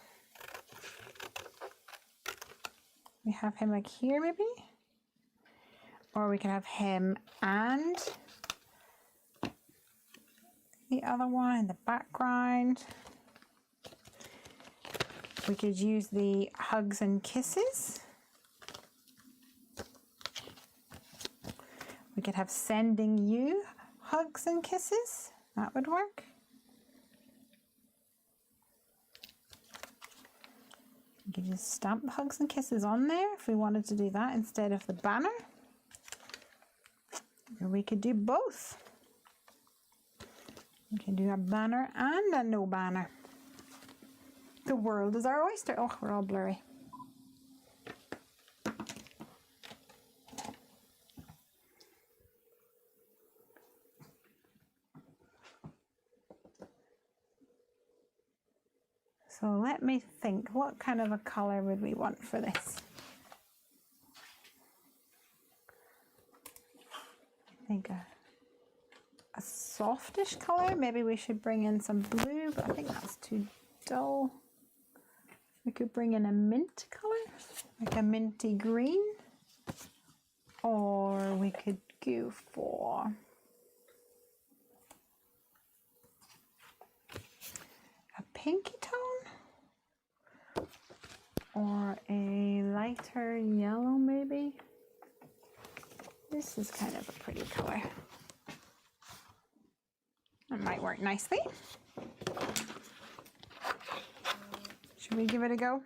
We have him like here maybe? Or we can have him and the other one in the background. We could use the hugs and kisses. We could have sending you hugs and kisses. That would work. We could just stamp hugs and kisses on there if we wanted to do that instead of the banner. Or we could do both. We can do a banner and a no banner. The world is our oyster. Oh, we're all blurry. So let me think, what kind of a color would we want for this? I think a softish color. Maybe we should bring in some blue, but I think that's too dull. We could bring in a mint color, like a minty green, or we could go for a pinky tone, or a lighter yellow maybe. This is kind of a pretty color. That might work nicely. Should we give it a go?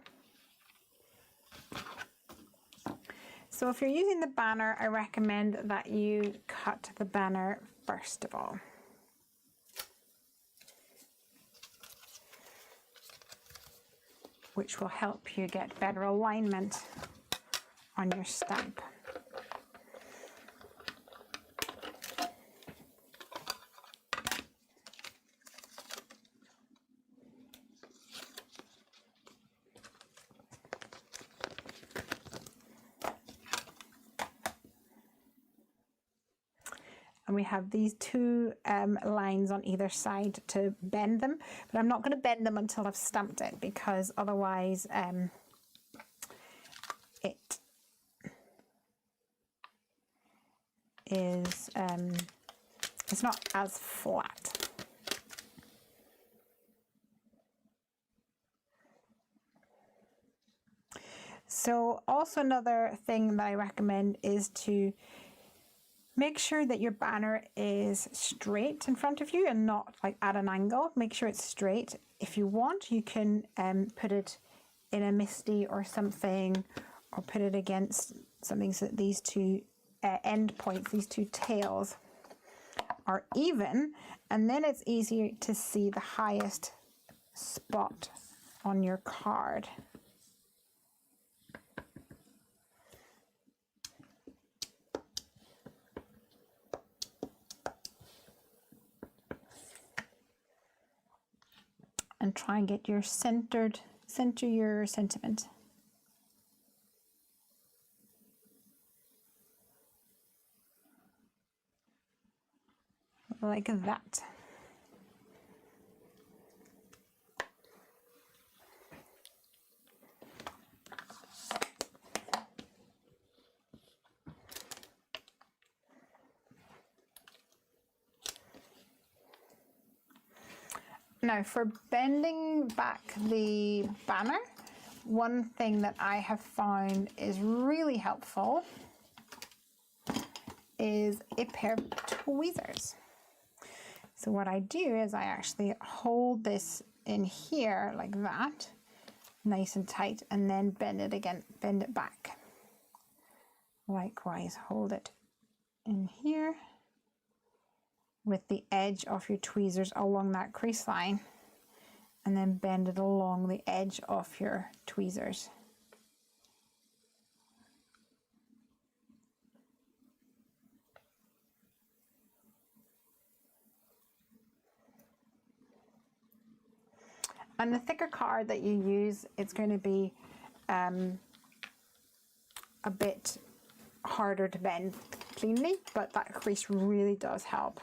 So if you're using the banner, I recommend that you cut the banner first of all. Which will help you get better alignment on your stamp. And we have these two lines on either side to bend them, but I'm not going to bend them until I've stamped it, because otherwise it is it's not as flat. So also another thing that I recommend is to make sure that your banner is straight in front of you and not like at an angle. Make sure it's straight. If you want, you can put it in a misty or something, or put it against something so that these two end points, these two tails, are even, and then it's easier to see the highest spot on your card. And try and get your center your sentiment. Like that. Now for bending back the banner, one thing that I have found is really helpful is a pair of tweezers. So what I do is I actually hold this in here like that, nice and tight, and then bend it again, bend it back. Likewise, hold it in here with the edge of your tweezers along that crease line, and then bend it along the edge of your tweezers. And the thicker card that you use, it's going to be a bit harder to bend cleanly, but that crease really does help.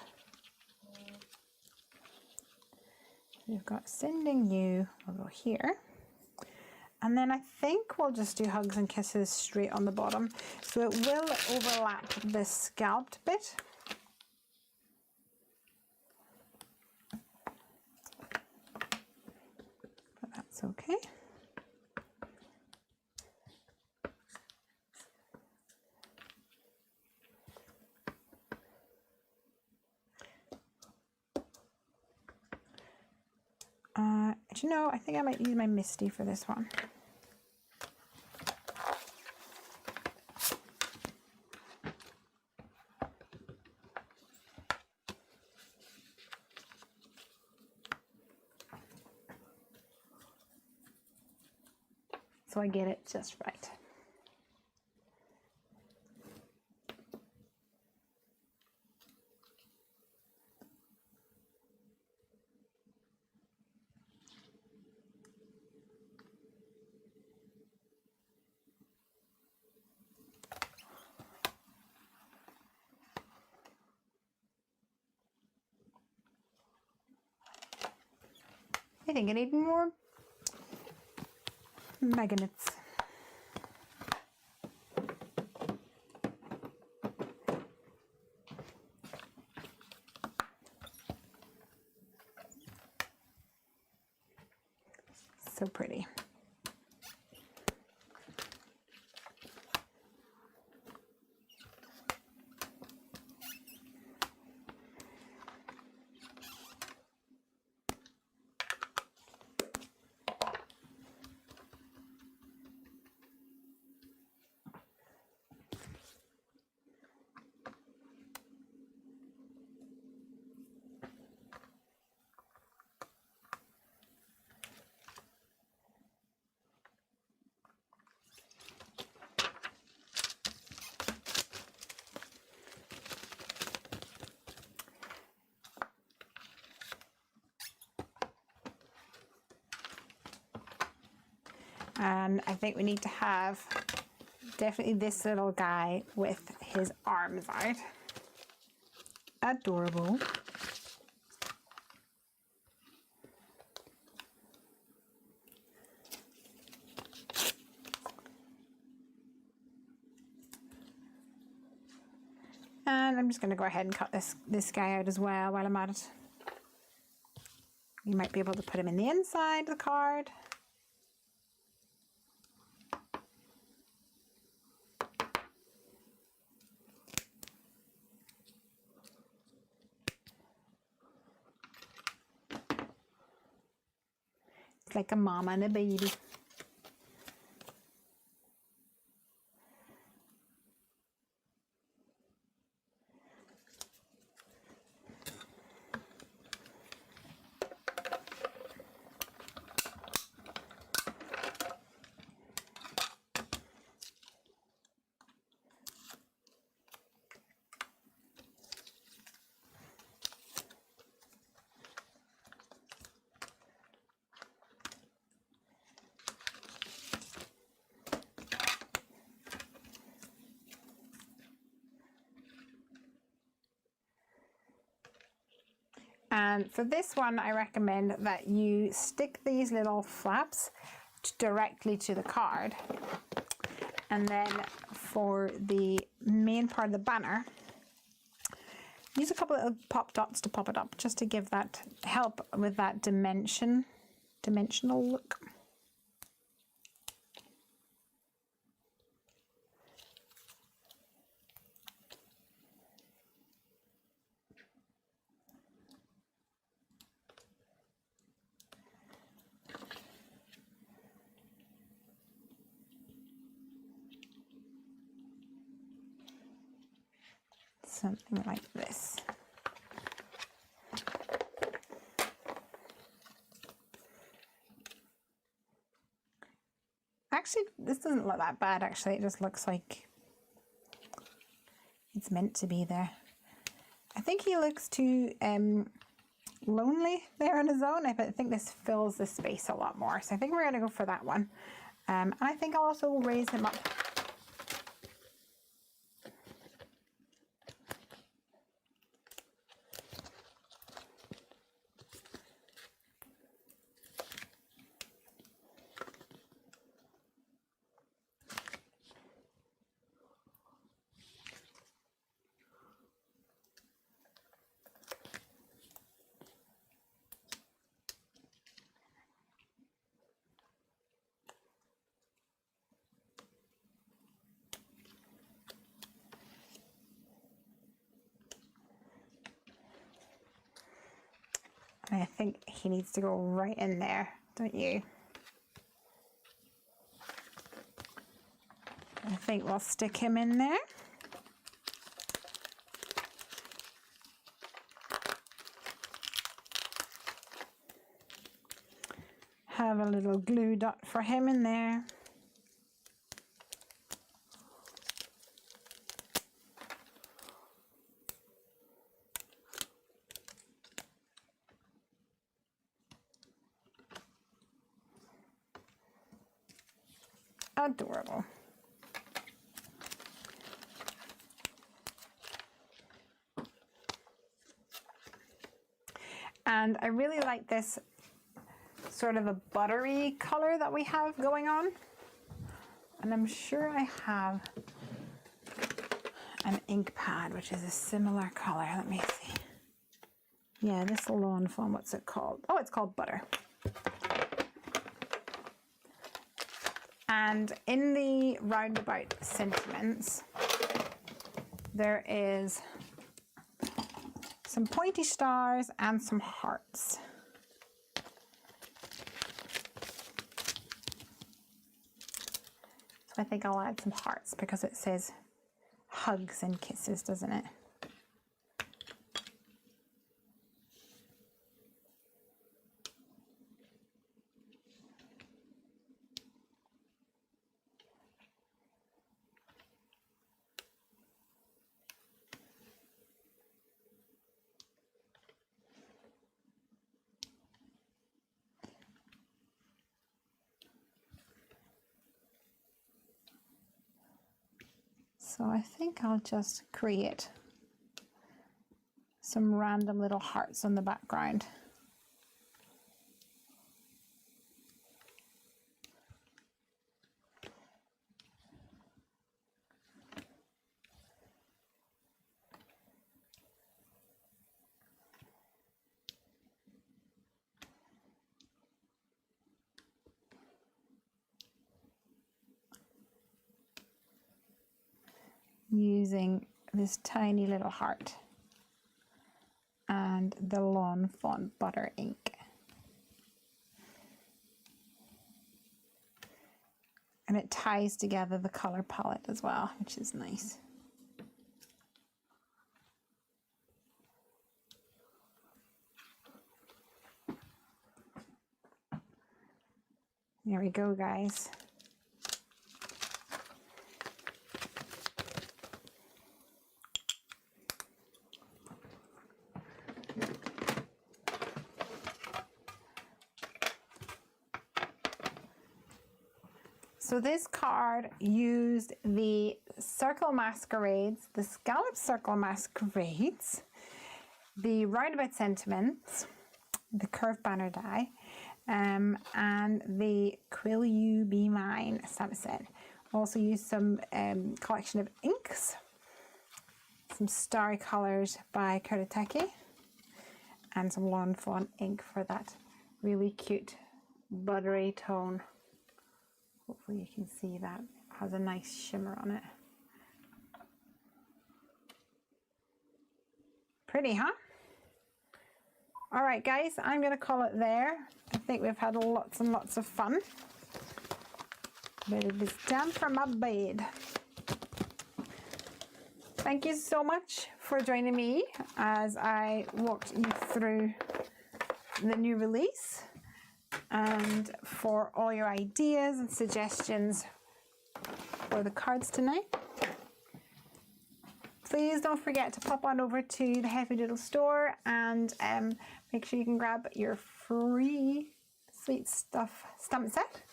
We've got sending you, we'll go here. And then I think we'll just do hugs and kisses straight on the bottom. So it will overlap the scalped bit. But that's okay. Do you know, I think I might use my Misty for this one. So I get it just right. I think I need more magnets. So pretty. And I think we need to have definitely this little guy with his arms out. Adorable. And I'm just going to go ahead and cut this guy out as well while I'm at it. You might be able to put him in the inside of the card. It's like a mama and a baby. And for this one, I recommend that you stick these little flaps directly to the card. And then for the main part of the banner, use a couple of pop dots to pop it up, just to give that help with that dimensional look. Something like this. Actually, this doesn't look that bad, actually. It just looks like it's meant to be there. I think he looks too lonely there on his own. I think this fills the space a lot more. So I think we're going to go for that one. And I think I'll also raise him up. I think he needs to go right in there, don't you? I think we'll stick him in there. Have a little glue dot for him in there. Adorable. And I really like this sort of a buttery color that we have going on. And I'm sure I have an ink pad, which is a similar color. Let me see. Yeah, this lawn foam, what's it called? Oh, it's called Butter. And in the roundabout sentiments, there is some pointy stars and some hearts. So I think I'll add some hearts because it says hugs and kisses, doesn't it? So I think I'll just create some random little hearts on the background. Using this tiny little heart and the Lawn Fawn Butter ink. And it ties together the color palette as well, which is nice. There we go, guys. So this card used the circle masquerades, the scallop circle masquerades, the roundabout sentiments, the curved banner die, and the Will You Be Mine stamp set. Also used some collection of inks, some starry colors by Quilted, and some Lawn Fawn ink for that really cute buttery tone. Hopefully you can see that. It has a nice shimmer on it. Pretty, huh? All right, guys, I'm going to call it there. I think we've had lots and lots of fun. But it is time for my bed. Thank you so much for joining me as I walked you through the new release, and for all your ideas and suggestions for the cards tonight. Please don't forget to pop on over to the Heffy Doodle store and make sure you can grab your free Sweet Stuff stamp set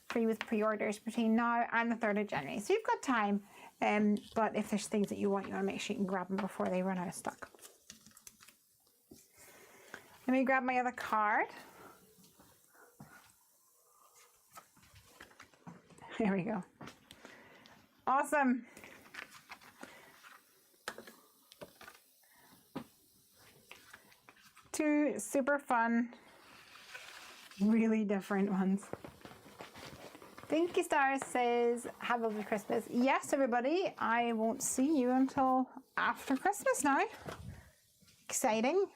free with pre-orders between now and the 3rd of January. So you've got time, but if there's things that you want to make sure you can grab them before they run out of stock. Let me grab my other card. There we go. Awesome. Two super fun, really different ones. Thinky Stars says, have a lovely Christmas. Yes, everybody, I won't see you until after Christmas now. Exciting.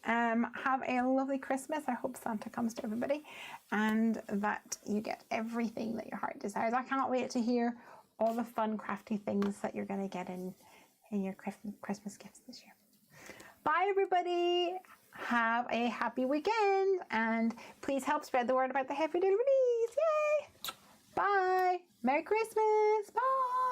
Have a lovely Christmas. I hope Santa comes to everybody and that you get everything that your heart desires. I cannot wait to hear all the fun crafty things that you're going to get in your Christmas gifts this year. Bye everybody. Have a happy weekend and please help spread the word about the Heffy Doodle release. Yay! Bye. Merry Christmas. Bye.